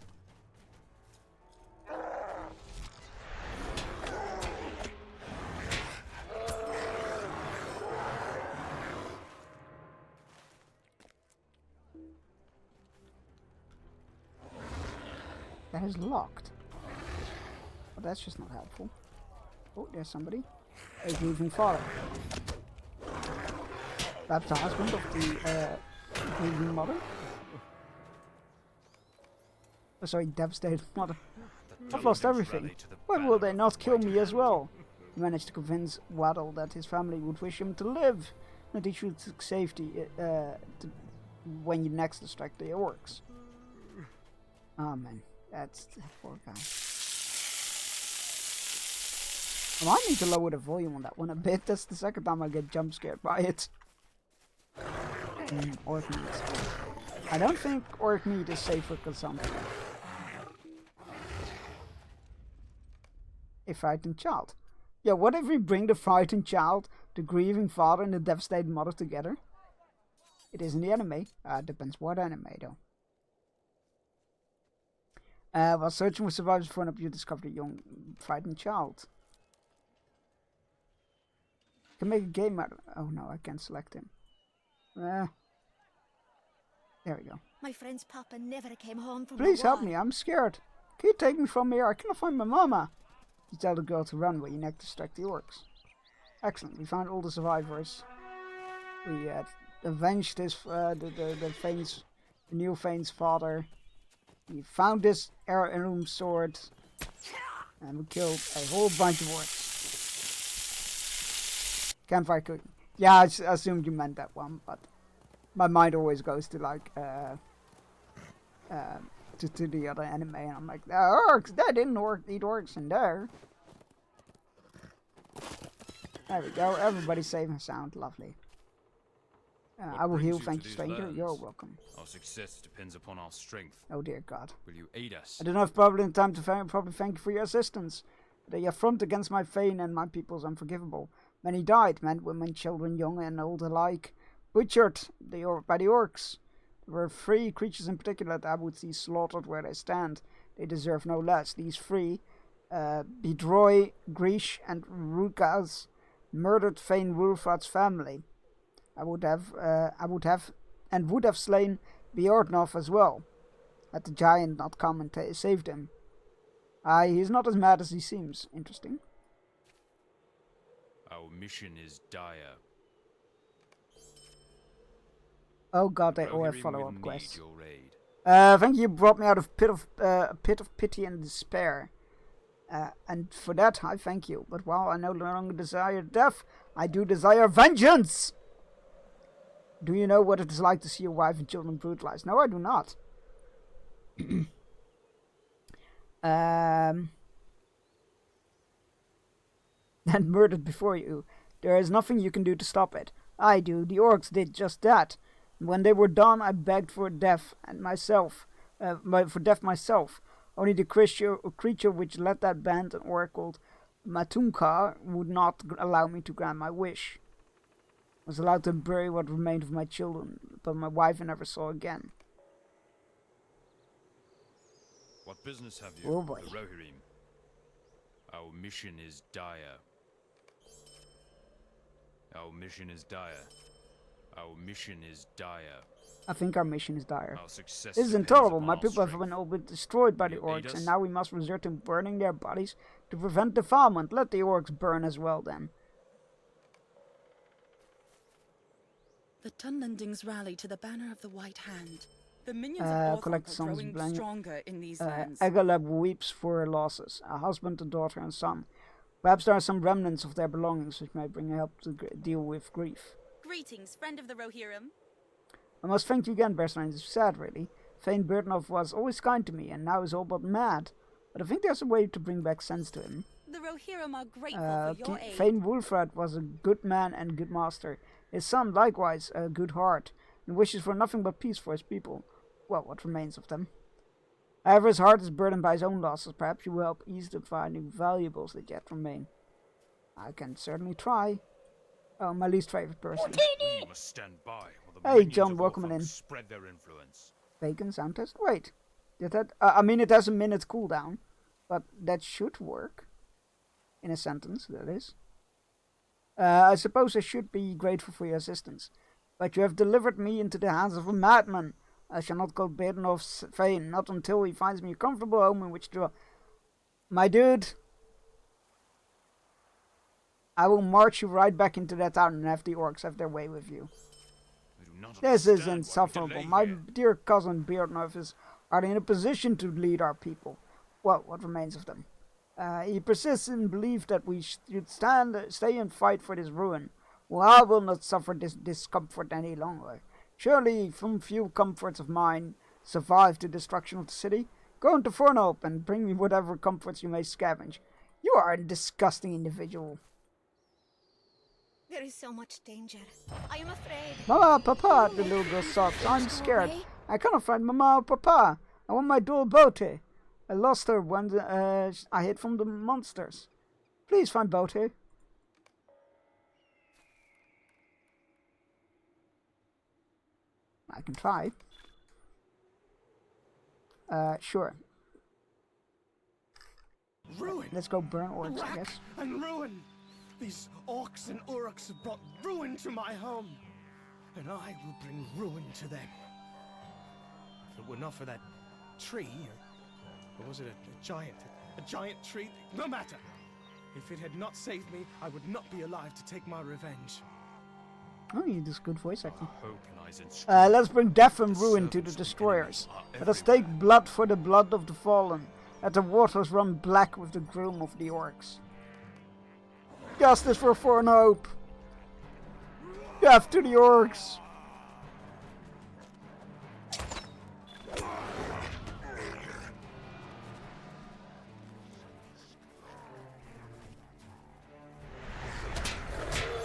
That is locked. Well, that's just not helpful. Oh, there's somebody. A grieving father. That's the husband of the grieving mother. Oh, sorry, devastated mother. I've lost everything. Why will they not kill me as well? He managed to convince Waddle that his family would wish him to live, that he should seek safety when you next distract the orcs. Oh man, that's that poor guy. I might need to lower the volume on that one a bit. That's the second time I get jump scared by it. Orc meat. I don't think orc meat is safe for consumption. A frightened child. Yeah, what if we bring the frightened child, the grieving father, and the devastated mother together? It is in the anime. Depends what anime though. While searching for survivors for an up, you discovered a young frightened child. You can make a game out of... Oh no, I can't select him. There we go. My friend's papa never came home from Please the help war. me, I'm scared. Can you take me from here? I cannot find my mama. You tell the girl to run when you next distract the orcs. Excellent, we found all the survivors. We avenged his, the new Fane's father. We found this heirloom sword. And we killed a whole bunch of orcs. Campfire cooking. Yeah, I assumed you meant that one, but my mind always goes to like to the other anime, and I'm like, the orcs, they didn't eat orcs in there. There we go, everybody safe and sound, lovely. I will heal, thank you, stranger. You're welcome. Our success depends upon our strength. Oh dear God. Will you aid us? I do not have probably time to probably thank you for your assistance. The affront against my Fane and my people is unforgivable. Many died, men, women, children, young and old alike, butchered by the orcs. There were 3 creatures in particular that I would see slaughtered where they stand. They deserve no less. These 3, Bedroy, Grish, and Rukas, murdered Fane Wulfrat's family. I would have slain Bjordnov as well, had the giant not come and saved him. He's not as mad as he seems. Interesting. Our mission is dire. Oh God, they all have Rohirrim follow-up will quests. need your aid. Thank you, brought me out of a pit of pity and despair. And for that, I thank you. But while I no longer desire death, I do desire vengeance! Do you know what it is like to see your wife and children brutalized? No, I do not. And murdered before you. There is nothing you can do to stop it. I do. The orcs did just that. When they were done, I begged for death and myself. Only the creature which led that band, an orc called Matunka, would not allow me to grant my wish. I was allowed to bury what remained of my children, but my wife I never saw again. What business have you Oh with boy. the Rohirrim? Our mission is dire. Our mission is dire. Our mission is dire. I think our mission is dire. Our success This is depends intolerable. upon My our people have strength. been all but destroyed by the Will you aid orcs, us? and now we must resort to burning their bodies to prevent defilement. Let the orcs burn as well, then. The Tunlandings rally to the banner of the White Hand. The minions of collect Orthanc are sons growing blank- stronger in these lands. Egaleb weeps for her losses, a husband, a daughter, and son. Perhaps there are some remnants of their belongings which may bring help to deal with grief. Greetings, friend of the Rohirrim. I must thank you again, Berstein. It's sad, really. Fane Burdnov was always kind to me, and now is all but mad. But I think there's a way to bring back sense to him. The Rohirrim are grateful for your aid. Fane Wulfrat was a good man and good master. His son, likewise, a good heart, and wishes for nothing but peace for his people. Well, what remains of them. However, his heart is burdened by his own losses. Perhaps you will help ease the finding valuables that yet remain. I can certainly try. Oh, my least favorite person. We must stand by while the Hey, minions John, of welcome Orthanc in. spread their influence. Bacon sound test? Wait. Did that... I mean, it has a minute cooldown. But that should work. In a sentence, that is. I suppose I should be grateful for your assistance. But you have delivered me into the hands of a madman. I shall not go Baden of Fane, not until he finds me a comfortable home in which to... My dude... I will march you right back into that town and have the orcs have their way with you. I do not This is understand why we insufferable. delay My here. dear cousin Beardnerf is hardly in a position to lead our people. Well, what remains of them. He persists in belief that we should stay and fight for this ruin. Well, I will not suffer this discomfort any longer. Surely, from few comforts of mine, survive the destruction of the city. Go into Fornope and bring me whatever comforts you may scavenge. You are a disgusting individual. There is so much danger. I am afraid. Mama, Papa, the little girl sobs. I'm scared. I cannot find Mama or Papa. I want my doll Bote. I lost her when I hid from the monsters. Please find Bote. I can try. Sure. Ruin! Let's go burn orcs, I guess. And ruin! These orcs and uruks have brought ruin to my home, and I will bring ruin to them. If it were not for that tree, or was it a giant tree? No matter! If it had not saved me, I would not be alive to take my revenge. Oh, he does good voice acting. Hope lies in strength. Let's bring death and ruin to the destroyers. Let us take blood for the blood of the fallen. Let the waters run black with the groom of the orcs. Justice for Fornope! Death to the orcs!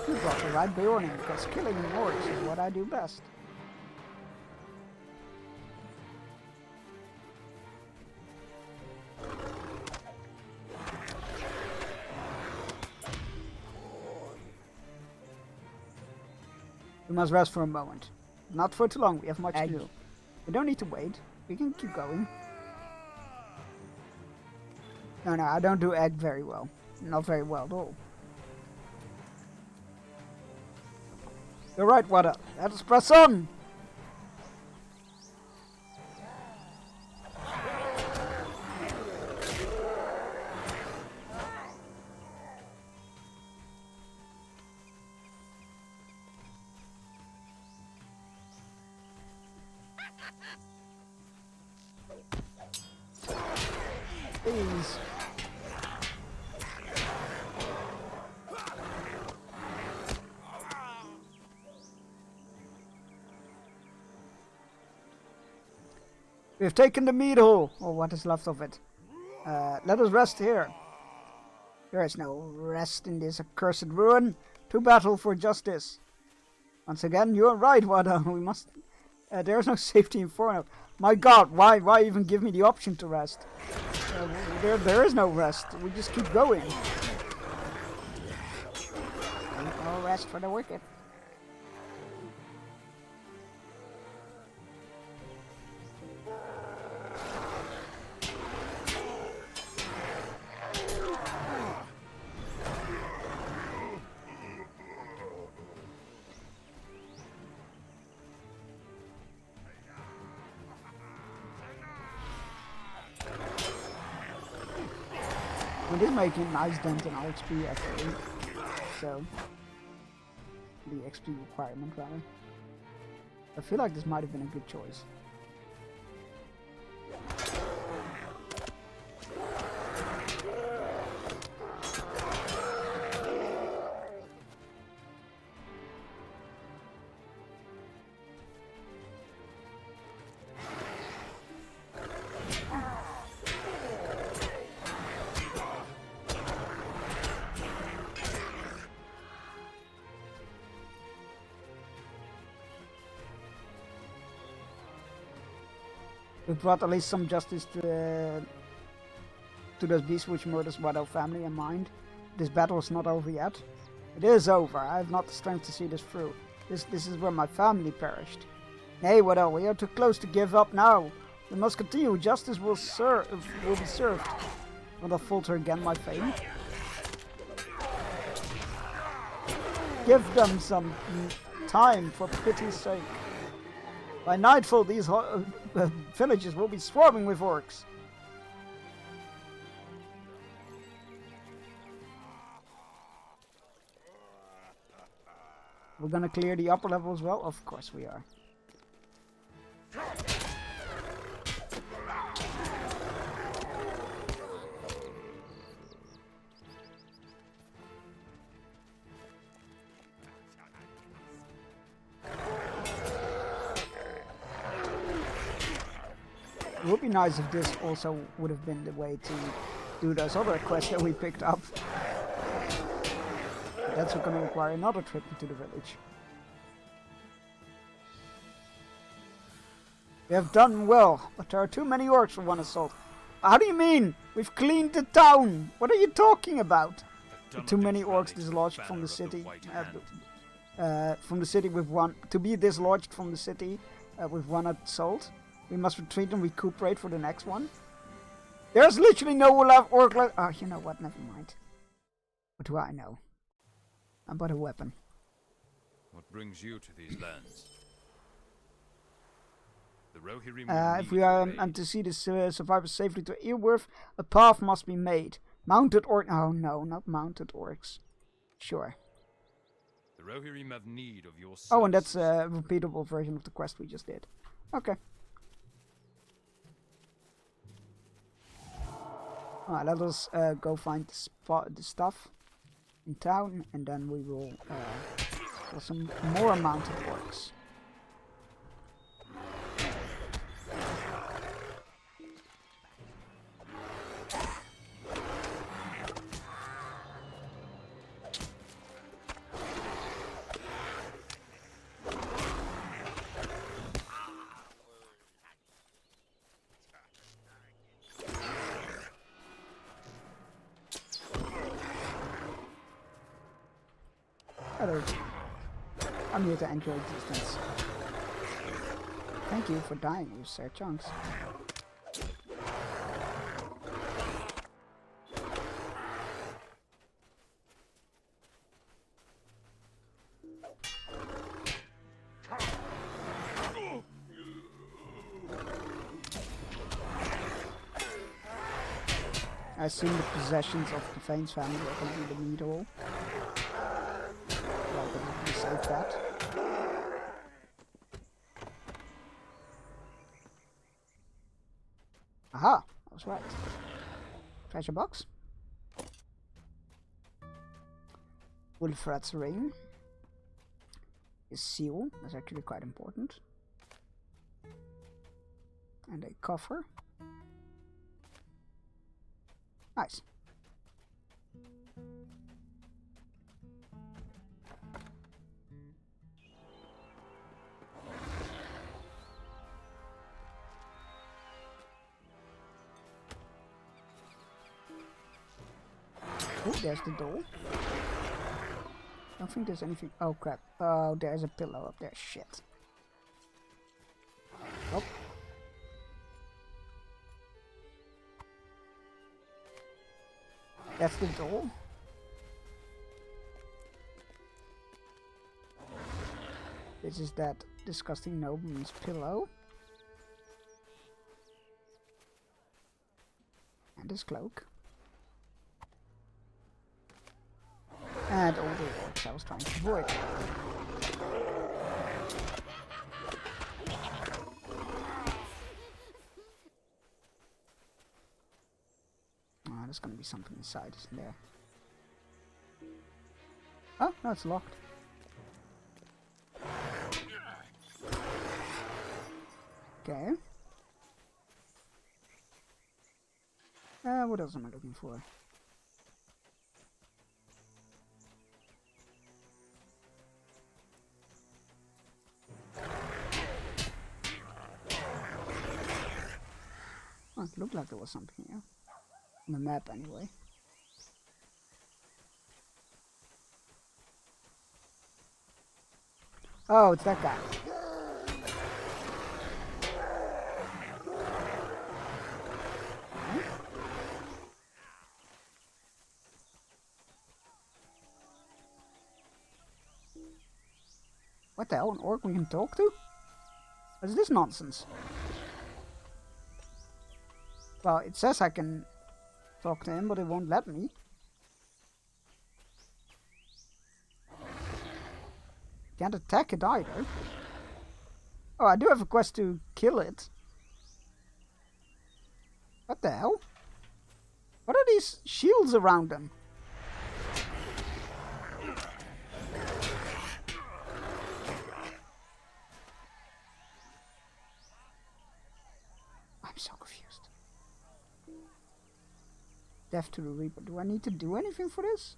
You got the right warning, because killing orcs is what I do best. We must rest for a moment. Not for too long, we have much to do. We don't need to wait. We can keep going. No, I don't do egg very well. Not very well at all. You're right, Wada. Let us press on! Please. We have taken the meat hole, or what is left of it. Let us rest here. There is no rest in this accursed ruin. To battle for justice. Once again, you are right, Wada. We must... there is no safety in Forno. My god, why even give me the option to rest? There is no rest. We just keep going. No rest for the wicked. We did make a nice dent in our XP actually, so the XP requirement rather. I feel like this might have been a good choice. We brought at least some justice to those beasts which murders both our family and mine. This battle is not over yet. It is over. I have not the strength to see this through. This is where my family perished. Nay, Waddell, we are too close to give up now. We must continue. Justice will be served. Will not falter again, my fame. Give them some time, for pity's sake. By nightfall, these villages will be swarming with orcs. We're gonna clear the upper level as well? Of course we are. It would be nice if this also would have been the way to do those other quests that we picked up. But that's going to require another trip into the village. We have done well, but there are too many orcs for one assault. How do you mean? We've cleaned the town! What are you talking about? Too many orcs dislodged from the city. To be dislodged from the city with one assault. We must retreat and recuperate for the next one. There's literally no orc left. Oh, you know what? Never mind. What do I know? I'm but a weapon. What brings you to these lands? The Rohirrim if we are to see the survivors safely to Earworth, a path must be made. Mounted orcs. Oh no, not mounted orcs. Sure. The Rohirrim have need of your services. Oh, and that's a repeatable version of the quest we just did. Okay. Alright, let us go find the stuff in town, and then we will kill some more mounted orcs. Hello. I'm here to end your existence. Thank you for dying, you Sir Chunks. I assume the possessions of the Fane's family are going to be the meat all. Save that. Aha! I was right. Treasure box. Wolfrat's ring. His seal. That's actually quite important. And a coffer. Nice. Oh, there's the door. Don't think there's anything. Oh crap. Oh, there's a pillow up there. Shit. Oh. That's the door. This is that disgusting nobleman's pillow. And his cloak. And all the orcs I was trying to avoid. Oh, there's gonna be something inside, isn't there? Oh, no, it's locked. Okay. What else am I looking for? there was something here. On the map, anyway. Oh, it's that guy. What the hell? An orc we can talk to? What is this nonsense? Well, it says I can talk to him, but it won't let me. Can't attack it either. Oh, I do have a quest to kill it. What the hell? What are these shields around them? I'm so confused. Death to the Reaper. Do I need to do anything for this?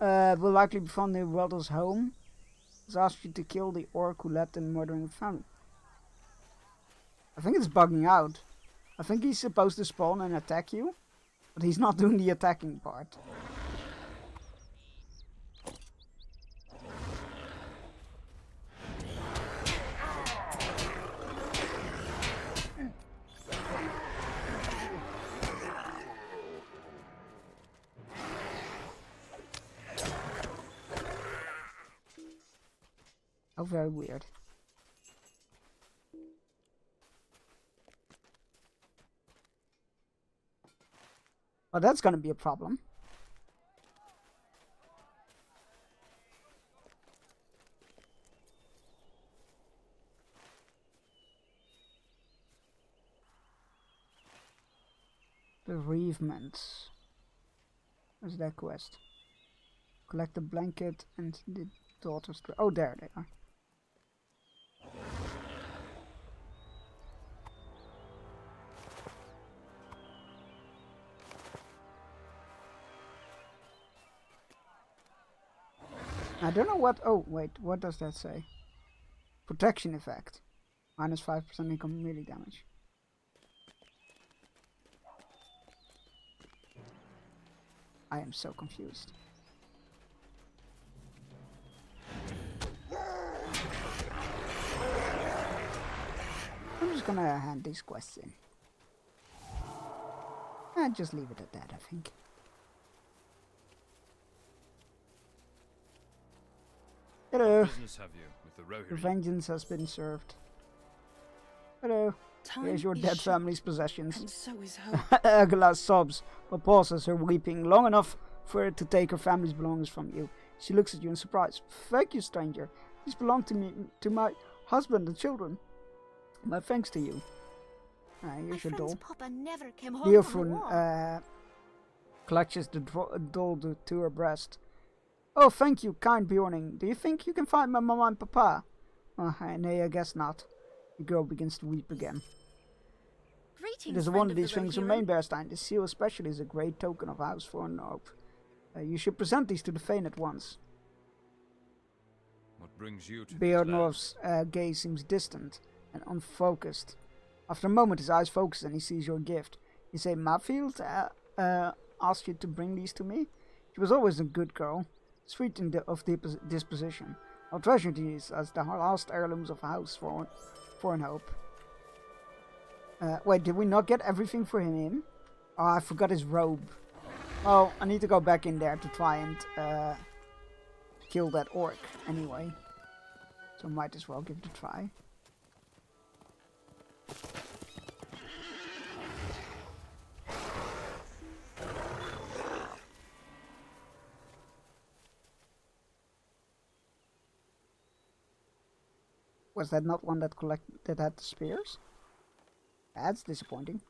Will likely be found near Welder's home. It's asked you to kill the orc who led the murdering family. I think it's bugging out. I think he's supposed to spawn and attack you, but he's not doing the attacking part. Oh, very weird. Well, that's gonna be a problem. Bereavement. Where's that quest? Collect the blanket and the daughter's... Oh, there they are. I don't know what... Oh, wait. What does that say? Protection effect. Minus 5% income melee damage. I am so confused. I'm just gonna hand these quests in. And just leave it at that, I think. Hello. Business have you with the Rohirrim? Vengeance has been served. Hello. Time Here's your is dead short, family's possessions. and so is hope. Agala sobs, but pauses her weeping long enough for her to take her family's belongings from you. She looks at you in surprise. Thank you, stranger. These belong to me, to my husband and children. My thanks to you. My Here's your friend's doll. papa never came home from the Leofrun war. clutches the doll to her breast. Oh, thank you, kind Bjorning. Do you think you can find my mama and papa? Oh, nay, I guess not. The girl begins to weep again. Greetings, It is friend one of the these things Rohirrim. remain, Bearstein. This seal especially is a great token of House Fornhope. You should present these to the Fane at once. What brings you to Beornorf's gaze seems distant and unfocused. After a moment, his eyes focus and he sees your gift. You say, Mafield asked you to bring these to me? She was always a good girl, sweet of disposition. I'll treasure these as the last heirlooms of House Fornhope. Wait, did we not get everything for him? Oh, I forgot his robe. Oh, I need to go back in there to try and kill that orc anyway. So might as well give it a try. Was that not one that had the spears? That's disappointing.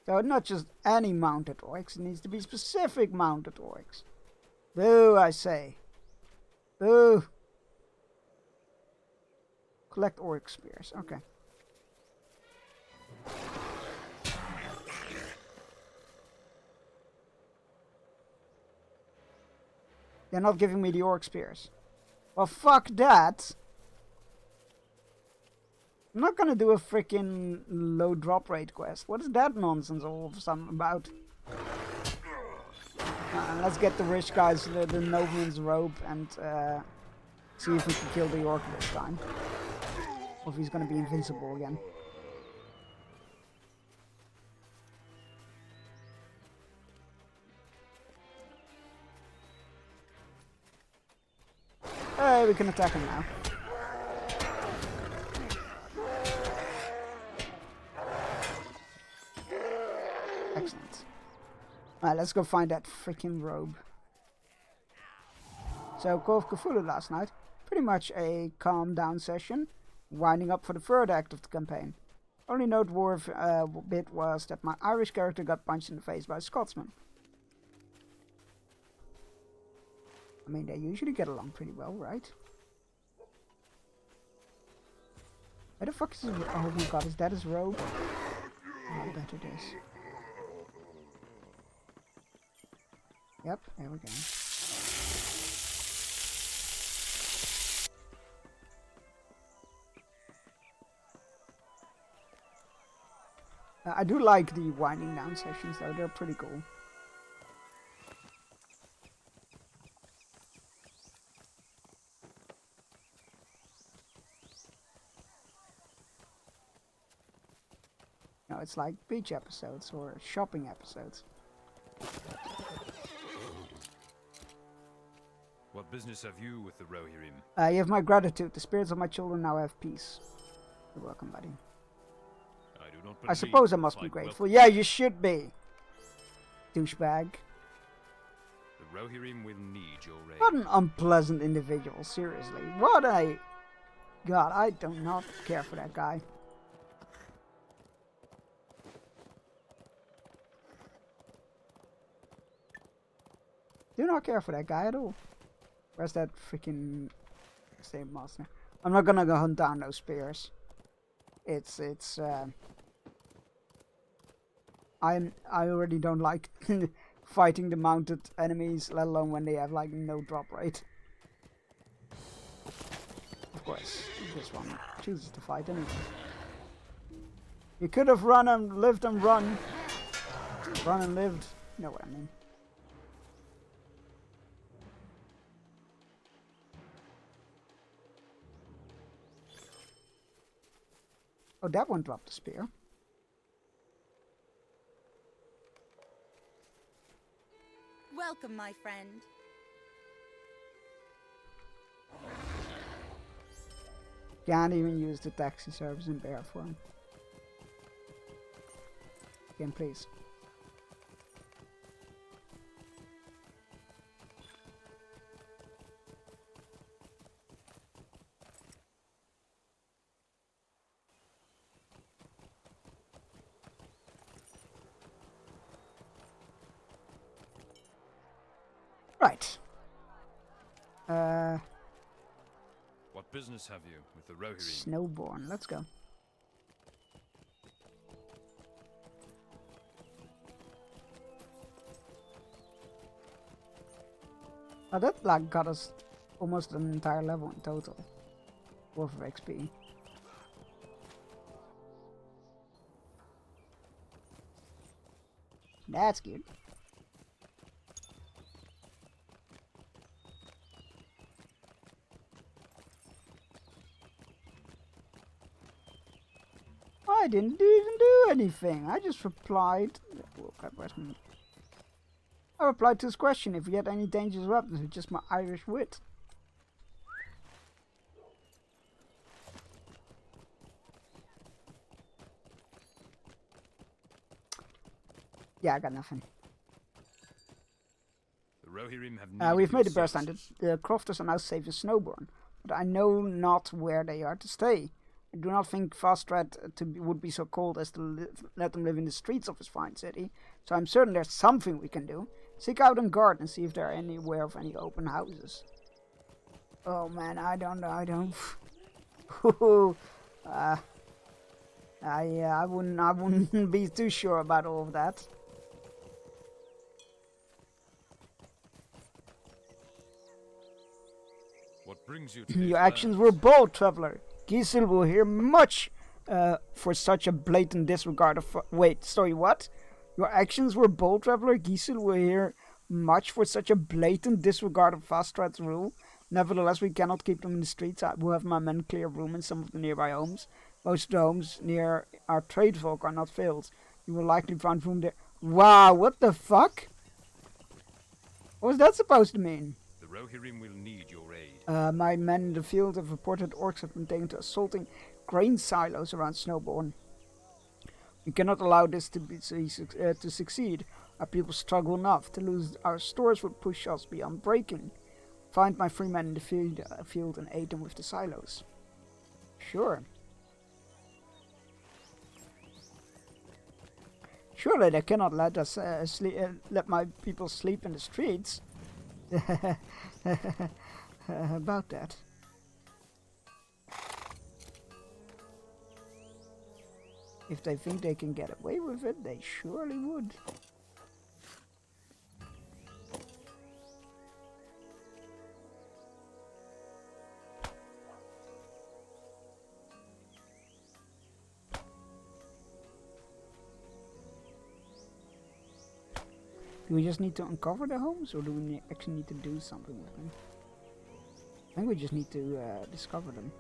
So not just any mounted orcs, it needs to be specific mounted orcs. Boo, I say. Boo. Collect orc spears, okay. They're not giving me the orc spears. Well, fuck that. I'm not gonna do a freaking low drop rate quest. What is that nonsense all of a sudden about? Let's get the rich guys, the nobleman's robe, and see if we can kill the orc this time. Or if he's gonna be invincible again. Hey, we can attack him now. Excellent. Alright, let's go find that freaking robe. So, Call of Cthulhu last night. Pretty much a calm down session, winding up for the third act of the campaign. Only noteworthy bit was that my Irish character got punched in the face by a Scotsman. I mean, they usually get along pretty well, right? Where the fuck is his... Oh my god, is that his robe? Oh, I bet it is. Yep, there we go. I do like the winding down sessions though, they're pretty cool. No, it's like beach episodes or shopping episodes. What business have you with the Rohirrim? You have my gratitude. The spirits of my children now have peace. You're welcome, buddy. I do not I suppose I must be grateful. Yeah, you should be. Douchebag. The Rohirrim will need your aid. What an unpleasant individual, seriously. What a... God, I do not care for that guy. Do not care for that guy at all. Where's that freaking same master? I'm not gonna go hunt down those spears. I already don't like fighting the mounted enemies, let alone when they have like no drop rate. Of course, this one chooses to fight anyway. You could have run and lived and run. Run and lived. You know what I mean. Oh, that one dropped the spear. Welcome, my friend. Can't even use the taxi service in bear form. Again, please. Right. What business have you with the Rohirrim? Snowborn. Let's go. Oh, that like got us almost an entire level in total. Worth of XP. That's good. I didn't even do anything. I just replied. I replied to his question if we had any dangerous weapons with just my Irish wit. Yeah, I got nothing. The Rohirrim have We've made the burst time. The crofters are now safe as Snowborn, but I know not where they are to stay. I do not think Fastred would be so cold as to let them live in the streets of his fine city, so I'm certain there's something we can do. Seek out and guard and see if there are anywhere of any open houses. Oh man, I don't. I wouldn't be too sure about all of that. What brings you to Your actions were bold, traveler. Giselle will hear much for such a blatant disregard of... Wait, sorry, what? Your actions were bold, Traveler. Gisul will hear much for such a blatant disregard of Vastrad's rule. Nevertheless, we cannot keep them in the streets. I will have my men clear room in some of the nearby homes. Most of the homes near our trade folk are not filled. You will likely find room there. Wow, what the fuck? What was that supposed to mean? The Rohirrim will need your aid. My men in the field have reported orcs have been taken to assaulting grain silos around Snowbourne. We cannot allow this to succeed. Our people struggle enough. To lose our stores would push us beyond breaking. Find my 3 men in the field and aid them with the silos. Sure. Surely they cannot let us let my people sleep in the streets. About that. If they think they can get away with it, they surely would. Do we just need to uncover the homes, or do we actually need to do something with them? I think we just need to discover them.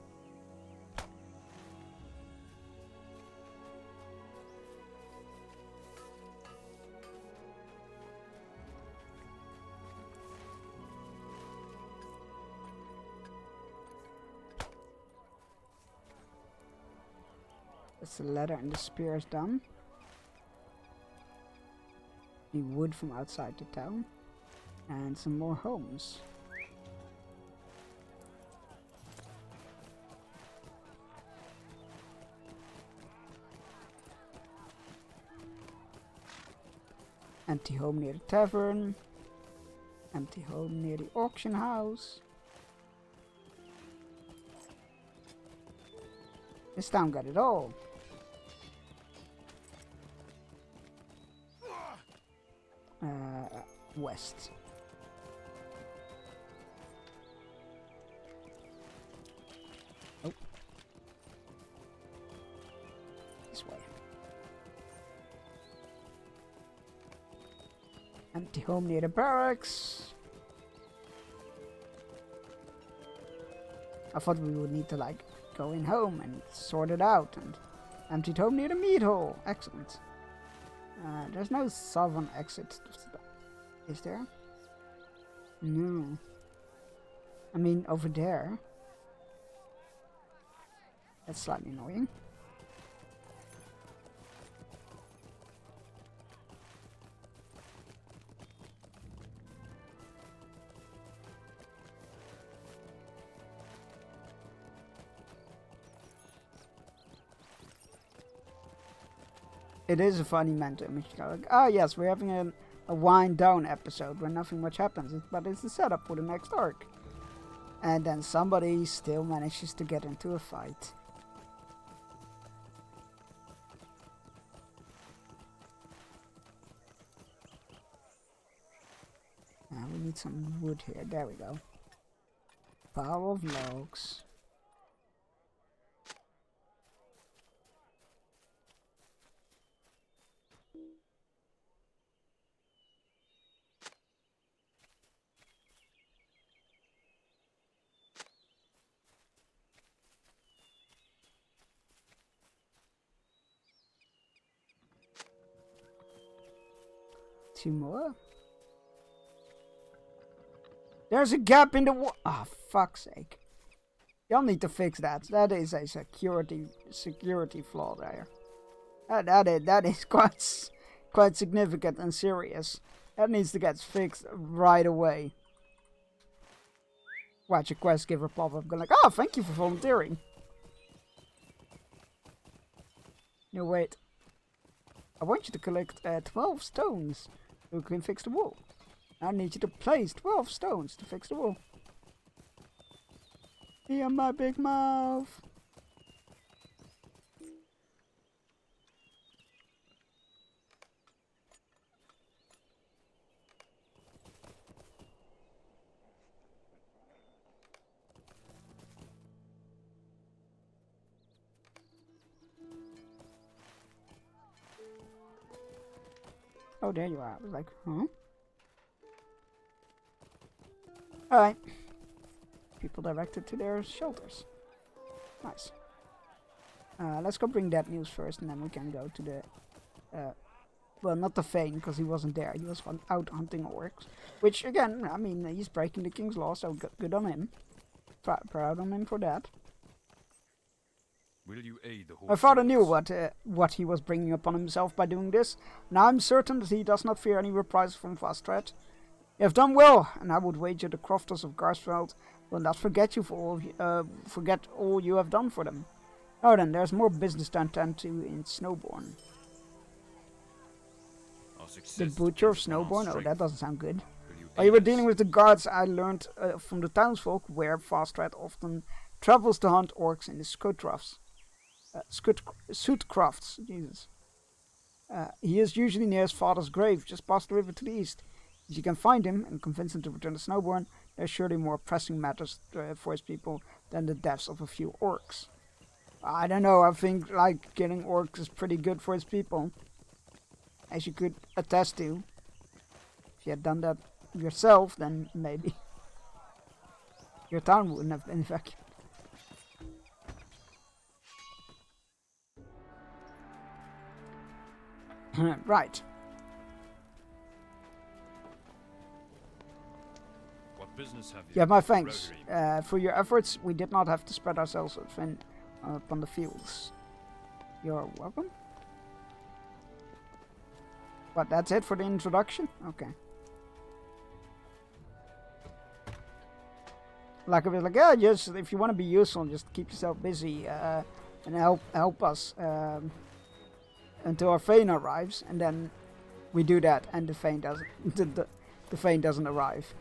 That's the ladder and the spears done. The wood from outside the town. And some more homes. Empty home near the tavern. Empty home near the auction house. This town got it all. West. Oh. This way. Empty home near the barracks. I thought we would need to like go in home and sort it out, and emptied home near the meat hall. Excellent. There's no southern exit. Is there? No. I mean, over there. That's slightly annoying. It is a funny mental image. Like, oh yes, we're having a wind down episode where nothing much happens, but it's the setup for the next arc. And then somebody still manages to get into a fight. Now we need some wood here. There we go. Pile of logs. Two more. There's a gap in the wall. Ah, oh, fuck's sake. Y'all need to fix that. That is a security flaw there. That is quite significant and serious. That needs to get fixed right away. Watch a quest giver pop up, go like, oh, thank you for volunteering. No, wait. I want you to collect 12 stones so we can fix the wall. I need you to place 12 stones to fix the wall. Here, my big mouth. Oh, there you are. I was like, huh? Alright. People directed to their shelters. Nice. Let's go bring that news first, and then we can go to the... well, not the Fane, because he wasn't there. He was out hunting orcs. Which, again, I mean, he's breaking the king's law, so good on him. Proud on him for that. Will you aid the My father knew what he was bringing upon himself by doing this. Now I'm certain that he does not fear any reprisals from Vastred. You have done well, and I would wager the crofters of Garsfeld will not forget you forget all you have done for them. Oh, then there's more business to attend to in Snowbourne. The Butcher of Snowbourne? Oh, that doesn't sound good. While you were dealing with the guards, I learned from the townsfolk where Vastred often travels to hunt orcs in the Sootcrofts. Jesus. He is usually near his father's grave, just past the river to the east. If you can find him and convince him to return to Snowbourne, there are surely more pressing matters for his people than the deaths of a few orcs. I don't know, I think like killing orcs is pretty good for his people. As you could attest to. If you had done that yourself, then maybe your town wouldn't have been evacuated. Right. What business have you? Yeah, my thanks. For your efforts, we did not have to spread ourselves thin upon the fields. You're welcome. But that's it for the introduction? Okay. Like I was like, yeah, just if you want to be useful, just keep yourself busy and help us until our Fane arrives, and then we do that, and the Fane doesn't the Fane doesn't arrive.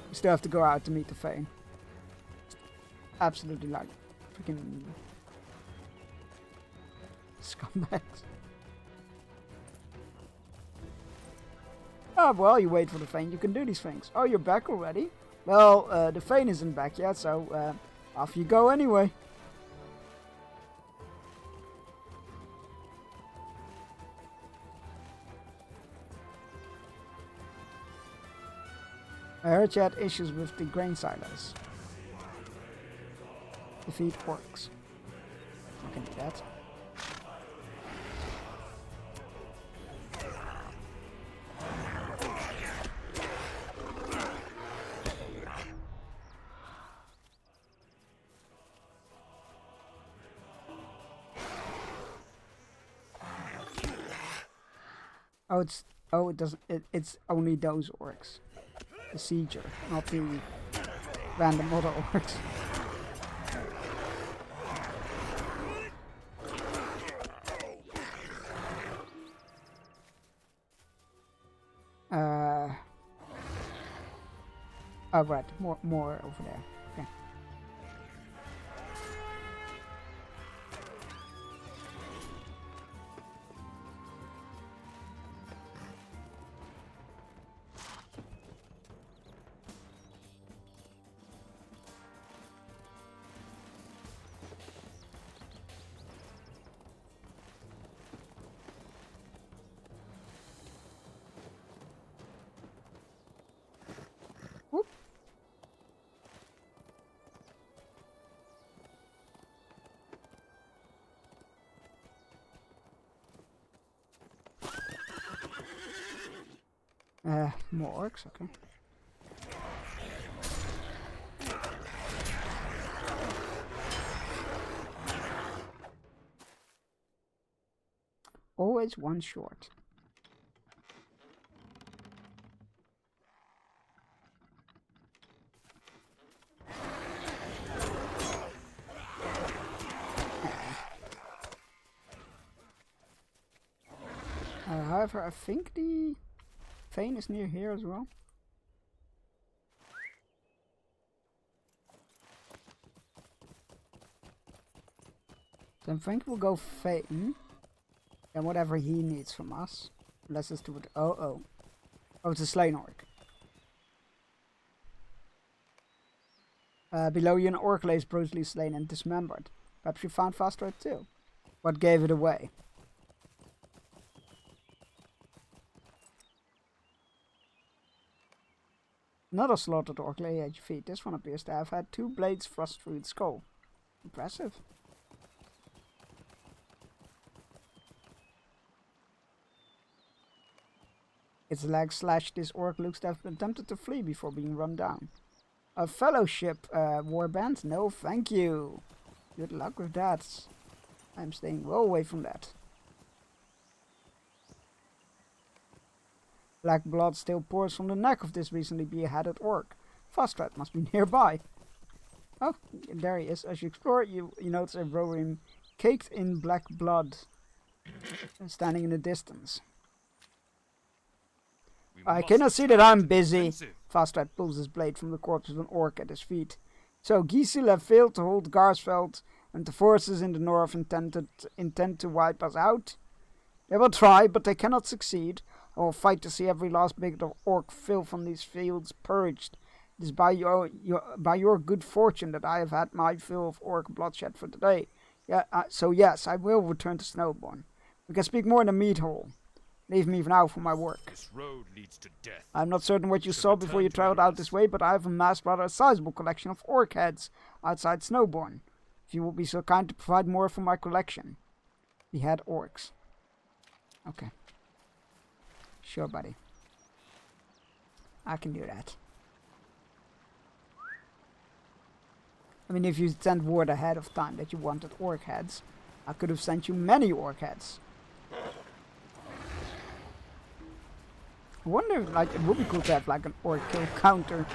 We still have to go out to meet the Fane. Absolutely like freaking scumbags. Oh, well, you wait for the Fane, you can do these things. Oh, you're back already? Well, the Fane isn't back yet, so off you go anyway. I heard you had issues with the grain silos. Defeat orcs. I can do that. Oh, it doesn't. It's only those orcs. The sieger, not the random other orcs. Oh right, more over there. Okay. Whoop. More orcs, okay. Always one short. However, I think the Fane is near here as well. So I think we'll go Fane. And whatever he needs from us. Let's just do it. Oh, it's a slain orc. Below you an orc lays brutally slain and dismembered. Perhaps you found Vastred too. What gave it away? Another slaughtered orc lay at your feet. This one appears to have had 2 blades thrust through its skull. Impressive. Its leg slashed, this orc looks to have attempted to flee before being run down. A fellowship warband? No, thank you. Good luck with that. I'm staying well away from that. Black blood still pours from the neck of this recently beheaded orc. Fastrat must be nearby. Oh, there he is. As you explore, you notice a rowan caked in black blood standing in the distance. I cannot see that I'm busy. Fastrat pulls his blade from the corpse of an orc at his feet. So Gisil have failed to hold Garsfeld, and the forces in the north intend to wipe us out? They will try, but they cannot succeed. I will fight to see every last bit of orc filth on these fields purged. It is by your good fortune that I have had my fill of orc bloodshed for today. So yes, I will return to Snowbourne. We can speak more in the mead hall. Leave me now for my work. This road leads to death. I'm not certain what you saw before you traveled out this way, but I have amassed rather a sizable collection of orc heads outside Snowbourne. If you will be so kind to provide more for my collection. Behead orcs. Okay. Sure, buddy. I can do that. I mean, if you sent word ahead of time that you wanted orc heads, I could have sent you many orc heads. I wonder, like, it would be cool to have, like, an orc kill counter.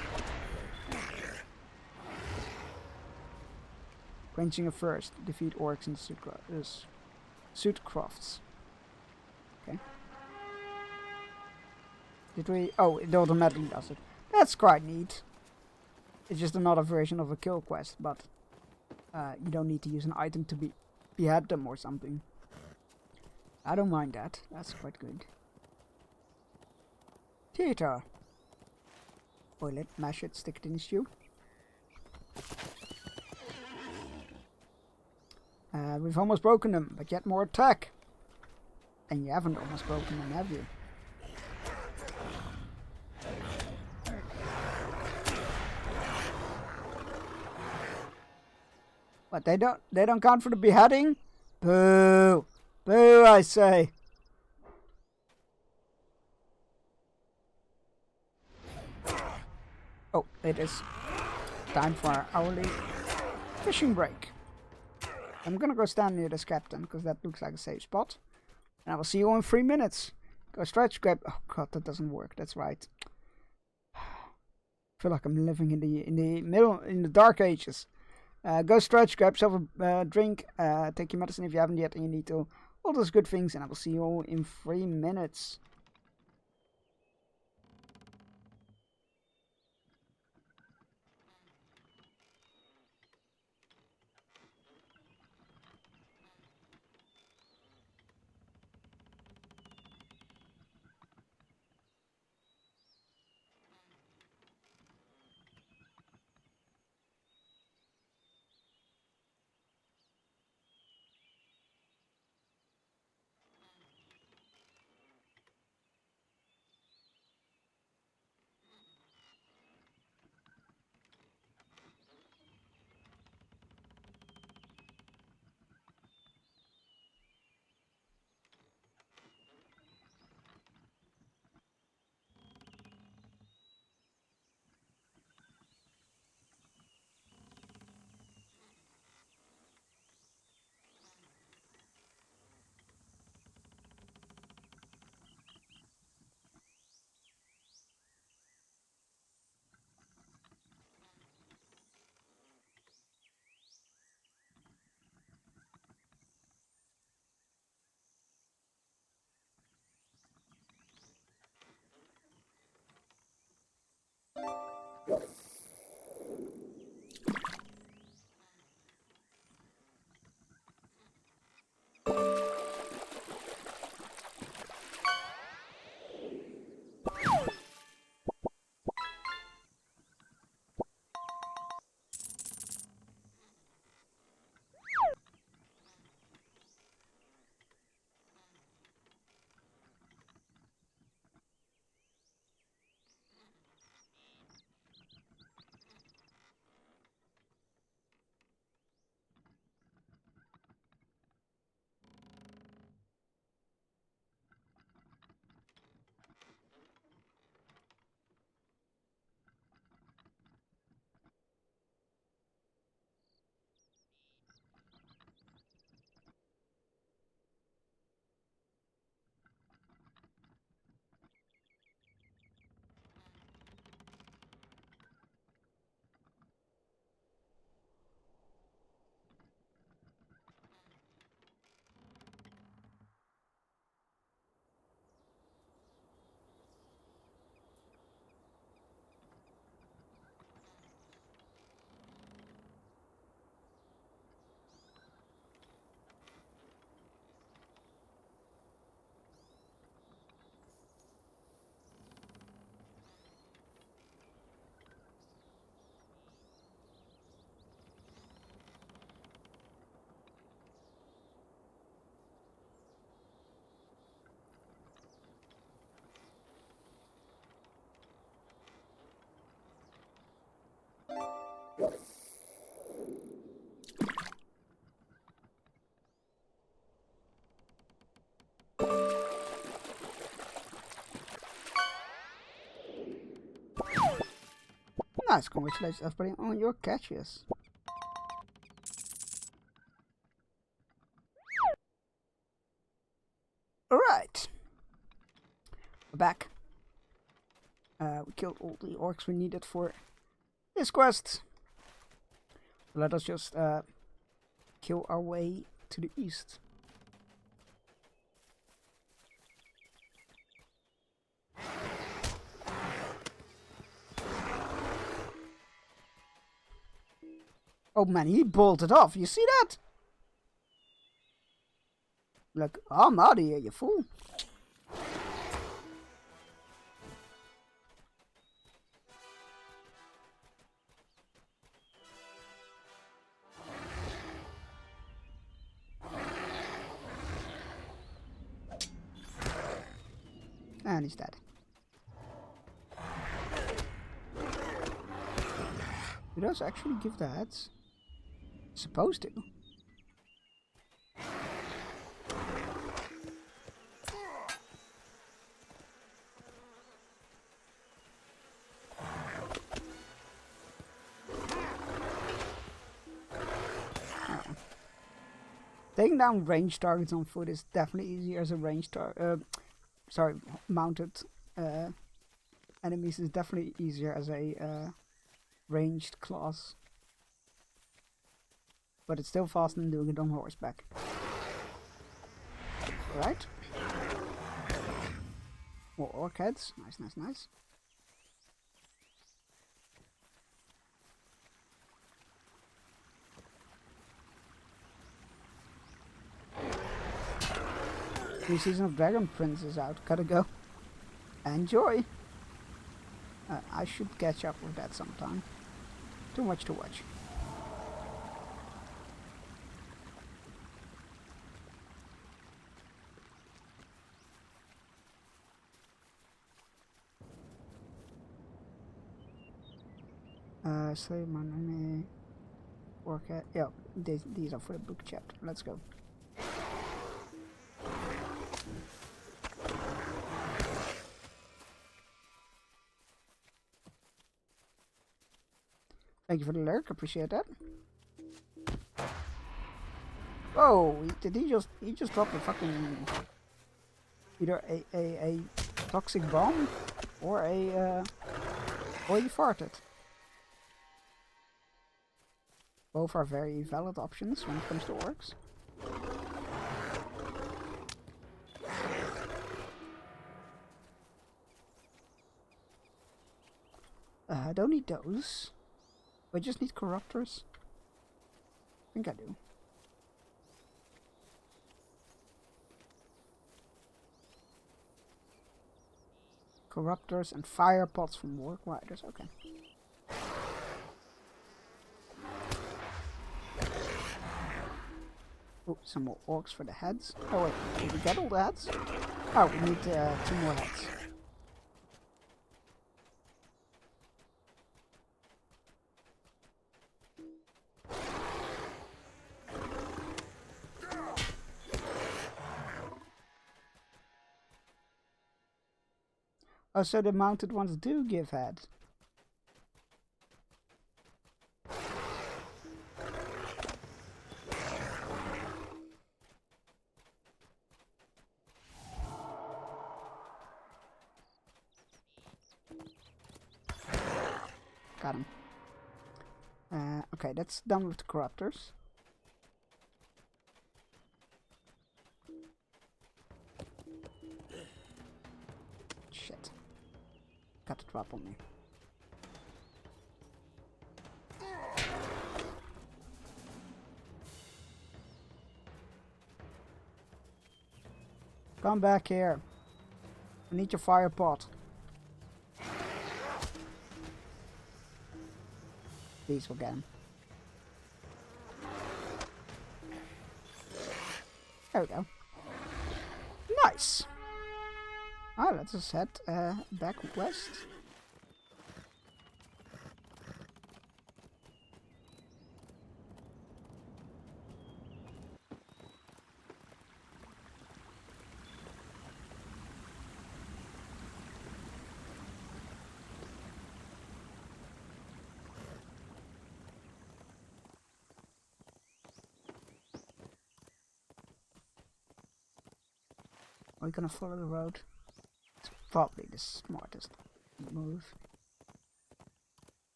Quenching a first. Defeat orcs in the suit crafts. Okay. Did we... Oh, it automatically does it. That's quite neat. It's just another version of a kill quest, but you don't need to use an item to behead them or something. I don't mind that. That's quite good. Theater. Boil it, mash it, stick it in the stew. We've almost broken them, but yet more attack. And you haven't almost broken them, have you? What, they don't count for the beheading? Boo! Boo, I say! Oh, it is time for our hourly fishing break. I'm gonna go stand near this captain, because that looks like a safe spot. And I will see you in 3 minutes. Go stretch grab. Oh god, that doesn't work. That's right. I feel like I'm living in the dark ages. Go stretch, grab yourself a drink, take your medicine if you haven't yet and you need to. All those good things, and I will see you all in 3 minutes. Nice, congratulations everybody on your catches. Alright. We're back. We killed all the orcs we needed for this quest. Let us just kill our way to the east. Oh man, he bolted off. You see that? Like, I'm out of here, you fool. And he's dead. He does actually give the heads. Supposed to. Taking down range targets on foot is definitely easier as a mounted enemies is definitely easier as a ranged class. But it's still faster than doing it on horseback. Alright. More orc heads. Nice, nice, nice. New season of Dragon Prince is out. Gotta go. Enjoy. I should catch up with that sometime. Too much to watch. Slave money. Work at. Yeah, these are for the book chapter. Let's go. Thank you for the lurk, appreciate that. Whoa, did he just drop a fucking either a toxic bomb or he farted. Both are very valid options when it comes to orcs. I don't need those. I just need corruptors. I think I do. Corruptors and fire pots from Warg Riders. Okay. Oh, some more orcs for the heads. Oh wait, did we get all the heads? Oh, we need 2 more heads. Oh, so the mounted ones do give heads. Got him. Okay, that's done with the corruptors. Shit. Got the drop on me. Come back here. I need your fire pot. These will get him. There we go. Nice. Alright, let's just head back west. Are we gonna follow the road? It's probably the smartest move.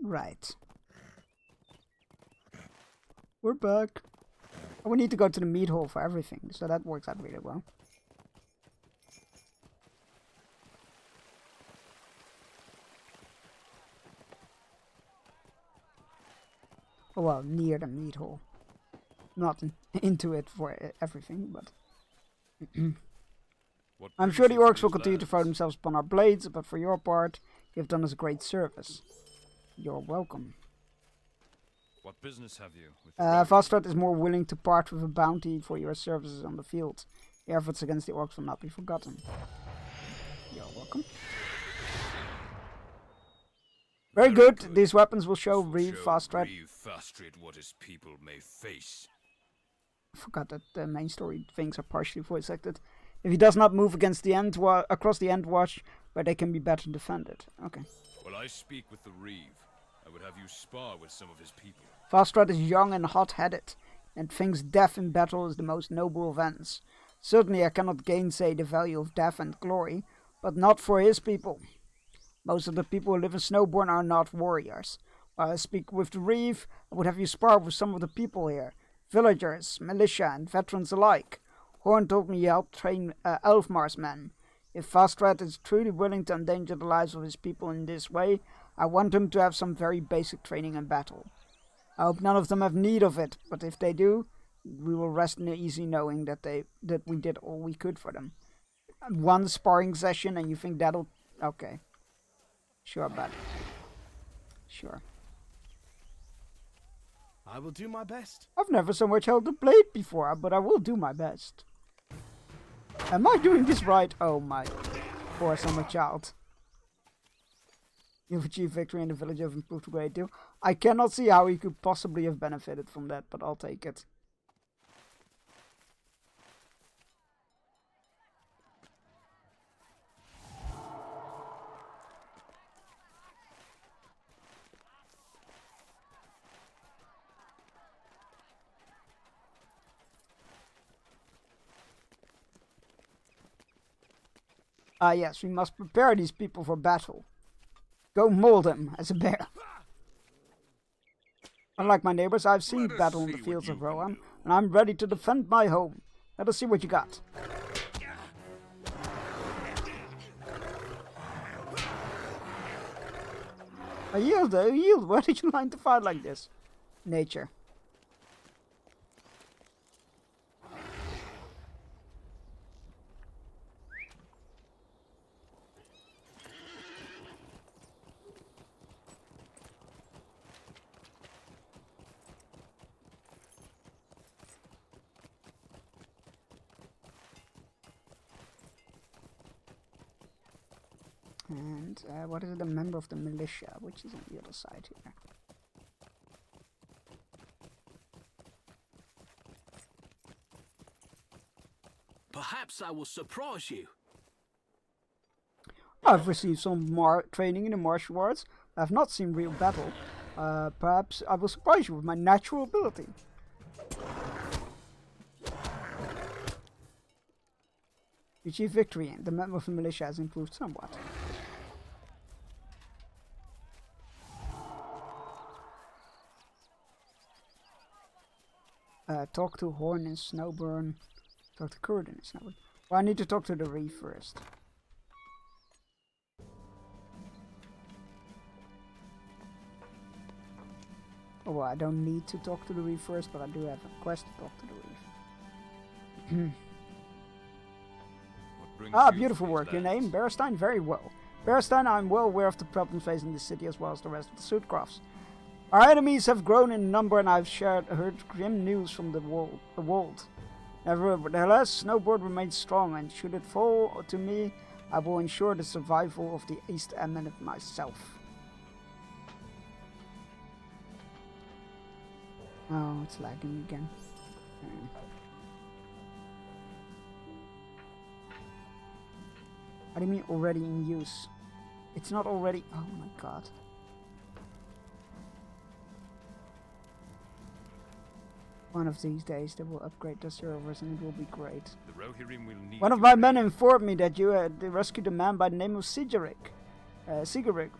Right. We're back. We need to go to the meat hall for everything, so that works out really well. Oh, well, near the meat hall. Not into it for everything, but... I'm sure the orcs will continue to throw themselves upon our blades, but for your part, you've done us a great service. You're welcome. What business have you with Vastrat is more willing to part with a bounty for your services on the field. Your efforts against the orcs will not be forgotten. You're welcome. Very good. These weapons will show Reeve Vastrat. What his people may face. I forgot that the main story things are partially voice acted. If he does not move against the across the end watch, where they can be better defended. Okay. While I speak with the Reeve, I would have you spar with some of his people. Vastrat is young and hot-headed, and thinks death in battle is the most noble of ends. Certainly I cannot gainsay the value of death and glory, but not for his people. Most of the people who live in Snowbourne are not warriors. While I speak with the Reeve, I would have you spar with some of the people here. Villagers, militia, and veterans alike. Horn told me he helped train Elfmar's men. If Vastrat is truly willing to endanger the lives of his people in this way, I want him to have some very basic training in battle. I hope none of them have need of it, but if they do, we will rest in easy knowing that we did all we could for them. One sparring session and you think that'll... Okay. Sure, bud. Sure. I will do my best. I've never so much held a blade before, but I will do my best. Am I doing this right? Oh my. Poor summer child. You've achieved victory in the village of improved a great deal. I cannot see how he could possibly have benefited from that, but I'll take it. Ah yes, we must prepare these people for battle. Go mold them as a bear. Unlike my neighbors, I've seen battle in the fields of Rohan, and I'm ready to defend my home. Let us see what you got. I yield, I yield. Why did you learn to fight like this? Nature. And what is it? A member of the militia, which is on the other side here. Perhaps I will surprise you. I've received some training in the martial arts. I have not seen real battle. Perhaps I will surprise you with my natural ability. You achieve victory, and the member of the militia has improved somewhat. Talk to Horn in Snowburn. Talk to Curden in Snowburn. Well, I need to talk to the Reeve first. Oh, well, I don't need to talk to the Reeve first, but I do have a quest to talk to the Reeve. Ah, beautiful work. Your name, Berestein, very well. Bearstein, I'm well aware of the problems facing the city as well as the rest of the Suitcrafts. Our enemies have grown in number and I've heard grim news from the world. Nevertheless, Snowboard remains strong and should it fall to me, I will ensure the survival of the East Eminent myself. Oh, it's lagging again. What do you mean already in use? It's not already... Oh my god. One of these days they will upgrade the servers and it will be great. The Rohirrim will need One of my men informed me that you had rescued a man by the name of Sigeric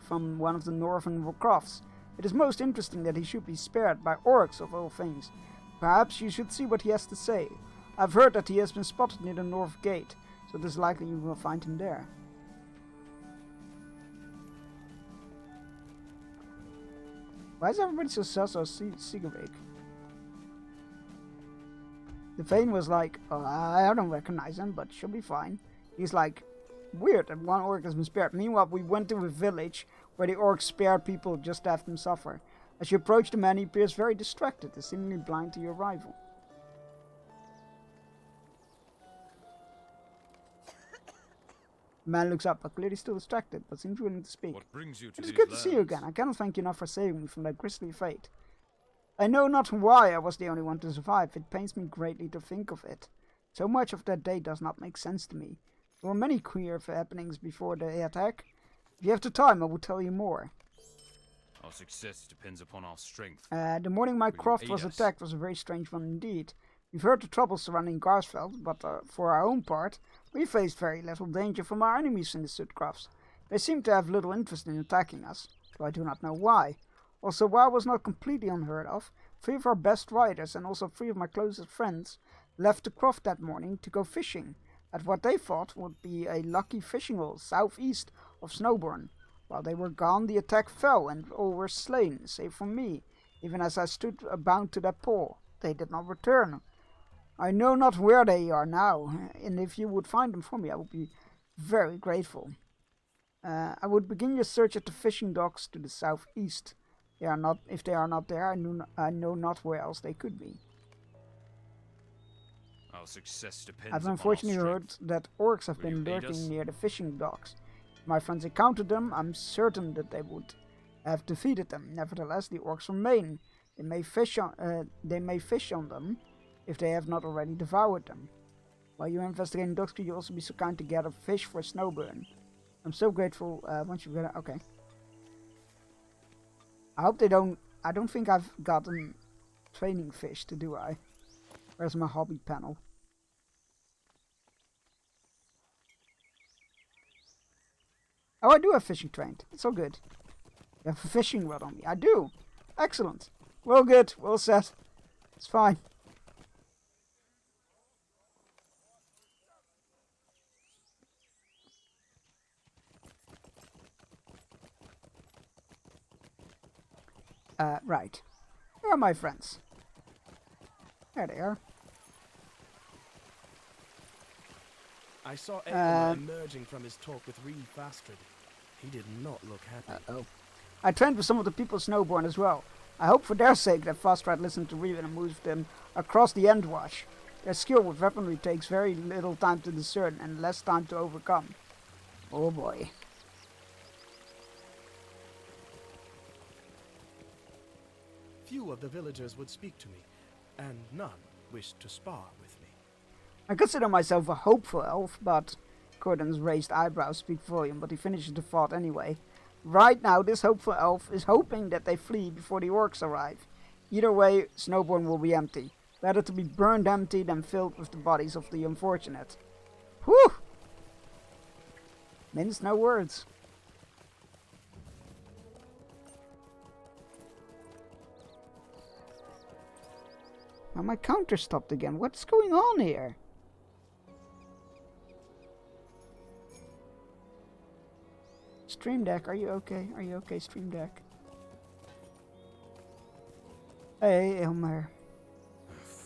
from one of the northern crafts. It is most interesting that he should be spared by orcs of all things. Perhaps you should see what he has to say. I've heard that he has been spotted near the north gate, so it is likely you will find him there. Why is everybody so sus of Sigeric? The Thane was like, oh, I don't recognize him, but she'll be fine. He's like, weird that one orc has been spared. Meanwhile, we went to a village where the orcs spared people just to have them suffer. As you approach the man, he appears very distracted and seemingly blind to your arrival. The man looks up, but clearly still distracted, but seems willing to speak. What brings you to It is these good to see you lands? again. I cannot thank you enough for saving me from that grisly fate. I know not why I was the only one to survive. It pains me greatly to think of it. So much of that day does not make sense to me. There were many queer happenings before the attack. If you have the time, I will tell you more. Our success depends upon our strength. The morning my Will you croft aid was us? attacked was a very strange one indeed. We've heard the troubles surrounding Garsfeld, but for our own part, we faced very little danger from our enemies in the Suitcrafts. They seem to have little interest in attacking us, though I do not know why. Also, while it was not completely unheard of, 3 of our best riders and also 3 of my closest friends left the croft that morning to go fishing at what they thought would be a lucky fishing hole southeast of Snowbourn. While they were gone, the attack fell and all were slain, save for me. Even as I stood bound to that pole, they did not return. I know not where they are now, and if you would find them for me, I would be very grateful. I would begin your search at the fishing docks to the southeast. If they are not there, I know not where else they could be. Our success depends I've upon unfortunately our heard strength. that orcs have Will been you aid us? lurking near the fishing docks. If my friends encountered them, I'm certain that they would have defeated them. Nevertheless, the orcs remain. They may fish on them if they have not already devoured them. While you're investigating docks, could you also be so kind to gather fish for Snowburn? I'm so grateful. Once you get it, okay. I hope they don't. I don't think I've gotten training fish to do I. Where's my hobby panel? Oh, I do have fishing trained. It's all good. You have a fishing rod on me. I do. Excellent. Well good. Well set. It's fine. Right. Where are my friends? There they are. I saw Eckler emerging from his talk with Reed Bastard. He did not look happy. Uh-oh. I trained with some of the people of Snowbourn as well. I hope for their sake that Fastrad listened to Reed and moved them across the Endwash. Their skill with weaponry takes very little time to discern and less time to overcome. Oh boy. Few of the villagers would speak to me, and none wished to spar with me. I consider myself a hopeful elf, but Corden's raised eyebrows speak volume, but he finishes the thought anyway. Right now, this hopeful elf is hoping that they flee before the orcs arrive. Either way, Snowbourn will be empty. Better to be burned empty than filled with the bodies of the unfortunate. Whew! Mince no words. Now my counter stopped again. What's going on here? Stream Deck, are you okay? Are you okay, Stream Deck? Hey, Elmer.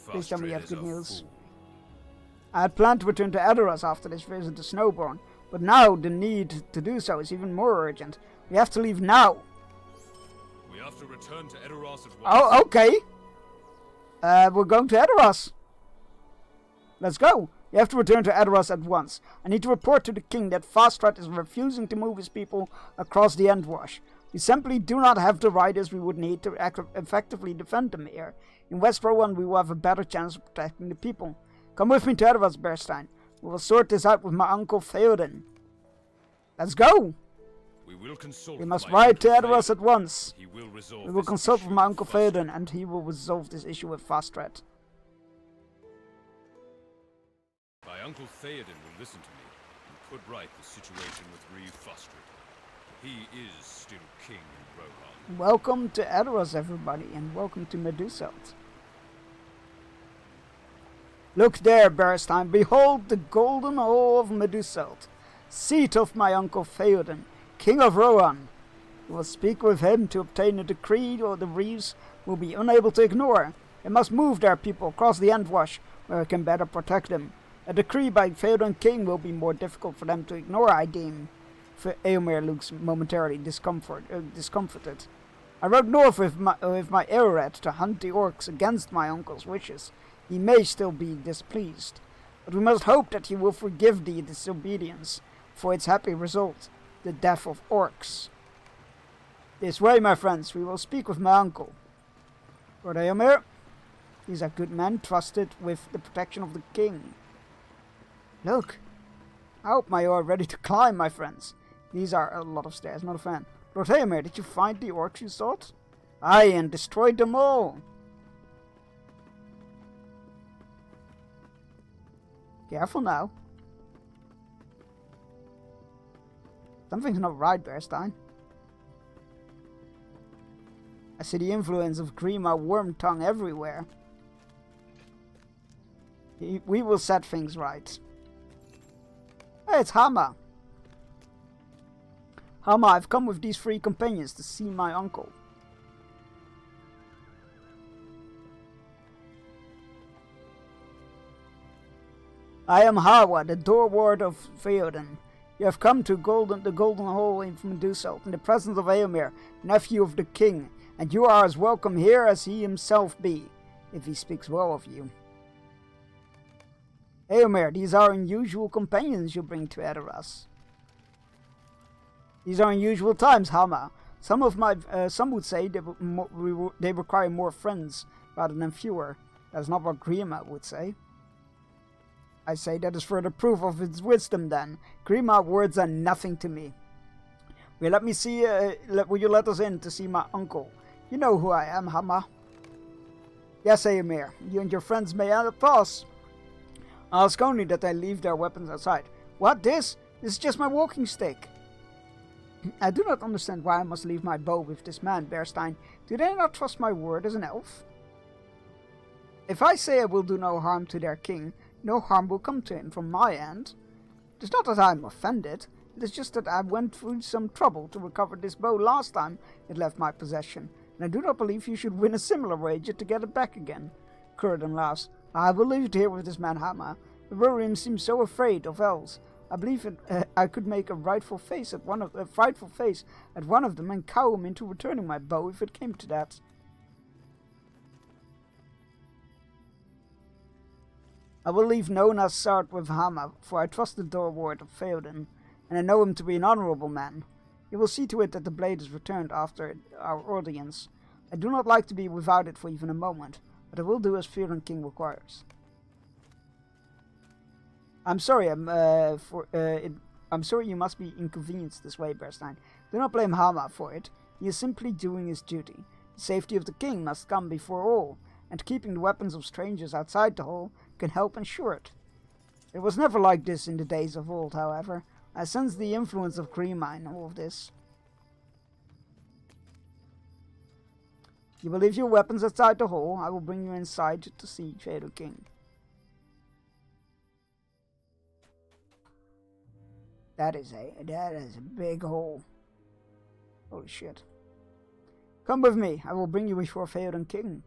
Please tell me you have Fastrad is good a news. fool. I had planned to return to Edoras after this visit to Snowbourn, But now the need to do so is even more urgent. We have to leave now. We have to return to Edoras at once. Oh, okay. We're going to Edoras. Let's go. We have to return to Edoras at once. I need to report to the king that Fastrat is refusing to move his people across the Endwash. We simply do not have the riders we would need to effectively defend them here. In West Rowan we will have a better chance of protecting the people. Come with me to Edoras, Bearstein. We will sort this out with my uncle Theoden. Let's go! We will consult. We must with my ride to Uncle Edoras Theoden. at once. He will resolve We will this consult issue with my uncle Fastrat. Theoden, and he will resolve this issue with Fastrat. My uncle Theoden will listen to me and put right the situation with Reeve Fastrat. He is still king in Rohan. Welcome to Edoras, everybody, and welcome to Meduselt. Look there, Bearstein. Behold the golden hall of Meduselt, seat of my uncle Theoden, king of Rohan. We will speak with him to obtain a decree or the Reeves will be unable to ignore. They must move their people across the Endwash, where we can better protect them. A decree by Theoden King will be more difficult for them to ignore, I deem. Eomer looks momentarily discomforted. I rode north with my Eoret to hunt the orcs against my uncle's wishes. He may still be displeased, but we must hope that he will forgive the disobedience for its happy result, the death of orcs. This way, my friends, we will speak with my uncle. Lord Eomer, he's a good man, trusted with the protection of the king. Look, I hope you are ready to climb, my friends. These are a lot of stairs, not a fan. Lord Eomer, did you find the orcs you sought? Aye, and destroyed them all. Careful now. Something's not right, Bearstein. I see the influence of Grima Wormtongue everywhere. We will set things right. Hey, it's Hama. Hama, I've come with these 3 companions to see my uncle. I am Hawa, the door ward of Theoden. You have come to the Golden Hall in Meduselt, in the presence of Eomer, nephew of the king, and you are as welcome here as he himself be, if he speaks well of you. Eomer, these are unusual companions you bring to Edoras. These are unusual times, Hama. Some would say they require more friends rather than fewer. That's not what Grima would say. I say that is further proof of its wisdom then. Grima words are nothing to me. Will you let us in to see my uncle? You know who I am, Hama. Yes, Eomer, you and your friends may pass. Ask only that they leave their weapons outside. What, this? This is just my walking stick. I do not understand why I must leave my bow with this man, Bearstein. Do they not trust my word as an elf? If I say I will do no harm to their king, no harm will come to him from my end. It is not that I am offended, it is just that I went through some trouble to recover this bow last time it left my possession, and I do not believe you should win a similar wager to get it back again. Curran laughs. I will leave it here with this man Hama. The Rohirrim seem so afraid of elves. I believe I could make a frightful face at one of them and cow him into returning my bow if it came to that. I will leave Nona Sart with Hama, for I trust the door ward of Theoden, and I know him to be an honourable man. He will see to it that the blade is returned after our audience. I do not like to be without it for even a moment, but I will do as Theoden King requires. I'm sorry, I'm sorry you must be inconvenienced this way, Bearstein. Do not blame Hama for it. He is simply doing his duty. The safety of the king must come before all, and keeping the weapons of strangers outside the hall can help ensure it. It was never like this in the days of old, however. I sense the influence of Grima in all of this. You will leave your weapons outside the hall. I will bring you inside to see Shadow King. That is a big hole. Holy shit. Come with me. I will bring you before Theoden King.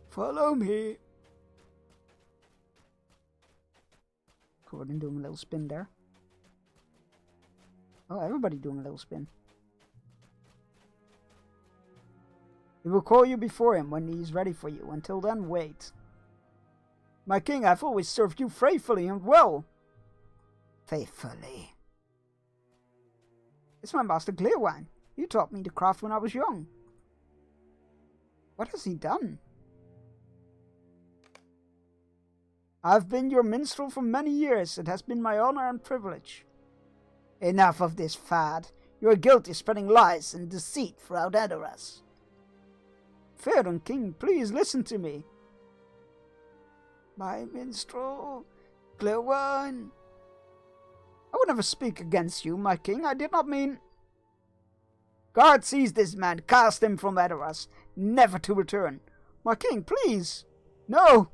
Follow me. Gordon doing a little spin there. Oh, everybody doing a little spin. He will call you before him when he is ready for you. Until then, wait. My king, I've always served you faithfully and well. Faithfully. It's my master Gleerwine. He taught me the craft when I was young. What has he done? I've been your minstrel for many years. It has been my honor and privilege. Enough of this fad. You are guilty of spreading lies and deceit throughout Edoras. Fairun King, please listen to me. My minstrel, Gleerwine. I would never speak against you, my king. I did not mean... Guard, seize this man. Cast him from Edoras, never to return. My king, please. No.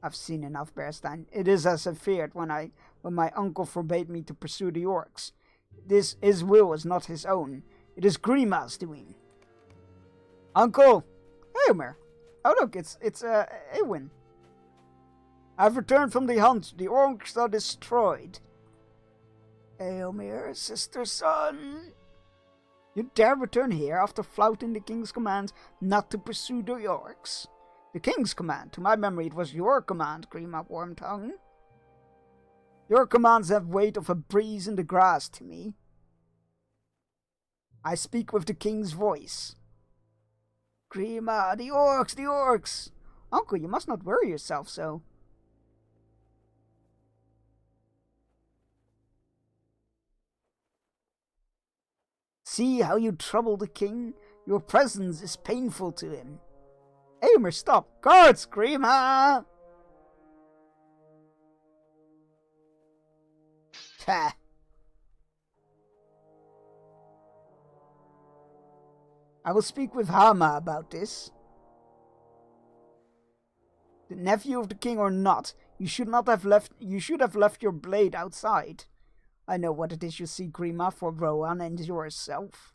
I've seen enough, Bearstein. It is as I feared when my uncle forbade me to pursue the orcs. His will is not his own. It is Grima's doing. Uncle! Eomer! Oh look, it's Eowyn. I've returned from the hunt. The orcs are destroyed. Eomer, sister son. You dare return here after flouting the king's command not to pursue the orcs? The king's command. To my memory, it was your command, Grima Wormtongue. Your commands have weight of a breeze in the grass to me. I speak with the king's voice. Grima, the orcs, the orcs! Uncle, you must not worry yourself so. See how you trouble the king? Your presence is painful to him. Eomer, stop! Guards, Grima! Ha! I will speak with Hama about this. The nephew of the king or not, you should have left your blade outside. I know what it is you seek, Grima, for Rohan and yourself.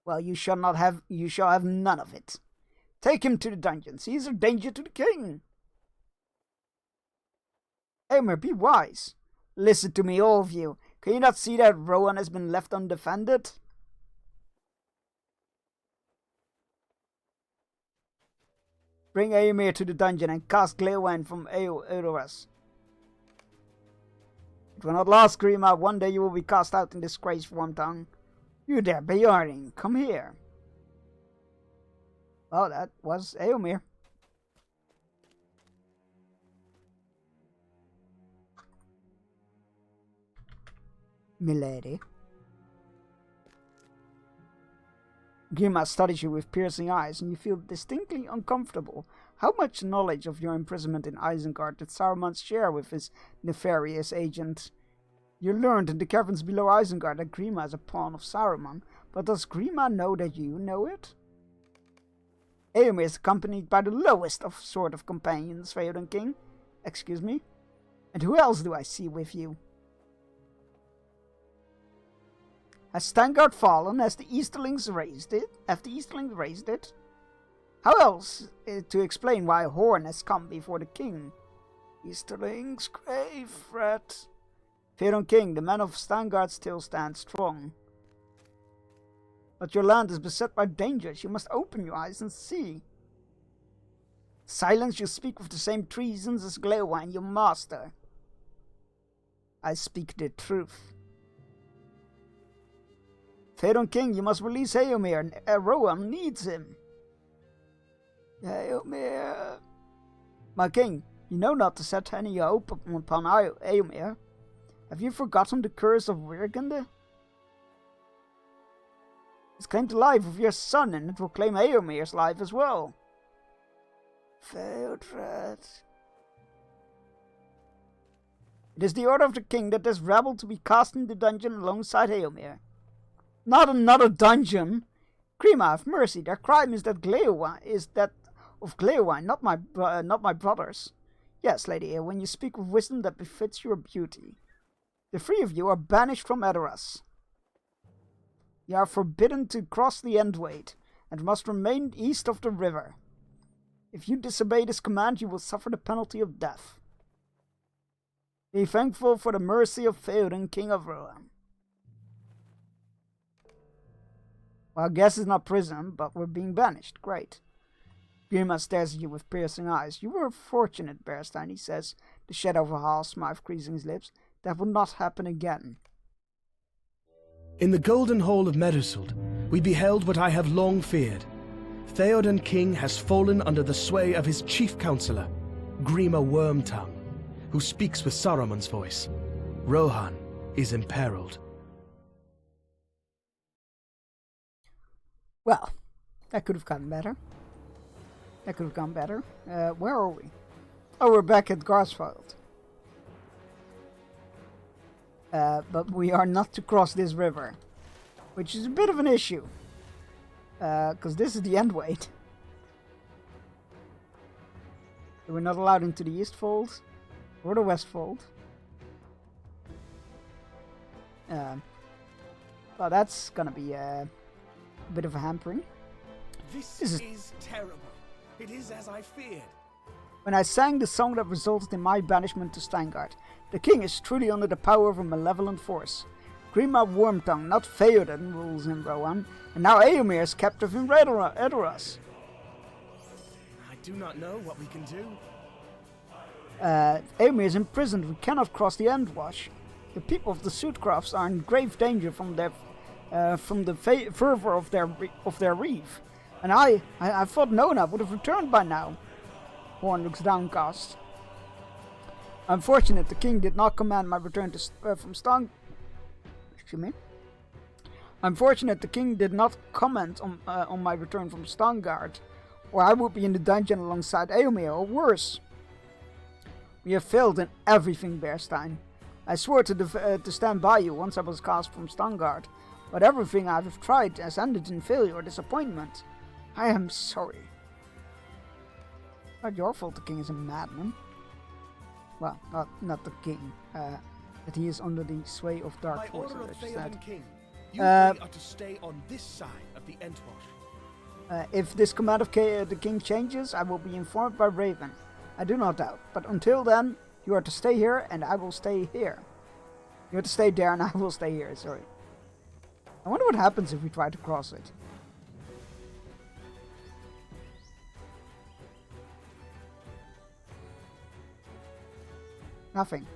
Well, you shall have none of it. Take him to the dungeons. He is a danger to the king. Eomer, be wise. Listen to me, all of you. Can you not see that Rohan has been left undefended? Bring Eomer to the dungeon and cast Gleerwine from Edoras. It will not last, Grima. One day you will be cast out in disgrace, Wormtongue. You there, Beorning. Come here. Well, that was Eomer. Milady. Grima studies you with piercing eyes, and you feel distinctly uncomfortable. How much knowledge of your imprisonment in Isengard did Saruman share with his nefarious agent? You learned in the caverns below Isengard that Grima is a pawn of Saruman, but does Grima know that you know it? Eomer is accompanied by the lowest sort of companions, Theoden King. Excuse me? And who else do I see with you? Has Stangard fallen? Has the Easterlings raised it? Have the Easterlings raised it? How else to explain why Horn has come before the king? Easterlings, grave threat. Theoden King, the men of Stangard still stand strong. But your land is beset by dangers. You must open your eyes and see. Silence, you speak with the same treasons as Gleerwine, your master. I speak the truth. Theoden King, you must release Eomer. Rohan needs him. Eomer. My king, you know not to set any hope upon Eomer. Have you forgotten the curse of Wirgende? It's claimed the life of your son, and it will claim Eomer's life as well. Theodred. It is the order of the king that this rabble to be cast in the dungeon alongside Eomer. Not another dungeon! Grima, have mercy. Their crime is that of Gleerwine, not my brother's. Yes, Lady Eowyn, you speak with wisdom that befits your beauty. The three of you are banished from Edoras. You are forbidden to cross the Endwade, and must remain east of the river. If you disobey this command, you will suffer the penalty of death. Be thankful for the mercy of Theoden, King of Rohan. Well, I guess it's not prison, but we're being banished. Great. Grima stares at you with piercing eyes. You were fortunate, Bearstein, he says, the shadow of a half smile creasing his lips. That will not happen again. In the golden hall of Meduseld, we beheld what I have long feared. Theoden King has fallen under the sway of his chief counselor, Grima Wormtongue, who speaks with Saruman's voice. Rohan is imperiled. Well, that could have gotten better. That could have gone better. Where are we? Oh, we're back at Garsfeld. But we are not to cross this river, which is a bit of an issue. Because this is the end weight. We're not allowed into the East Fold or the West Fold. Well, that's gonna be a bit of a hampering. This is terrible. It is as I feared. When I sang the song that resulted in my banishment to Steingard, the king is truly under the power of a malevolent force. Grima Wormtongue, not Theoden, rules in Rohan, and now Eomer is captive in Edoras. I do not know what we can do. Eomer is imprisoned. We cannot cross the Endwash. The people of the Sudcrafts are in grave danger from the fervor of their reef. And I thought Nona would have returned by now. Horn looks downcast. Unfortunate, the king did not command my return from Stang. Excuse me. Unfortunate, the king did not comment on my return from Stangard, or I would be in the dungeon alongside Eomer, or worse. We have failed in everything, Bearstein. I swore to stand by you once I was cast from Stangard, but everything I have tried has ended in failure or disappointment. I am sorry. Not your fault the king is a madman. Well, not the king. That he is under the sway of dark forces. By order of Theoden King, you are to stay on this side of the Entwash. If this command of the king changes, I will be informed by Raven. I do not doubt. But until then, you are to stay here, and I will stay here. You are to stay there, and I will stay here. Sorry. I wonder what happens if we try to cross it. Nothing.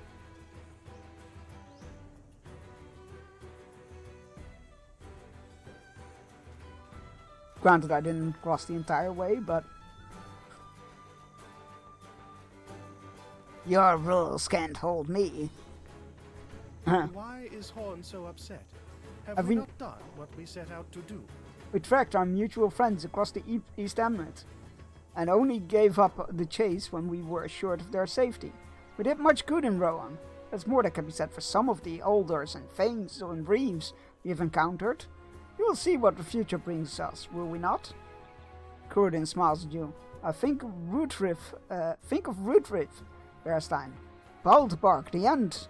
Granted, I didn't cross the entire way, but your rules can't hold me. Why is Horn so upset? Have we not done what we set out to do? We tracked our mutual friends across the East Hamlet, and only gave up the chase when we were assured of their safety. We did much good in Rohan. There's more that can be said for some of the Alders and Thanes and Reeves we have encountered. We will see what the future brings us, will we not? Cúrdan smiles at you. Think of Roodriff, Bearstein. Baldbark, the end.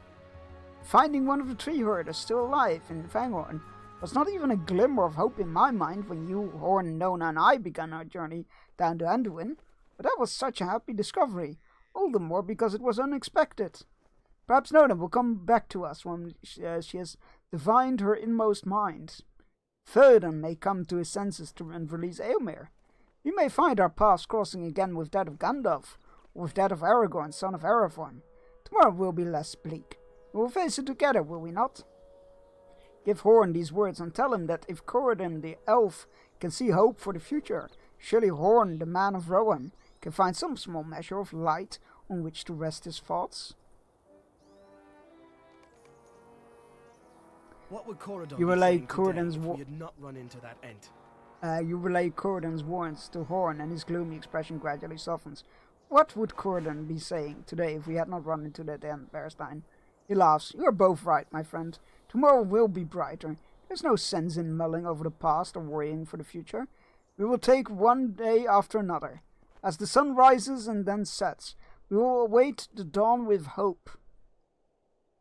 Finding one of the tree herders still alive in Vanghorn was not even a glimmer of hope in my mind when you, Horn, Nona, and I began our journey down to Anduin, but that was such a happy discovery, all the more because it was unexpected. Perhaps Nona will come back to us when she has divined her inmost mind. Theoden may come to his senses and release Eomer. We may find our paths crossing again with that of Gandalf, or with that of Aragorn, son of Arathorn. Tomorrow will be less bleak. We will face it together, will we not? Give Horn these words and tell him that if Cúrdan the elf can see hope for the future, surely Horn, the man of Rohan, can find some small measure of light on which to rest his thoughts. What would Corridor You relay Cúrdan's not run into that Ent? You relay Cúrdan's words to Horn, and his gloomy expression gradually softens. What would Cúrdan be saying today if we had not run into that Ent, Bearstein? He laughs. You are both right, my friend. Tomorrow will be brighter. There's no sense in mulling over the past or worrying for the future. We will take one day after another. As the sun rises and then sets, we will await the dawn with hope.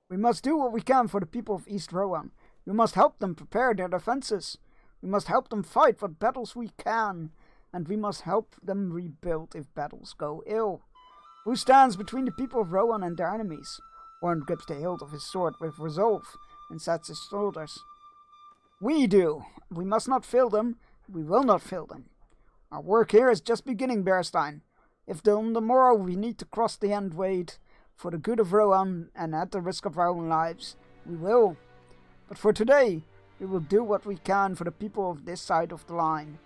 We must do what we can for the people of East Rohan. We must help them prepare their defenses. We must help them fight what battles we can, and we must help them rebuild if battles go ill. Who stands between the people of Rohan and their enemies? Orn grips the hilt of his sword with resolve and sets his shoulders. We do. We must not fail them. We will not fail them. Our work here is just beginning, Bearstein. If on the morrow we need to cross the Endwade for the good of Rohan and at the risk of our own lives, we will. But for today, we will do what we can for the people of this side of the line.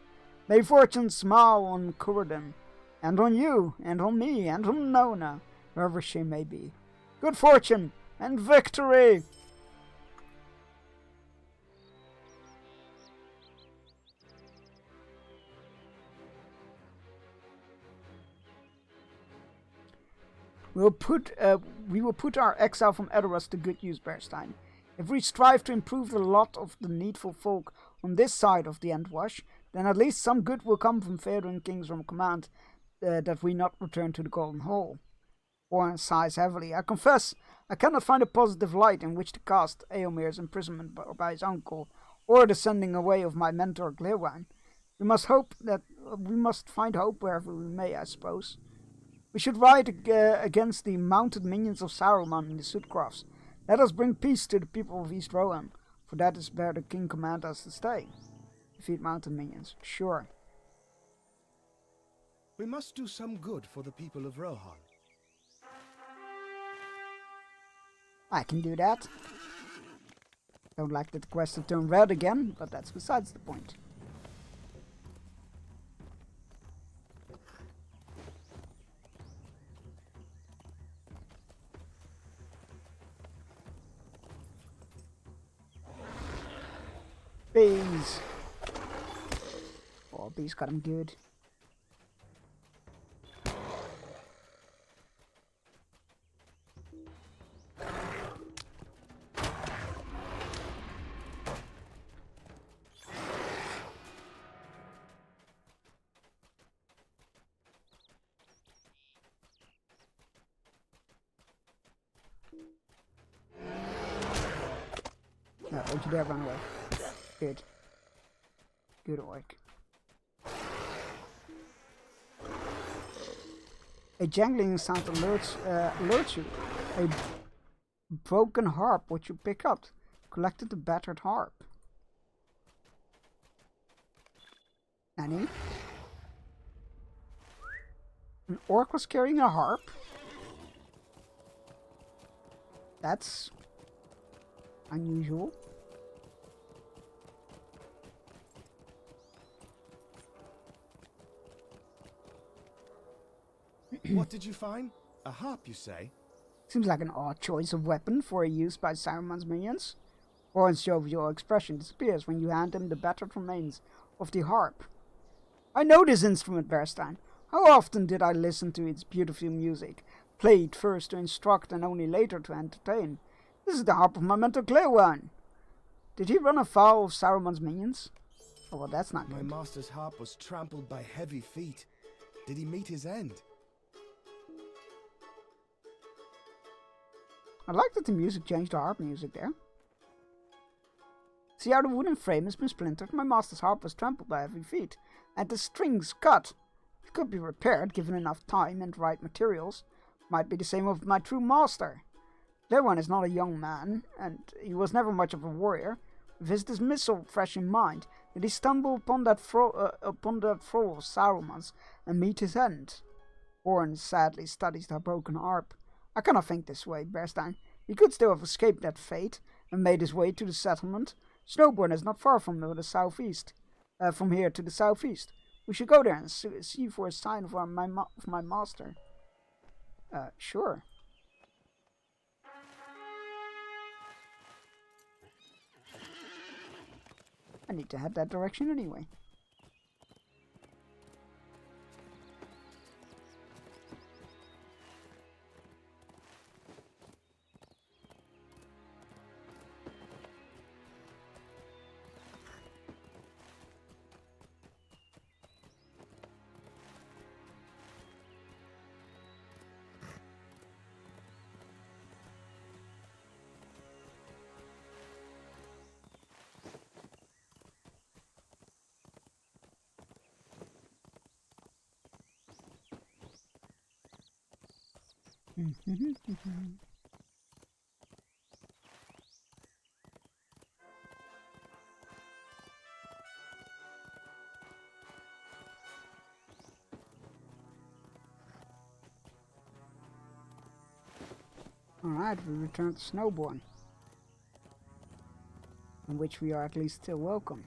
May fortune smile on Kurden, and on you, and on me, and on Nona, wherever she may be. Good fortune and victory! We will put our exile from Edoras to good use, Bearstein. If we strive to improve the lot of the needful folk on this side of the Endwash, then at least some good will come from Faerun Kingsrom command that we not return to the Golden Hall. Orn sighs heavily. I confess, I cannot find a positive light in which to cast Eomer's imprisonment by his uncle, or the sending away of my mentor Glirwine. We must find hope wherever we may, I suppose. We should ride against the mounted minions of Saruman in the Sudcrofts. Let us bring peace to the people of East Rohan, for that is where the king commands us to stay. Defeat mounted minions, sure. We must do some good for the people of Rohan. I can do that. Don't like that the quest to turn red again, but that's besides the point. Bees! Oh, bees got him good. No, don't you dare run away. Good. Good work. A jangling sound alerts you. A broken harp, what you pick up. Collected the battered harp. Nani? An orc was carrying a harp? That's unusual. What did you find? A harp, you say? Seems like an odd choice of weapon for a use by Saruman's minions. Orn's jovial expression disappears when you hand him the battered remains of the harp. I know this instrument, Bearstein. How often did I listen to its beautiful music, played first to instruct and only later to entertain? This is the harp of my mentor Glirwine. Did he run afoul of Saruman's minions? Oh, well, that's not My good. master's harp was trampled by heavy feet. Did he meet his end? I like that the music changed to harp music there. See how the wooden frame has been splintered? My master's harp was trampled by heavy feet, and the strings cut. It could be repaired, given enough time and right materials. Might be the same with my true master. Glirwine is not a young man, and he was never much of a warrior. With his dismissal fresh in mind, did he stumble upon that thrall of Saruman's and meet his end? Orn sadly studies the broken harp. I cannot think this way, Bearstein. He could still have escaped that fate and made his way to the settlement. Snowbourne is not far from the southeast. From here to the southeast. We should go there and see for a sign of my master. Sure. I need to head that direction anyway. Alright, we return to Snowbourne, in which we are at least still welcome.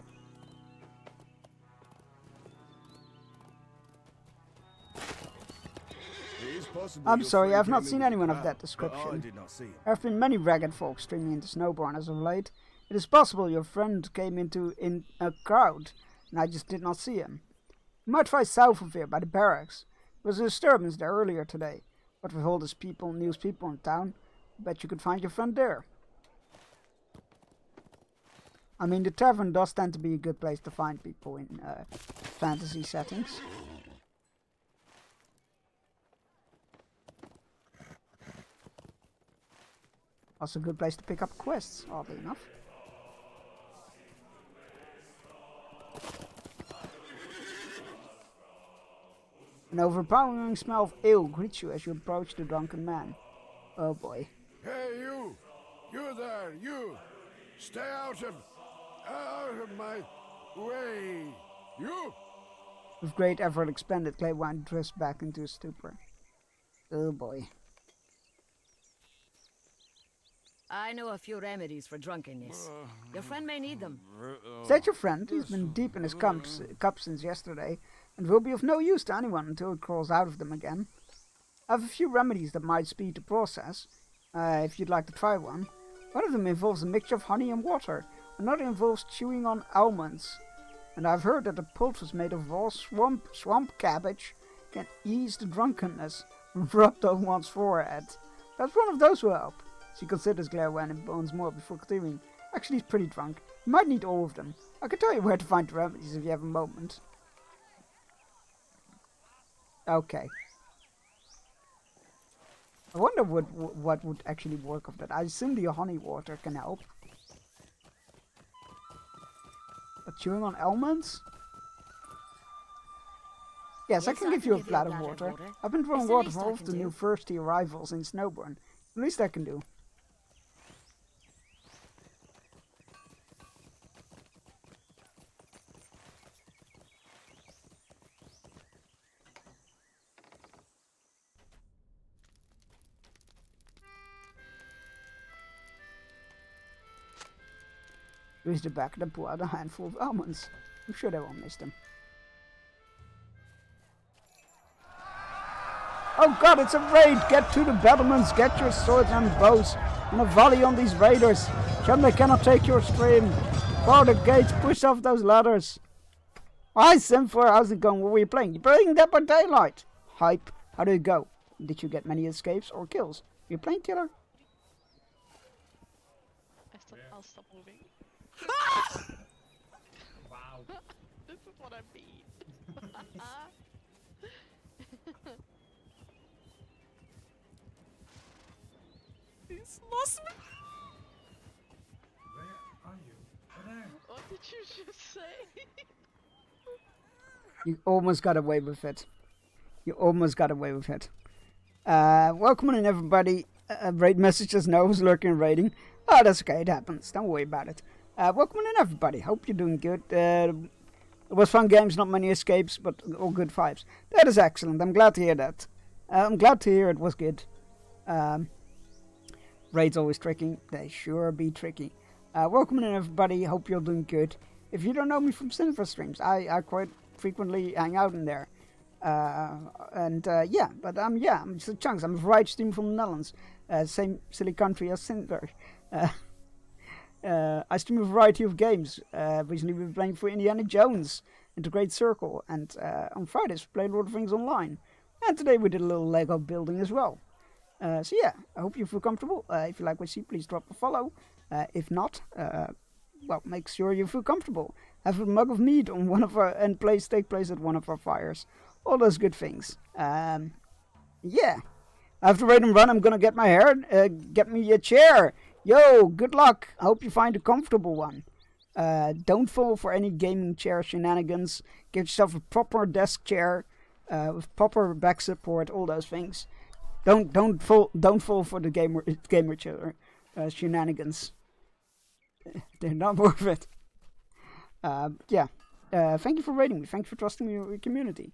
I'm sorry, I've not seen anyone of that description. There have been many ragged folk streaming into Snowbourne as of late. It is possible your friend came in a crowd, and I just did not see him. You might try south of here, by the barracks. There was a disturbance there earlier today. What with all these news people in town, I bet you could find your friend there. I mean, the tavern does tend to be a good place to find people in fantasy settings. Also a good place to pick up quests, oddly enough. An overpowering smell of ale greets you as you approach the drunken man. Oh boy. Hey, you! You there, you! Stay out of my way! You! With great effort expended, Claywine drifts back into a stupor. Oh boy. I know a few remedies for drunkenness. Your friend may need them. Is that your friend? He's been deep in his cup since yesterday, and will be of no use to anyone until it crawls out of them again. I have a few remedies that might speed the process, if you'd like to try one. One of them involves a mixture of honey and water. Another involves chewing on almonds. And I've heard that the poultice made of raw swamp cabbage can ease the drunkenness rubbed on one's forehead. Perhaps one of those will help. She considers Clairwan and bones more before continuing. Actually, he's pretty drunk. You might need all of them. I can tell you where to find the remedies if you have a moment. Okay. I wonder what would actually work of that. I assume the honey water can help. But chewing on almonds? Yes, I can give you a bladder of water. I've been throwing water for all of the new first-tier arrivals in Snowbourne. The least I can do. Reach the back and pull out a handful of almonds. I'm sure they won't miss them. Oh god, it's a raid! Get to the battlements, get your swords and bows, and a volley on these raiders! Show them they cannot take your stream! Bar the gates, push off those ladders! Hi Simfer, how's it going? What were you playing? You're playing Dead by Daylight! Hype. How did it go? Did you get many escapes or kills? You're playing killer? I'll stop moving. Wow. This is what I mean. He's lost me. Where are you? What did you just say? You almost got away with it. You almost got away with it. Welcome in everybody. Raid messages, no who's lurking and raiding. Oh, that's okay, it happens. Don't worry about it. Welcome in everybody. Hope you're doing good. It was fun games, not many escapes, but all good vibes. That is excellent. I'm glad to hear that. I'm glad to hear it was good. Raids always tricky. They sure be tricky. Welcome in everybody. Hope you're doing good. If you don't know me from Cinepher streams, I quite frequently hang out in there. Yeah, but I'm just chunks. I'm a variety streamer from the Netherlands. Same silly country as Cinepher. I stream a variety of games. Recently we've been playing for Indiana Jones and The Great Circle, and on Fridays we played Lord of the Rings Online. And today we did a little Lego building as well. So yeah, I hope you feel comfortable. If you like what you see, please drop a follow. If not, well, make sure you feel comfortable. Have a mug of meat on one of our and take place at one of our fires. All those good things. Yeah. After Raid and Run, I'm gonna get my hair, get me a chair. Yo, good luck. I hope you find a comfortable one. Don't fall for any gaming chair shenanigans. Get yourself a proper desk chair with proper back support, all those things. Don't fall for the gamer chiller shenanigans. They're not worth it. Yeah. Thank you for rating me. Thanks for trusting me with your community.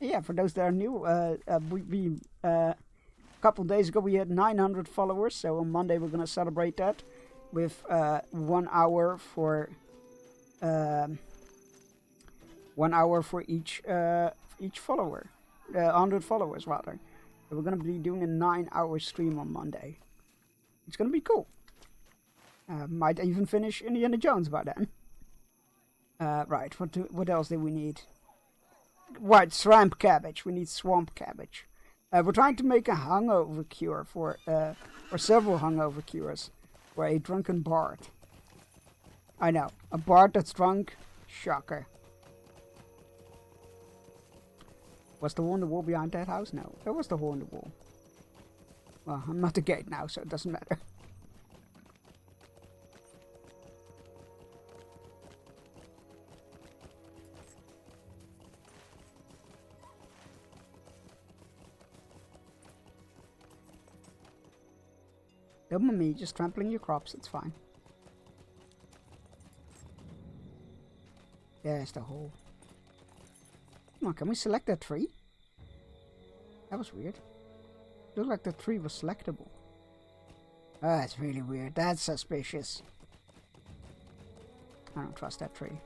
Yeah, for those that are new, we a couple days ago we had 900 followers. So on Monday we're gonna celebrate that with 1 hour for 1 hour for each follower, 100 followers rather. So we're gonna be doing a 9-hour stream on Monday. It's gonna be cool. Might even finish Indiana Jones by then. Right, what else do we need? Right, swamp cabbage. We need swamp cabbage. We're trying to make a hungover cure or several hungover cures for a drunken bard. I know, a bard that's drunk. Shocker. Was the hole in the wall behind that house? No, there was the hole in the wall. Well, I'm at the gate now, so it doesn't matter. Don't mind me, just trampling your crops, it's fine. There's the hole. Come on, can we select that tree? That was weird. Looked like the tree was selectable. Ah, that's really weird. That's suspicious. I don't trust that tree.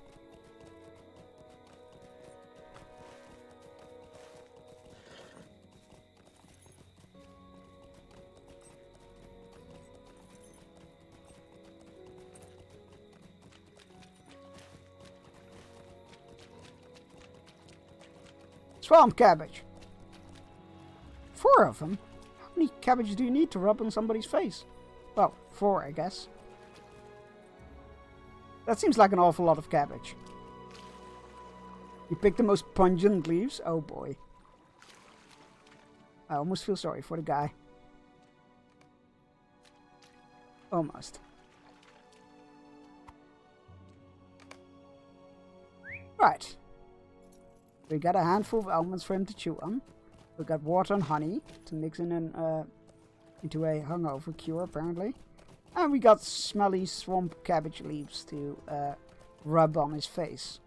Swamp cabbage. 4 of them? How many cabbages do you need to rub on somebody's face? Well, 4, I guess. That seems like an awful lot of cabbage. You picked the most pungent leaves? Oh boy. I almost feel sorry for the guy. Almost. Right. We got a handful of almonds for him to chew on. We got water and honey to mix into a hungover cure, apparently. And we got smelly swamp cabbage leaves to rub on his face.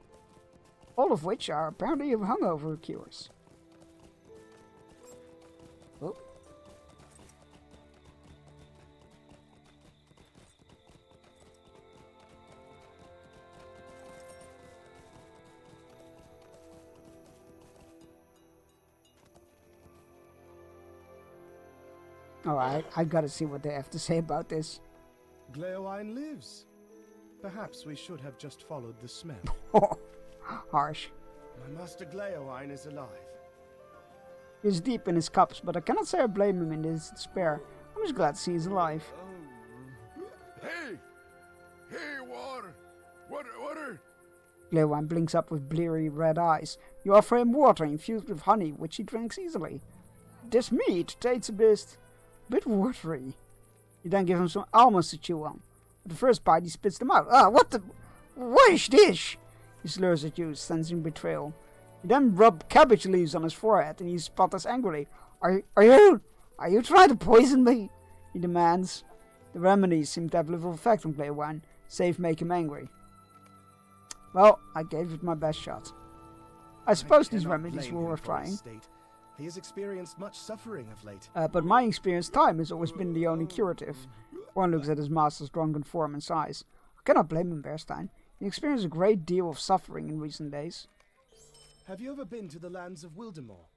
All of which are apparently hungover cures. Oh. Alright, I've got to see what they have to say about this. Gleowine lives. Perhaps we should have just followed the smell. Harsh. My master Gleowine is alive. He's deep in his cups, but I cannot say I blame him in his despair. I'm just glad to see he's alive. Hey! Hey, water! Water! Gleowine blinks up with bleary red eyes. You offer him water infused with honey, which he drinks easily. This meat tastes a bit watery. You then give him some almonds to chew on. At the first bite, he spits them out. Ah, what is this? He slurs at you, sensing betrayal. You then rub cabbage leaves on his forehead, and he sputters angrily. Are you trying to poison me? He demands. The remedies seem to have little effect on Gleowine, save make him angry. Well, I gave it my best shot. I suppose these remedies were worth trying. He has experienced much suffering of late. But my experience time has always been the only curative. One looks at his master's drunken form and sighs. I cannot blame him, Bearstein. He experienced a great deal of suffering in recent days. Have you ever been to the lands of Wildemore?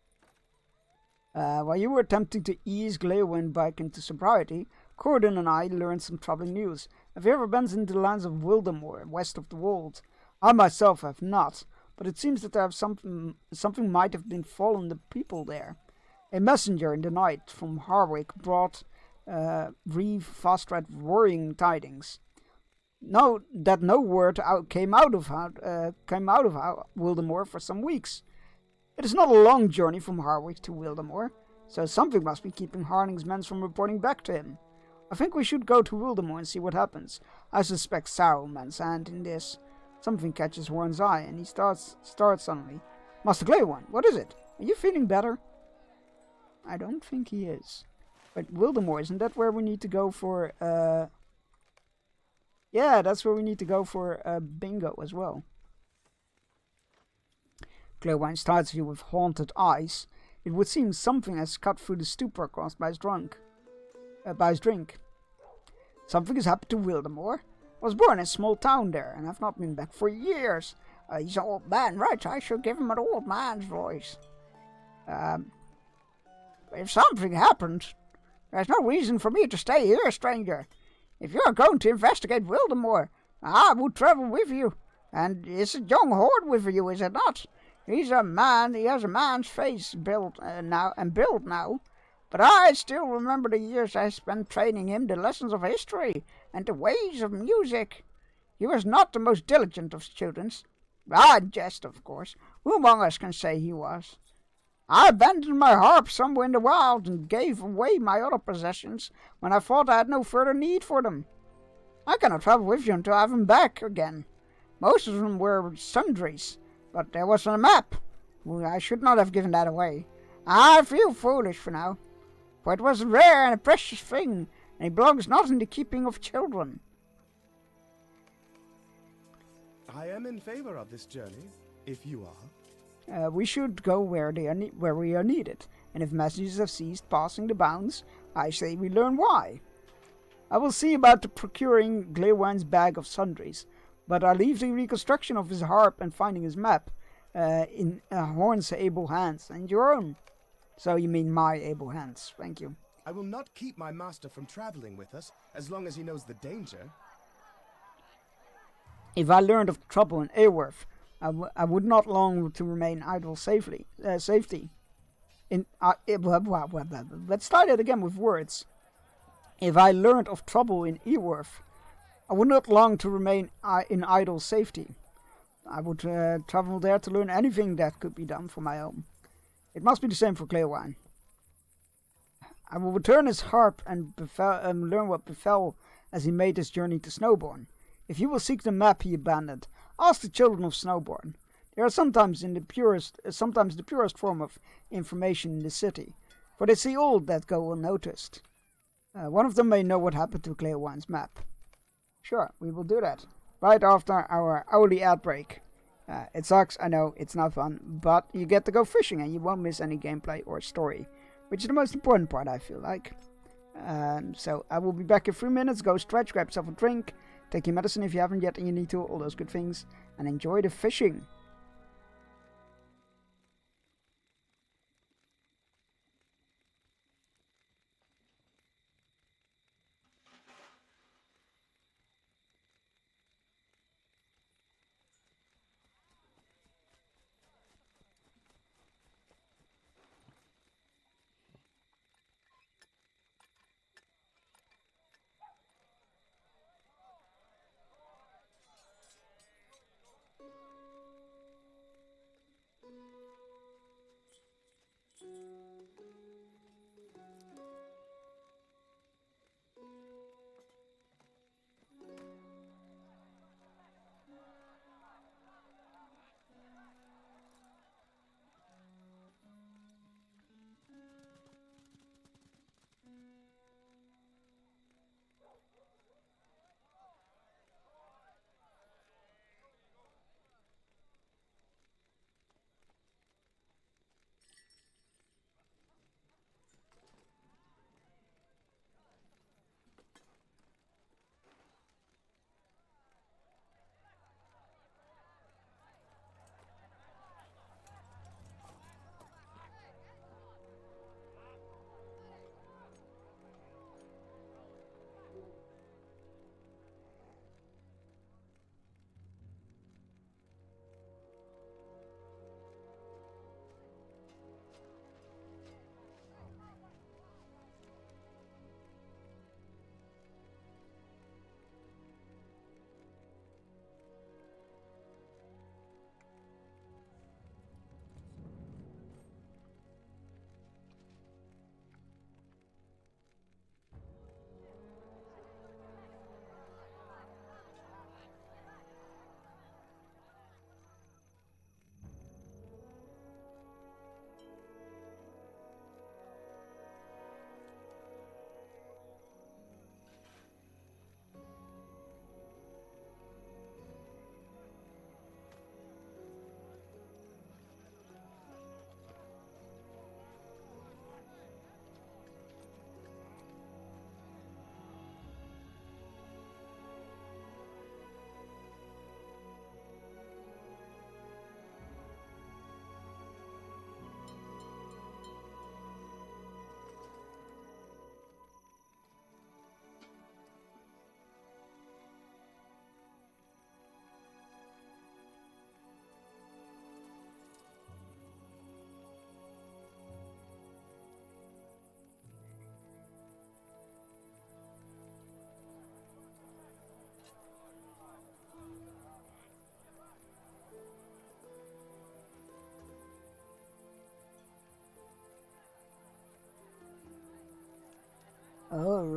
While you were attempting to ease Gleowine back into sobriety, Corden and I learned some troubling news. Have you ever been into the lands of Wildemore, west of the Wold? I myself have not, but it seems that there have something might have been fallen the people there. A messenger in the night from Harwick brought Reeve Fastred worrying tidings. No word came out of Wildemore for some weeks. It is not a long journey from Harwick to Wildemore, so something must be keeping Harling's men from reporting back to him. I think we should go to Wildemore and see what happens. I suspect Saruman's hand in this. Something catches Warren's eye, and he starts suddenly. Master Gleowine, what is it? Are you feeling better? I don't think he is. But Wildemore, isn't that where we need to go for, Yeah, that's where we need to go for bingo as well. Glowwine starts you with haunted eyes. It would seem something has cut through the stupor caused by his drink. Something has happened to Wildemore. I was born in a small town there, and I've not been back for years. He's an old man, right? I should give him an old man's voice. If something happened, there's no reason for me to stay here, stranger. If you're going to investigate Wildemore, I would travel with you. And it's a young horde with you, is it not? He's a man, he has a man's face built now. But I still remember the years I spent training him the lessons of history and the ways of music. He was not the most diligent of students. I jest, of course. Who among us can say he was? I abandoned my harp somewhere in the wild and gave away my other possessions when I thought I had no further need for them. I cannot travel with you until I have them back again. Most of them were sundries, but there was a map. Well, I should not have given that away. I feel foolish for now, for it was a rare and a precious thing, and it belongs not in the keeping of children. I am in favor of this journey, if you are. We should go where we are needed, and if messages have ceased passing the bounds, I say we learn why. I will see about procuring Gleywine's bag of sundries, but I leave the reconstruction of his harp and finding his map in Horn's able hands, and your own. So you mean my able hands, thank you. I will not keep my master from traveling with us, as long as he knows the danger. If I learned of trouble in Eorth, I would not long to remain idle safety. Let's start it again with words. If I learned of trouble in Eorth, I would not long to remain in idle safety. I would travel there to learn anything that could be done for my own. It must be the same for Gleywine's. I will return his harp and learn what befell as he made his journey to Snowbourne. If you will seek the map he abandoned, ask the children of Snowbourne. They are sometimes the purest form of information in the city, for they see all that go unnoticed. One of them may know what happened to Gleywine's map. Sure, we will do that. Right after our hourly ad break. It sucks, I know, it's not fun, but you get to go fishing and you won't miss any gameplay or story, which is the most important part, I feel like. So I will be back in 3 minutes. Go stretch, grab yourself a drink, take your medicine if you haven't yet and you need to, all those good things, and enjoy the fishing.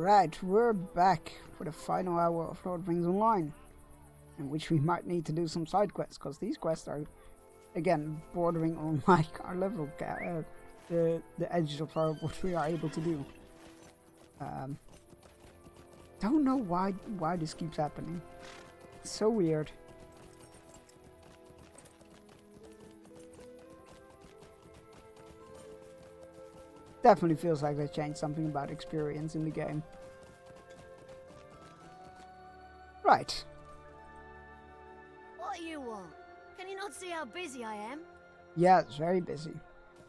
Alright, we're back for the final hour of Lord of the Rings Online, in which we might need to do some side quests, because these quests are, again, bordering on like our level, the edges of what we are able to do. Don't know why this keeps happening. It's so weird. Definitely feels like they changed something about experience in the game. Right. What do you want? Can you not see how busy I am? Yeah, it's very busy.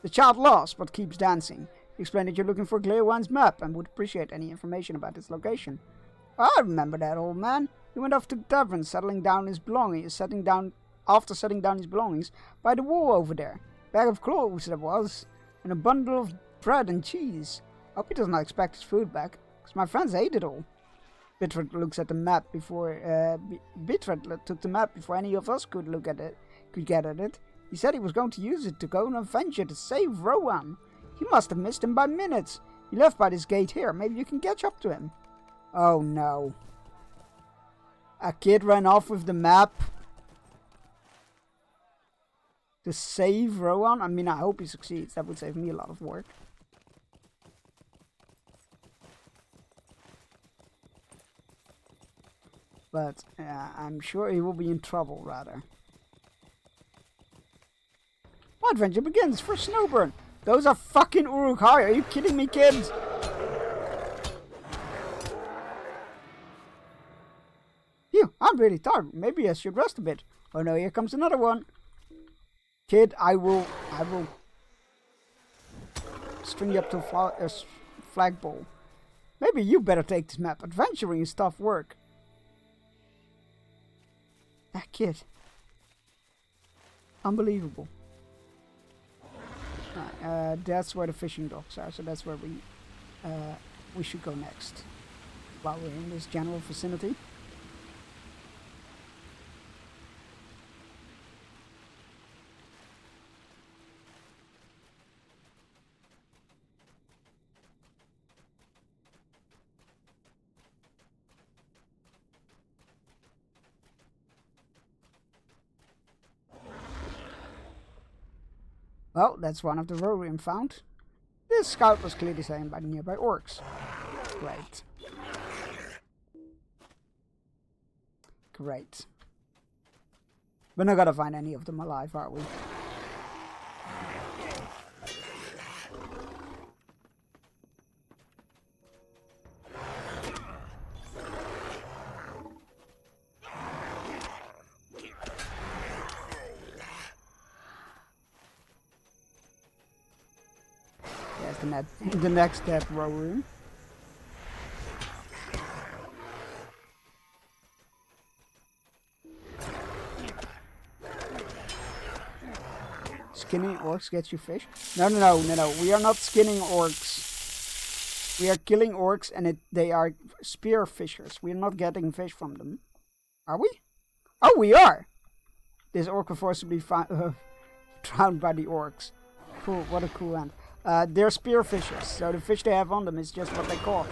The child lost, but keeps dancing. Explain that you're looking for Gleowan's map and would appreciate any information about its location. I remember that old man. He went off to the tavern, after setting down his belongings by the wall over there. Bag of clothes that was, and a bundle of bread and cheese. Hope he does not expect his food back, because my friends ate it all. Bitred looks at the map before Bitred took the map before any of us could get at it. He said he was going to use it to go on an adventure to save Rowan. You must have missed him by minutes. He left by this gate here. Maybe you can catch up to him. Oh no. A kid ran off with the map to save Rowan? I mean, I hope he succeeds. That would save me a lot of work. But I'm sure he will be in trouble, rather. My adventure begins for Snowburn. Those are fucking Uruk-hai. Are you kidding me, kids? Phew, I'm really tired. Maybe I should rest a bit. Oh no, here comes another one. Kid, I will string you up to a flagpole. Maybe you better take this map. Adventuring is tough work. That kid. Unbelievable. That's where the fishing docks are, so that's where we should go next. While we're in this general vicinity. Well, that's one of the Rohirrim found. This scout was clearly slain by the nearby orcs. Great. Great. We're not gonna find any of them alive, are we? The next death row room. Skinning orcs gets you fish? No. We are not skinning orcs. We are killing orcs, and they are spear fishers. We are not getting fish from them. Are we? Oh, we are! This orc was forced to be drowned by the orcs. Cool, what a cool end. They're spear fishers, so the fish they have on them is just what they caught.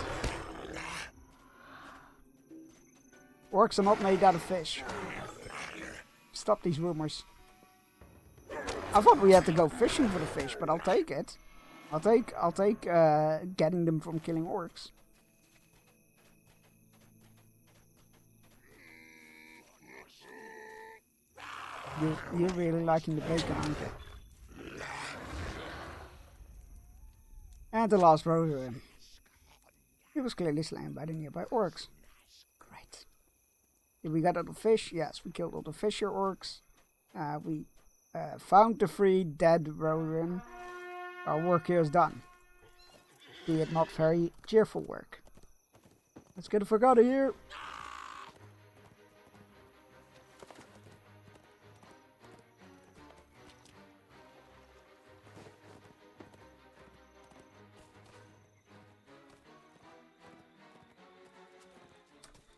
Orcs are not made out of fish. Stop these rumors. I thought we had to go fishing for the fish, but I'll take it. I'll take getting them from killing orcs. You're really liking the bacon, aren't you? And the last Rohirrim. He was clearly slain by the nearby orcs. Great. Did we get all the fish? Yes, we killed all the fisher orcs. We found the 3 dead Rohirrim. Our work here is done. Be it not very cheerful work. Let's get the fuck out of here.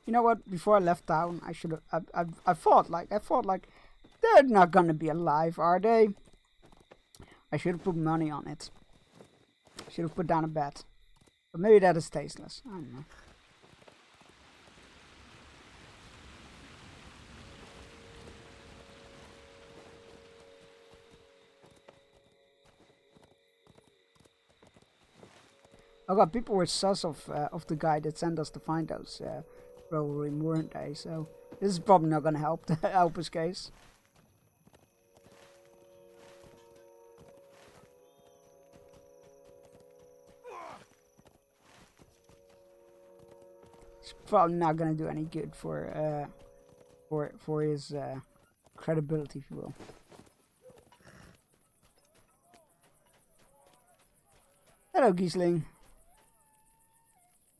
You know what? Before I left town, I should have. I thought like they're not gonna be alive, are they? I should have put money on it. Should have put down a bet. But maybe that is tasteless. I don't know. Oh god, people were sus of the guy that sent us to find those Rowering, weren't they? So this is probably not gonna help help his case. It's probably not gonna do any good for his credibility, if you will. Hello, Giesling.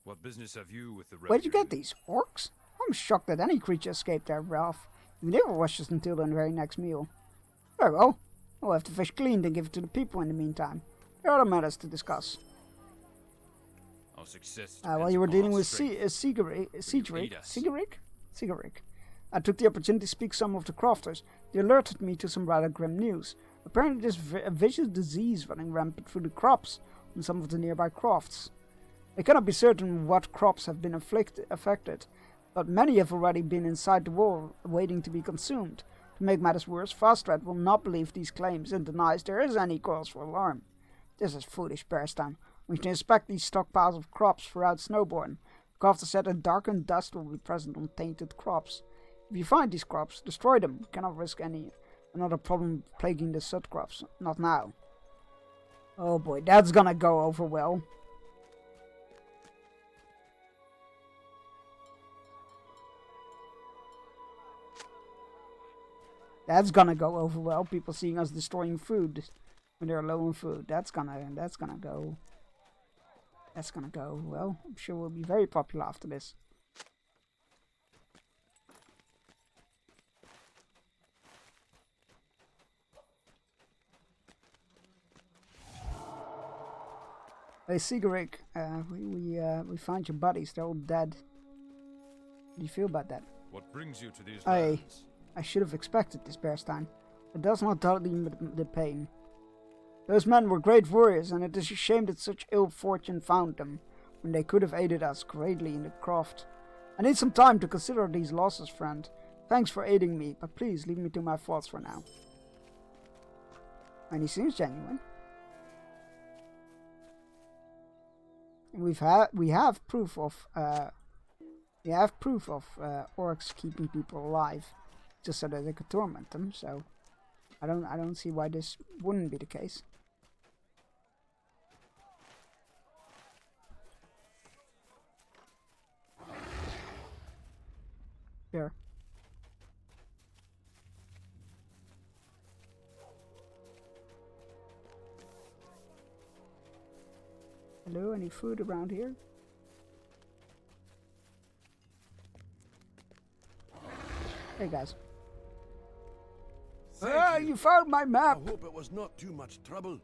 What business have you with the Where'd you get these orcs? I'm shocked that any creature escaped their wrath. You never wash us until the very next meal. Very well. We'll have the fish cleaned and give it to the people in the meantime. There are other matters to discuss. Our success While you were dealing with Sigeric, I took the opportunity to speak to some of the crafters. They alerted me to some rather grim news. Apparently there's a vicious disease running rampant through the crops on some of the nearby crafts. I cannot be certain what crops have been affected, but many have already been inside the wall, waiting to be consumed. To make matters worse, Fastred will not believe these claims and denies there is any cause for alarm. This is foolish, Bearstan. We can inspect these stockpiles of crops throughout Snowbourne. The crafter said that darkened dust will be present on tainted crops. If you find these crops, destroy them. You cannot risk another problem plaguing the sud crops. Not now. Oh boy, that's gonna go over well. That's gonna go over well. People seeing us destroying food when they're low on food. That's gonna go well. I'm sure we'll be very popular after this. Hey Sigeric, we found your bodies. They're all dead. How do you feel about that? What brings you to these lands? I should have expected this, Bearstein. It does not dull the pain. Those men were great warriors, and it is a shame that such ill fortune found them, when they could have aided us greatly in the craft. I need some time to consider these losses, friend. Thanks for aiding me, but please leave me to my thoughts for now. And he seems genuine. We have proof of orcs keeping people alive, just so that they could torment them. So I don't see why this wouldn't be the case. Here. Hello, any food around here? Hey guys. You found my map! I hope it was not too much trouble.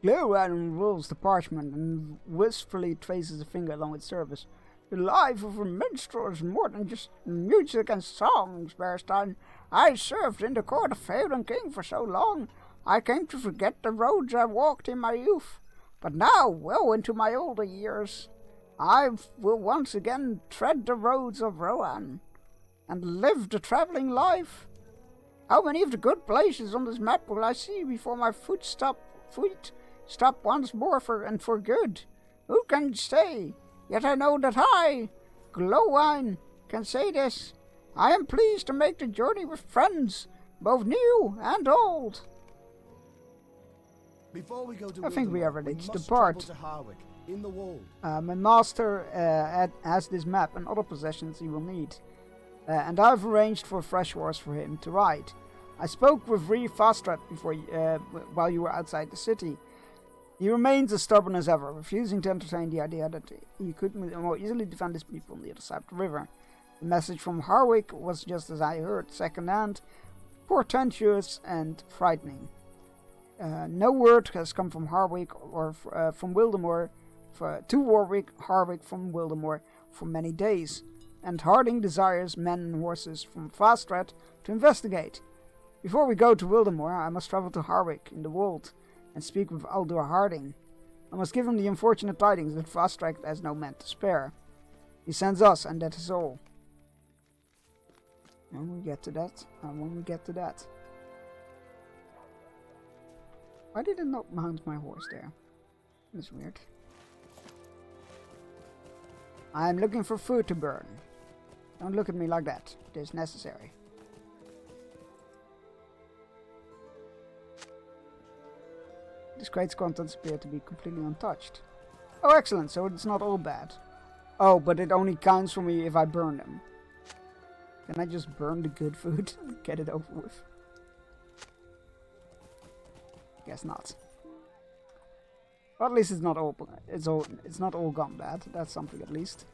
Glowran unrolls the parchment and wistfully traces a finger along its surface. The life of a minstrel is more than just music and songs, Bearstein. I served in the court of Faerun King for so long, I came to forget the roads I walked in my youth. But now, well into my older years, I will once again tread the roads of Rohan and live the travelling life. How many of the good places on this map will I see before my feet stop once more for good? Who can say? Yet I know that I, Glowwine, can say this. I am pleased to make the journey with friends, both new and old. Before we go to I think we have Wildemar, reached the must part. travel to Harwick, in the Wold. My master has this map and other possessions he will need. And I've arranged for a fresh horse for him to ride. I spoke with Ree Fastrat before while you were outside the city. He remains as stubborn as ever, refusing to entertain the idea that he could more easily defend his people on the other side of the river. The message from Harwick was just as I heard, second-hand, portentous and frightening. No word has come from Harwick or from Wildemar to Warwick, Harwick from Wildemar for many days, and Harding desires men and horses from Fastrat to investigate. Before we go to Wildemar, I must travel to Harwick in the Wold and speak with Aldur Harding. I must give him the unfortunate tidings that Fastrak has no men to spare. He sends us, and that is all. When we get to that, Why did it not mount my horse there? That's weird. I'm looking for food to burn. Don't look at me like that. It is necessary. This crate's contents appear to be completely untouched. Oh, excellent, so it's not all bad. Oh, but it only counts for me if I burn them. Can I just burn the good food and get it over with? Guess not. Or at least it's not all gone bad. That's something at least.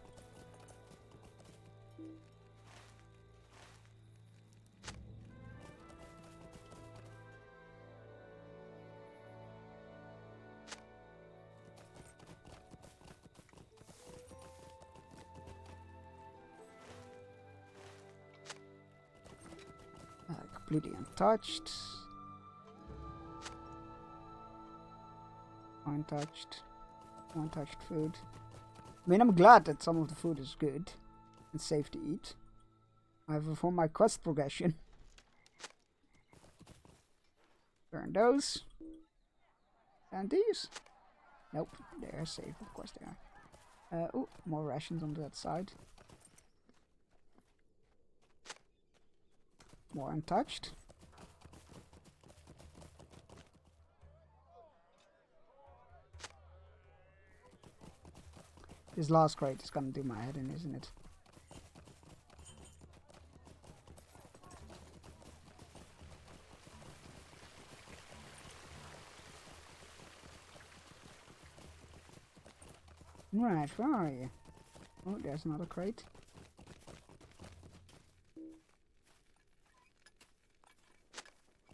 Completely untouched. Untouched food. I mean, I'm glad that some of the food is good and safe to eat. However, for my quest progression, burn those. And these. Nope, they're safe. Of course they are. Oh, more rations on that side. More untouched. This last crate is gonna do my head in, isn't it? Right, where are you? Oh, there's another crate.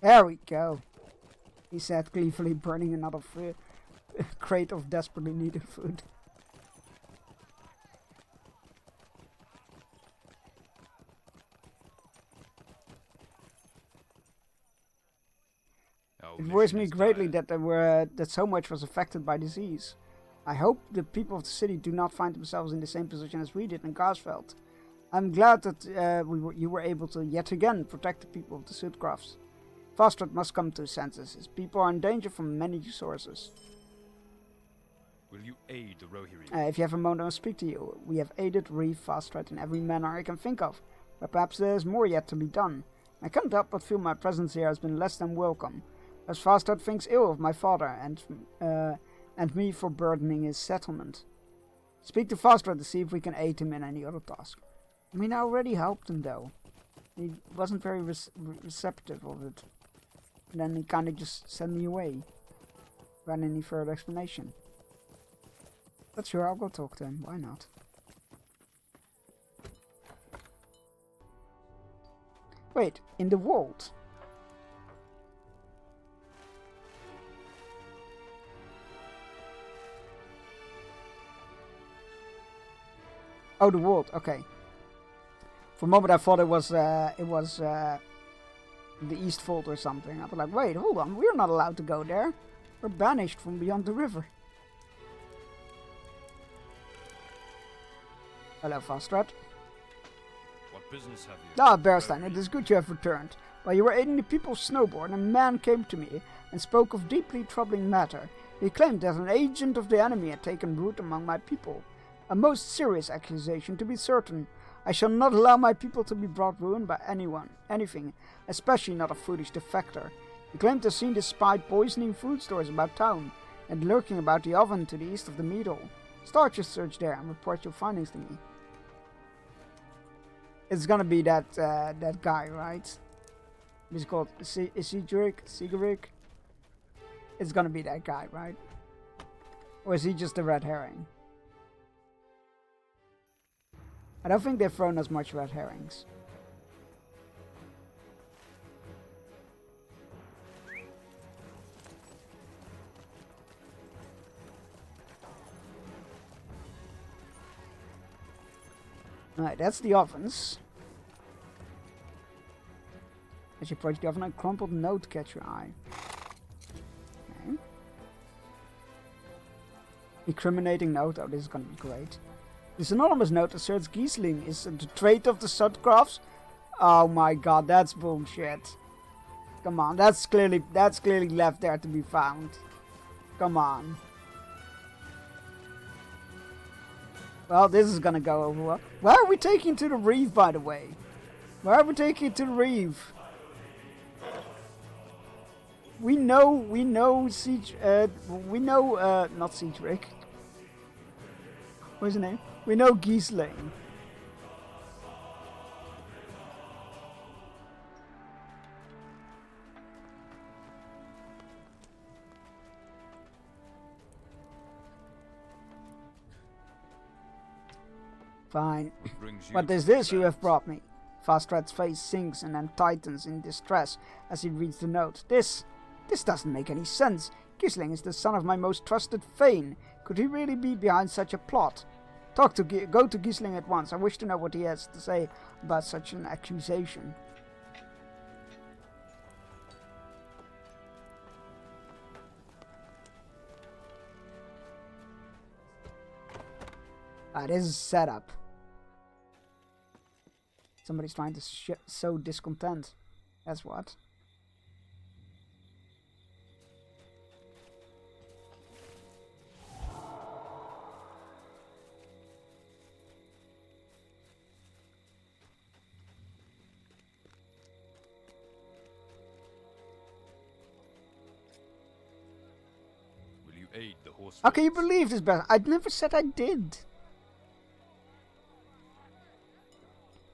There we go. He said, gleefully burning another crate of desperately needed food. It worries me greatly that that so much was affected by disease. I hope the people of the city do not find themselves in the same position as we did in Garsfeld. I'm glad that you were able to yet again protect the people of the Sudcrafts. Fastrak must come to his senses. His people are in danger from many sources. Will you aid the Rohirrim? If you have a moment, I'll speak to you. We have aided Reeve Fastrak in every manner I can think of, but perhaps there is more yet to be done. I can't help but feel my presence here has been less than welcome, as Fastrak thinks ill of my father and me for burdening his settlement. Speak to Fastrak to see if we can aid him in any other task. I mean, I already helped him though. He wasn't very receptive of it. And then he kind of just sent me away without any further explanation. But sure, I'll go talk to him. Why not? Wait, in the vault? Oh, the vault. Okay. For a moment, I thought it was the East Vault or something. I was like, wait, hold on, we're not allowed to go there. We're banished from beyond the river. Hello, Fastrak. What business have you? Ah, Bearstein, it is good you have returned. While you were aiding the people of Snowbourne, a man came to me and spoke of deeply troubling matter. He claimed that an agent of the enemy had taken root among my people. A most serious accusation, to be certain. I shall not allow my people to be brought ruin by anything, especially not a foolish defector. He claimed to have seen this spy poisoning food stores about town, and lurking about the oven to the east of the meat hall. Start your search there and report your findings to me. It's gonna be that guy, right? He's called Sigurd. It's gonna be that guy, right? Or is he just a red herring? I don't think they've thrown as much red herrings. Alright, that's the ovens. As you approach the oven, a crumpled note catch your eye. Okay. Incriminating note. Oh, this is gonna be great. This anonymous note asserts Giesling is the trait of the Sudcrofts. Oh my god, that's bullshit. Come on, that's clearly left there to be found. Come on. Well, this is gonna go over well. Where are we taking to the reef, by the way? Where are we taking to the reef? We know, not Siegfried. What's his name? We know Giesling. Fine. What is this you have brought me? Fastrad's face sinks and then tightens in distress as he reads the note. This doesn't make any sense. Gisling is the son of my most trusted Thane. Could he really be behind such a plot? Go to Gisling at once. I wish to know what he has to say about such an accusation. This is setup. Somebody's trying to sow discontent. That's what. Will you aid the horse? How can you believe this, Beth? I never said I did.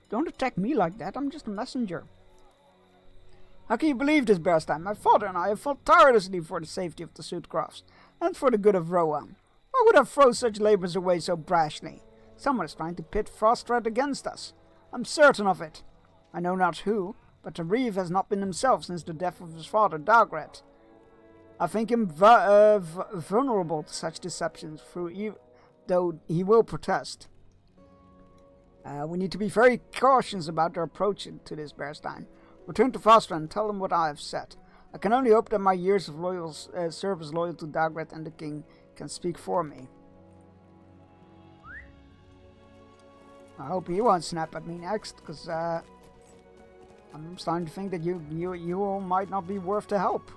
Don't attack me like that, I'm just a messenger. How can you believe this, Bearstein? My father and I have fought tirelessly for the safety of the Sudcrofts, and for the good of Rohan. Why would I throw such labours away so brashly? Someone is trying to pit Frostrad against us. I'm certain of it. I know not who, but the Reeve has not been himself since the death of his father, Dagred. I think him vulnerable to such deceptions, though he will protest. We need to be very cautious about our approach to this, Bearstein. Return to Fostra and tell them what I have said. I can only hope that my years of loyal service loyal to Dagred and the King can speak for me. I hope you won't snap at me next, because I'm starting to think that you all might not be worth the help.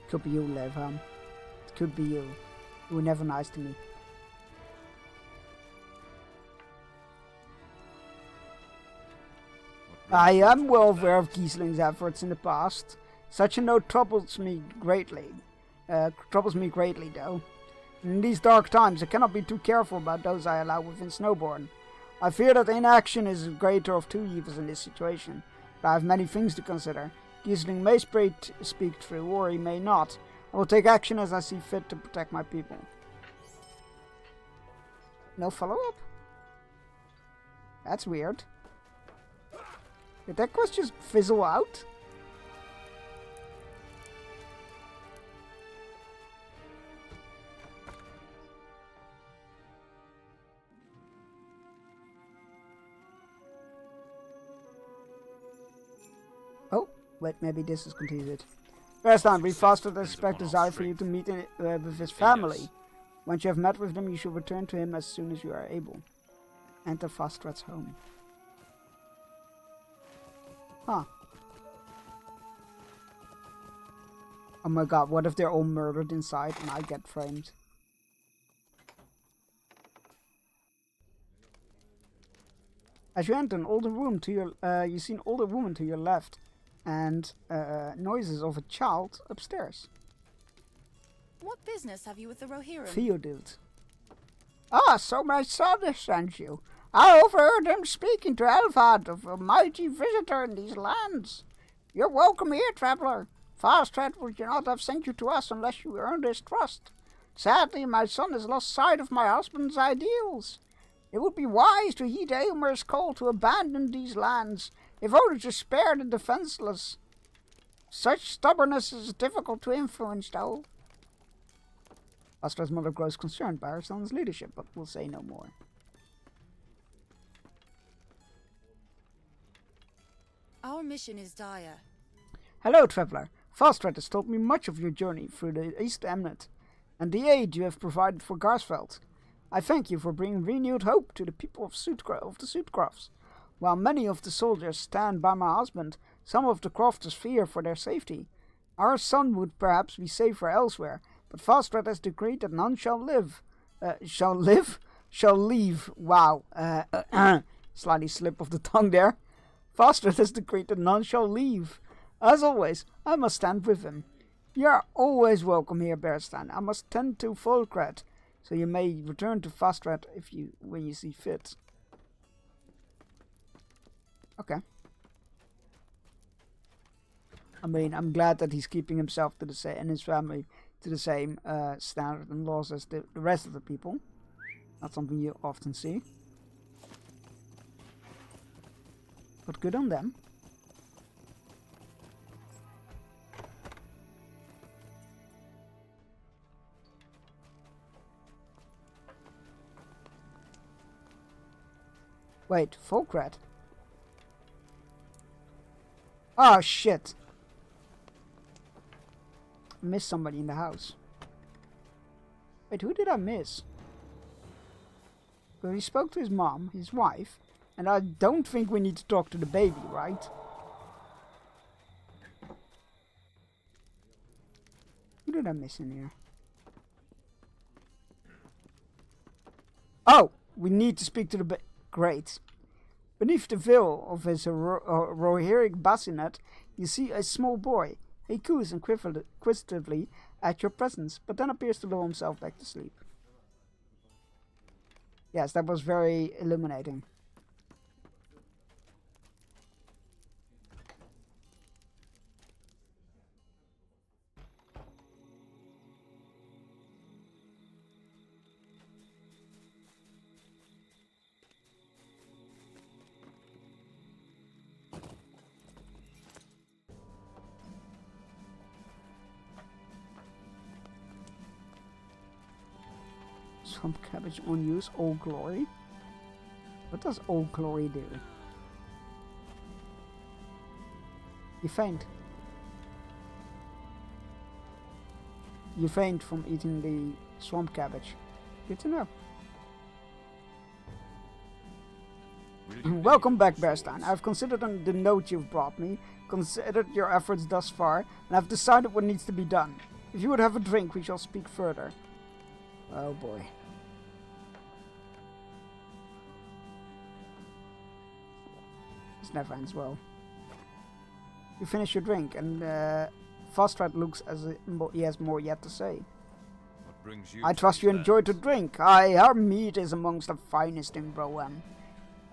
Could be you, Levham. It could be you. You were never nice to me. I am well aware of Giesling's efforts in the past. Such a note troubles me greatly. Though. In these dark times, I cannot be too careful about those I allow within Snowbourne. I fear that inaction is the greater of two evils in this situation, but I have many things to consider. Giesling may speak true, or he may not. I will take action as I see fit to protect my people. No follow-up? That's weird. Did that quest just fizzle out? Oh, wait, maybe this is completed. First time, read faster than expect desire for you to meet with his family. Once you have met with them, you should return to him as soon as you are able. Enter Fastrad's home. Huh. Oh my god, what if they're all murdered inside and I get framed? As you enter an older room to your, you see an older woman to your left, and noises of a child upstairs. What business have you with the Rohirrim? Theodild. Ah, so my son has sent you. I overheard him speaking to Elvad of a mighty visitor in these lands. You're welcome here, traveler. Fastrad would not have sent you to us unless you earned his trust. Sadly, my son has lost sight of my husband's ideals. It would be wise to heed Aylmer's call to abandon these lands, if only to spare the defenseless. Such stubbornness is difficult to influence, though. Fastred's mother grows concerned by her son's leadership, but will say no more. Our mission is dire. Hello, traveler. Fastred has told me much of your journey through the East Emnet, and the aid you have provided for Garsfeld. I thank you for bringing renewed hope to the people of the Sudcrofts. While many of the soldiers stand by my husband, some of the crofters fear for their safety. Our son would perhaps be safer elsewhere, but Fastred has decreed that none shall live. Shall leave. Wow. Slightly slip of the tongue there. Fastred has decreed that none shall leave. As always, I must stand with him. You are always welcome here, Berstein. I must tend to Volkred, so you may return to Fastred when you see fit. Okay. I mean, I'm glad that he's keeping himself to the and his family to the same standard and laws as the rest of the people. Not something you often see. But good on them. Wait, Volkred? Oh shit! I missed somebody in the house. Wait, who did I miss? Well, he spoke to his mom, his wife, and I don't think we need to talk to the baby, right? Who did I miss in here? Oh! We need to speak to the Great. Beneath the veil of his rohiric bassinet, you see a small boy. He coos inquisitively at your presence, but then appears to lull himself back to sleep. Yes, that was very illuminating. Swamp cabbage on use, Old Glory. What does Old Glory do? You faint. You faint from eating the swamp cabbage. Good to know. Welcome back, Berstein. I've considered the note you've brought me, considered your efforts thus far, and I've decided what needs to be done. If you would have a drink, we shall speak further. Oh boy. This never ends well. You finish your drink, and Fastred looks as if he has more yet to say. What brings you I trust you enjoyed the drink. Our mead is amongst the finest in Broen,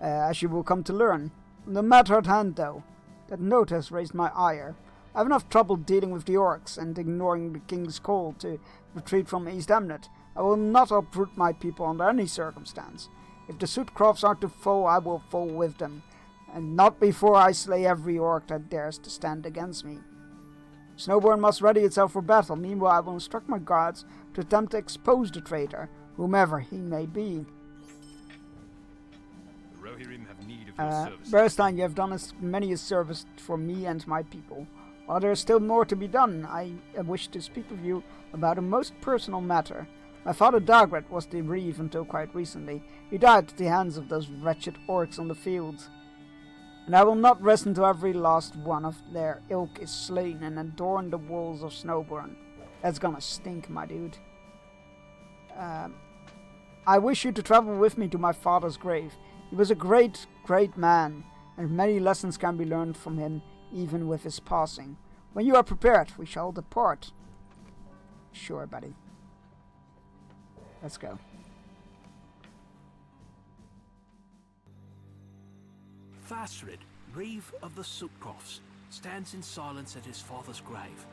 as you will come to learn. The matter at hand, though, that note has raised my ire. I have enough trouble dealing with the orcs and ignoring the king's call to retreat from East Emnet. I will not uproot my people under any circumstance. If the Sudcrofts are to fall, I will fall with them, and not before I slay every orc that dares to stand against me. Snowbourn must ready itself for battle. Meanwhile, I will instruct my guards to attempt to expose the traitor, whomever he may be. The Rohirrim have need of your services. Berstein, you have done as many a service for me and my people. While there is still more to be done, I wish to speak with you about a most personal matter. My father Dagred was the reeve until quite recently. He died at the hands of those wretched orcs on the field. And I will not rest until every last one of their ilk is slain and adorn the walls of Snowbourn. That's gonna stink, my dude. I wish you to travel with me to my father's grave. He was a great, great man, and many lessons can be learned from him, even with his passing. When you are prepared, we shall depart. Sure, buddy. Let's go. Fastred, reeve of the Sudcrofts, stands in silence at his father's grave,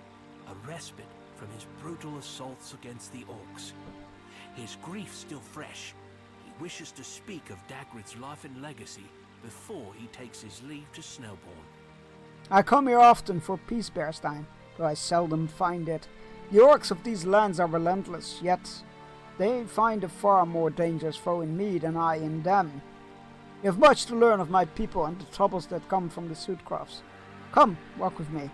a respite from his brutal assaults against the orcs. His grief still fresh. He wishes to speak of Dagrid's life and legacy before he takes his leave to Snowbourn. I come here often for peace, Berstein, though I seldom find it. The orcs of these lands are relentless, yet They find a far more dangerous foe in me than I in them. You have much to learn of my people and the troubles that come from the Sudcrofts. Come, walk with me.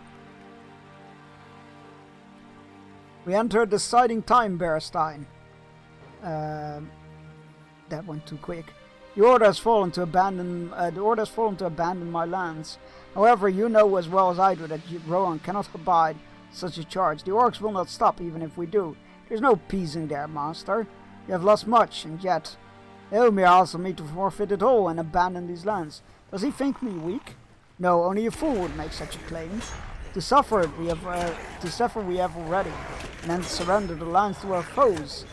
We enter a deciding time, Berestein. That went too quick. The order has fallen to abandon my lands. However, you know as well as I do that Rohan cannot abide such a charge. The orcs will not stop even if we do. There's no peace in there, master. You have lost much, and yet Eomer asks me to forfeit it all and abandon these lands. Does he think me weak? No, only a fool would make such a claim. To suffer we have already, and then surrender the lands to our foes.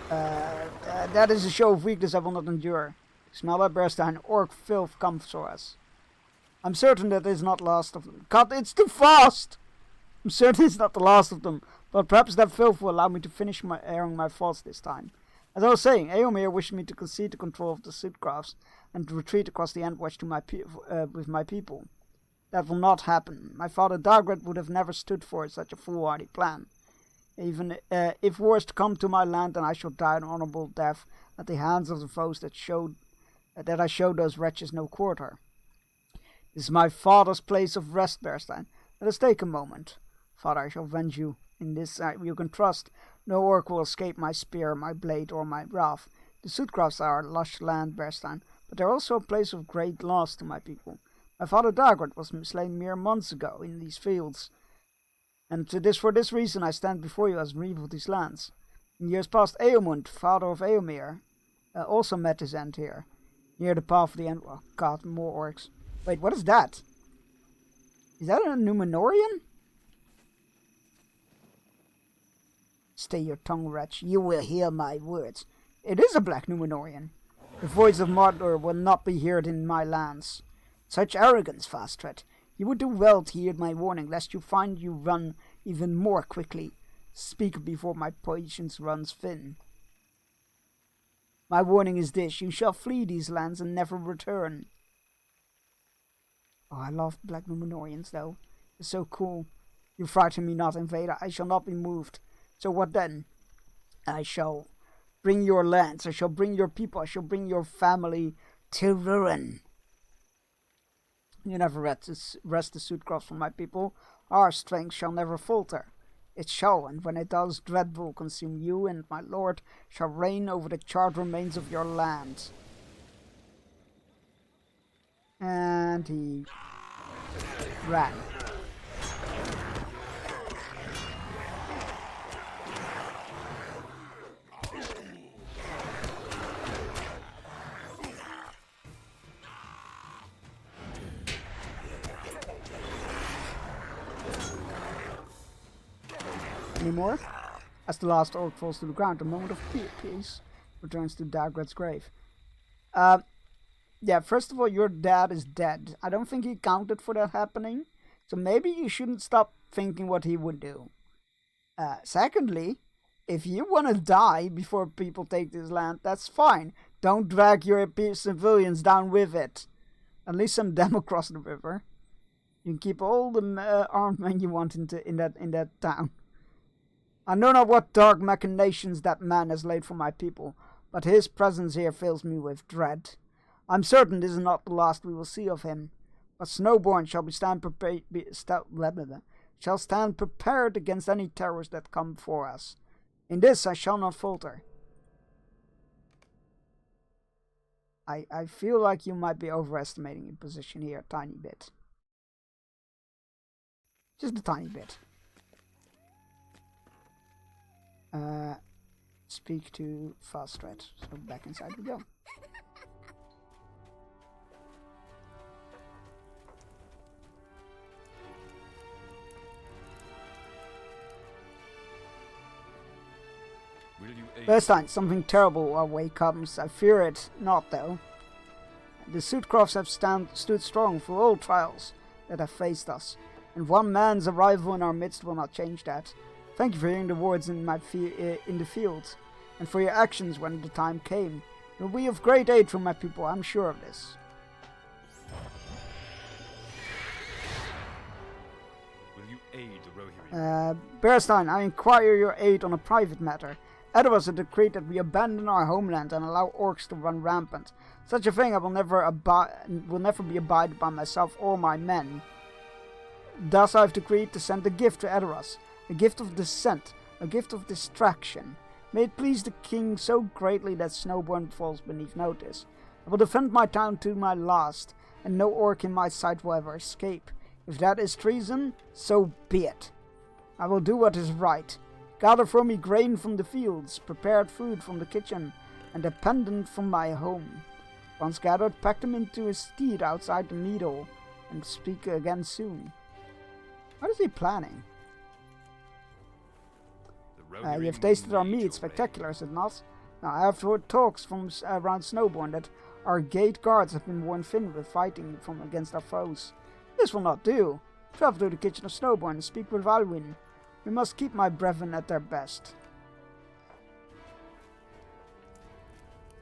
That is a show of weakness I will not endure. Smell that, Berestein. Orc filth comes for us. I'm certain that it is not last of them. God, it's too fast! I'm certain it's not the last of them, but perhaps that filth will allow me to finish airing my thoughts this time. As I was saying, Eomer wished me to concede the control of the Sudcrofts and to retreat across the Endwatch to with my people. That will not happen. My father Dagred would have never stood for such a foolhardy plan. Even if wars come to my land, then I shall die an honourable death at the hands of the foes that I showed those wretches no quarter. This is my father's place of rest, Berestein. Let us take a moment. Father, I shall avenge you. In this you can trust. No orc will escape my spear, my blade, or my wrath. The Sudcrofts are lush land, Berestein, but they are also a place of great loss to my people. My father Dagred was slain mere months ago in these fields, and for this reason I stand before you as reeve of these lands. In years past, Eomund, father of Eomer, also met his end here, near the path of the end. Oh God, more orcs. Wait, what is that? Is that a Numenorian? Stay your tongue, wretch. You will hear my words. It is a black Numenorian. The voice of Mordor will not be heard in my lands. Such arrogance, Fastred. You would do well to heed my warning, lest you find you run even more quickly. Speak before my patience runs thin. My warning is this: you shall flee these lands and never return. Oh, I love black Numenorians, though. They're so cool. You frighten me not, invader. I shall not be moved. So what then? I shall bring your lands, I shall bring your people, I shall bring your family to ruin. You never wrest the Sudcrofts from my people. Our strength shall never falter. It shall, and when it does, dread will consume you, and my lord shall reign over the charred remains of your land. And he ran. Anymore? As the last orc falls to the ground, a moment of peace returns to Dagred's grave. Yeah, first of all, your dad is dead. I don't think he counted for that happening, so maybe you shouldn't stop thinking what he would do. Secondly, if you want to die before people take this land, that's fine. Don't drag your civilians down with it. At least send them across the river. You can keep all the armed men you want in that town. I know not what dark machinations that man has laid for my people, but his presence here fills me with dread. I'm certain this is not the last we will see of him, but Snowborn shall stand prepared against any terrors that come for us. In this I shall not falter. I feel like you might be overestimating your position here a tiny bit. Just a tiny bit. Speak to Fastred. So back inside we go. Berestein, something terrible our way comes. I fear it not, though. The Sudcrofts have stood strong through all trials that have faced us, and one man's arrival in our midst will not change that. Thank you for hearing the words in the field, and for your actions when the time came. You will be of great aid for my people, I'm sure of this. Will you aid the Rohirrim? Berestein, I inquire your aid on a private matter. Edoras had decreed that we abandon our homeland and allow orcs to run rampant. Such a thing I will never be abided by myself or my men. Thus I have decreed to send a gift to Edoras, a gift of dissent, a gift of distraction. May it please the king so greatly that Snowborn falls beneath notice. I will defend my town to my last, and no orc in my sight will ever escape. If that is treason, so be it. I will do what is right. Gather for me grain from the fields, prepared food from the kitchen, and a pendant from my home. Once gathered, pack them into a steed outside the needle, and speak again soon. What is he planning? You have tasted our meat, spectacular, is it not? Now, I have heard talks from around Snowborn that our gate guards have been worn thin with fighting from against our foes. This will not do. Travel to the kitchen of Snowborn and speak with Alwyn. We must keep my brethren at their best.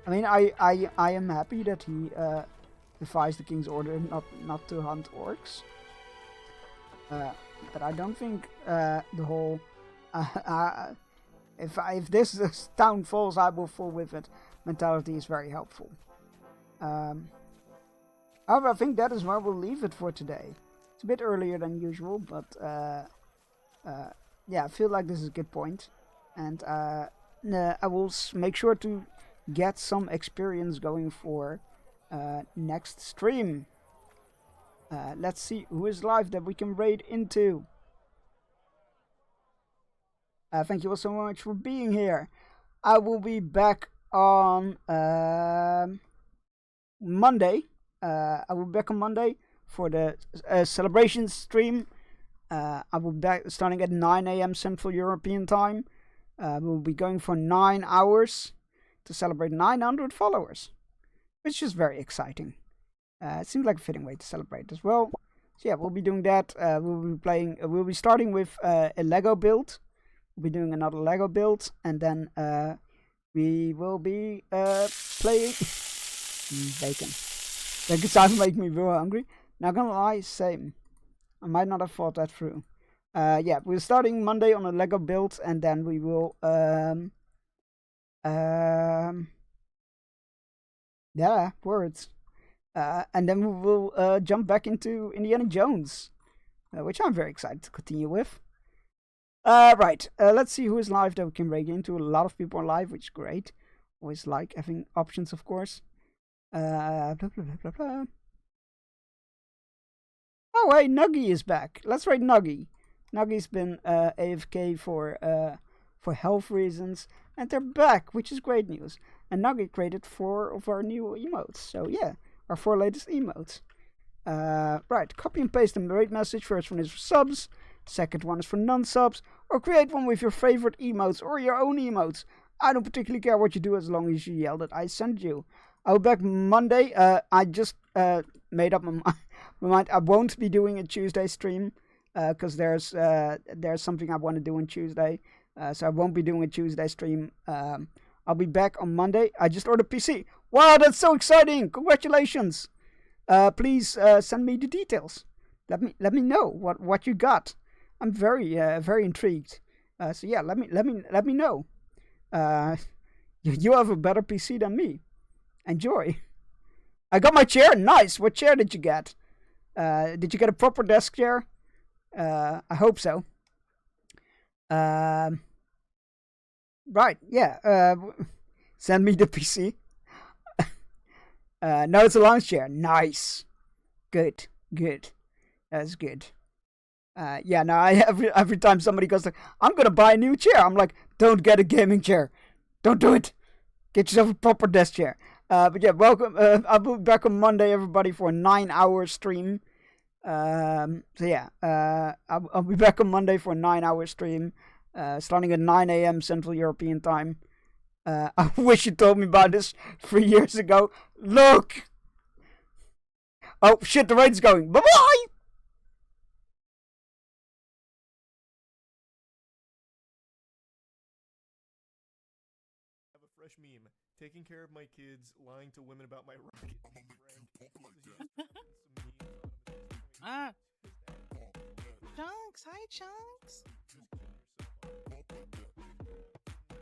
I mean, I am happy that he defies the king's order not to hunt orcs. But I don't think the whole if this town falls, I will fall with it mentality is very helpful. However, I think that is where we'll leave it for today. It's a bit earlier than usual, but yeah, I feel like this is a good point, and I will make sure to get some experience going for next stream. Let's see who is live that we can raid into. Thank you all so much for being here. I will be back on Monday. I will be back on Monday for the celebration stream. I will be back starting at 9 AM Central European Time. We'll be going for 9 hours to celebrate 900 followers, which is very exciting. It seems like a fitting way to celebrate as well. So yeah, we'll be doing that. We'll be starting with a Lego build. We'll be doing another Lego build, and then we will be playing bacon. Bacon sounds make me real hungry. Not gonna lie, same. I might not have thought that through. Yeah, we're starting Monday on a Lego build, and then we will yeah, words. And then we will jump back into Indiana Jones, which I'm very excited to continue with. Right, let's see who is live that we can break into. A lot of people are live, which is great. Always like having options, of course. Blah, blah, blah, blah, blah. Oh, hey, Nuggy is back. Let's raid Nuggy. Nuggy's been AFK for health reasons, and they're back, which is great news. And Nuggy created 4 of our new emotes, so yeah, our 4 latest emotes. Right, copy and paste the raid message. First one is for subs, second one is for non-subs, or create one with your favorite emotes or your own emotes. I don't particularly care what you do as long as you yell that I sent you. I'll be back Monday. I just made up my mind. I won't be doing a Tuesday stream because there's something I want to do on Tuesday. So I won't be doing a Tuesday stream. I'll be back on Monday. I just ordered a PC. Wow, that's so exciting! Congratulations! Please send me the details. Let me know what you got. I'm very intrigued. So yeah, let me know. You have a better PC than me. Enjoy. I got my chair. Nice. What chair did you get? Did you get a proper desk chair? I hope so. Right. Yeah. Send me the PC. No, it's a lounge chair. Nice. Good. That's good. Yeah, no, every time somebody goes like, I'm gonna buy a new chair, I'm like, don't get a gaming chair. Don't do it. Get yourself a proper desk chair. But yeah, welcome. I'll be back on Monday, everybody, for a 9-hour stream. So yeah, I'll be back on Monday for a 9-hour stream, starting at 9 AM Central European Time. I wish you told me about this 3 years ago. Look! Oh, shit, the raid's going. Bye-bye! Have a fresh meme. Taking care of my kids, lying to women about my rocket. Chunks, hi Chunks.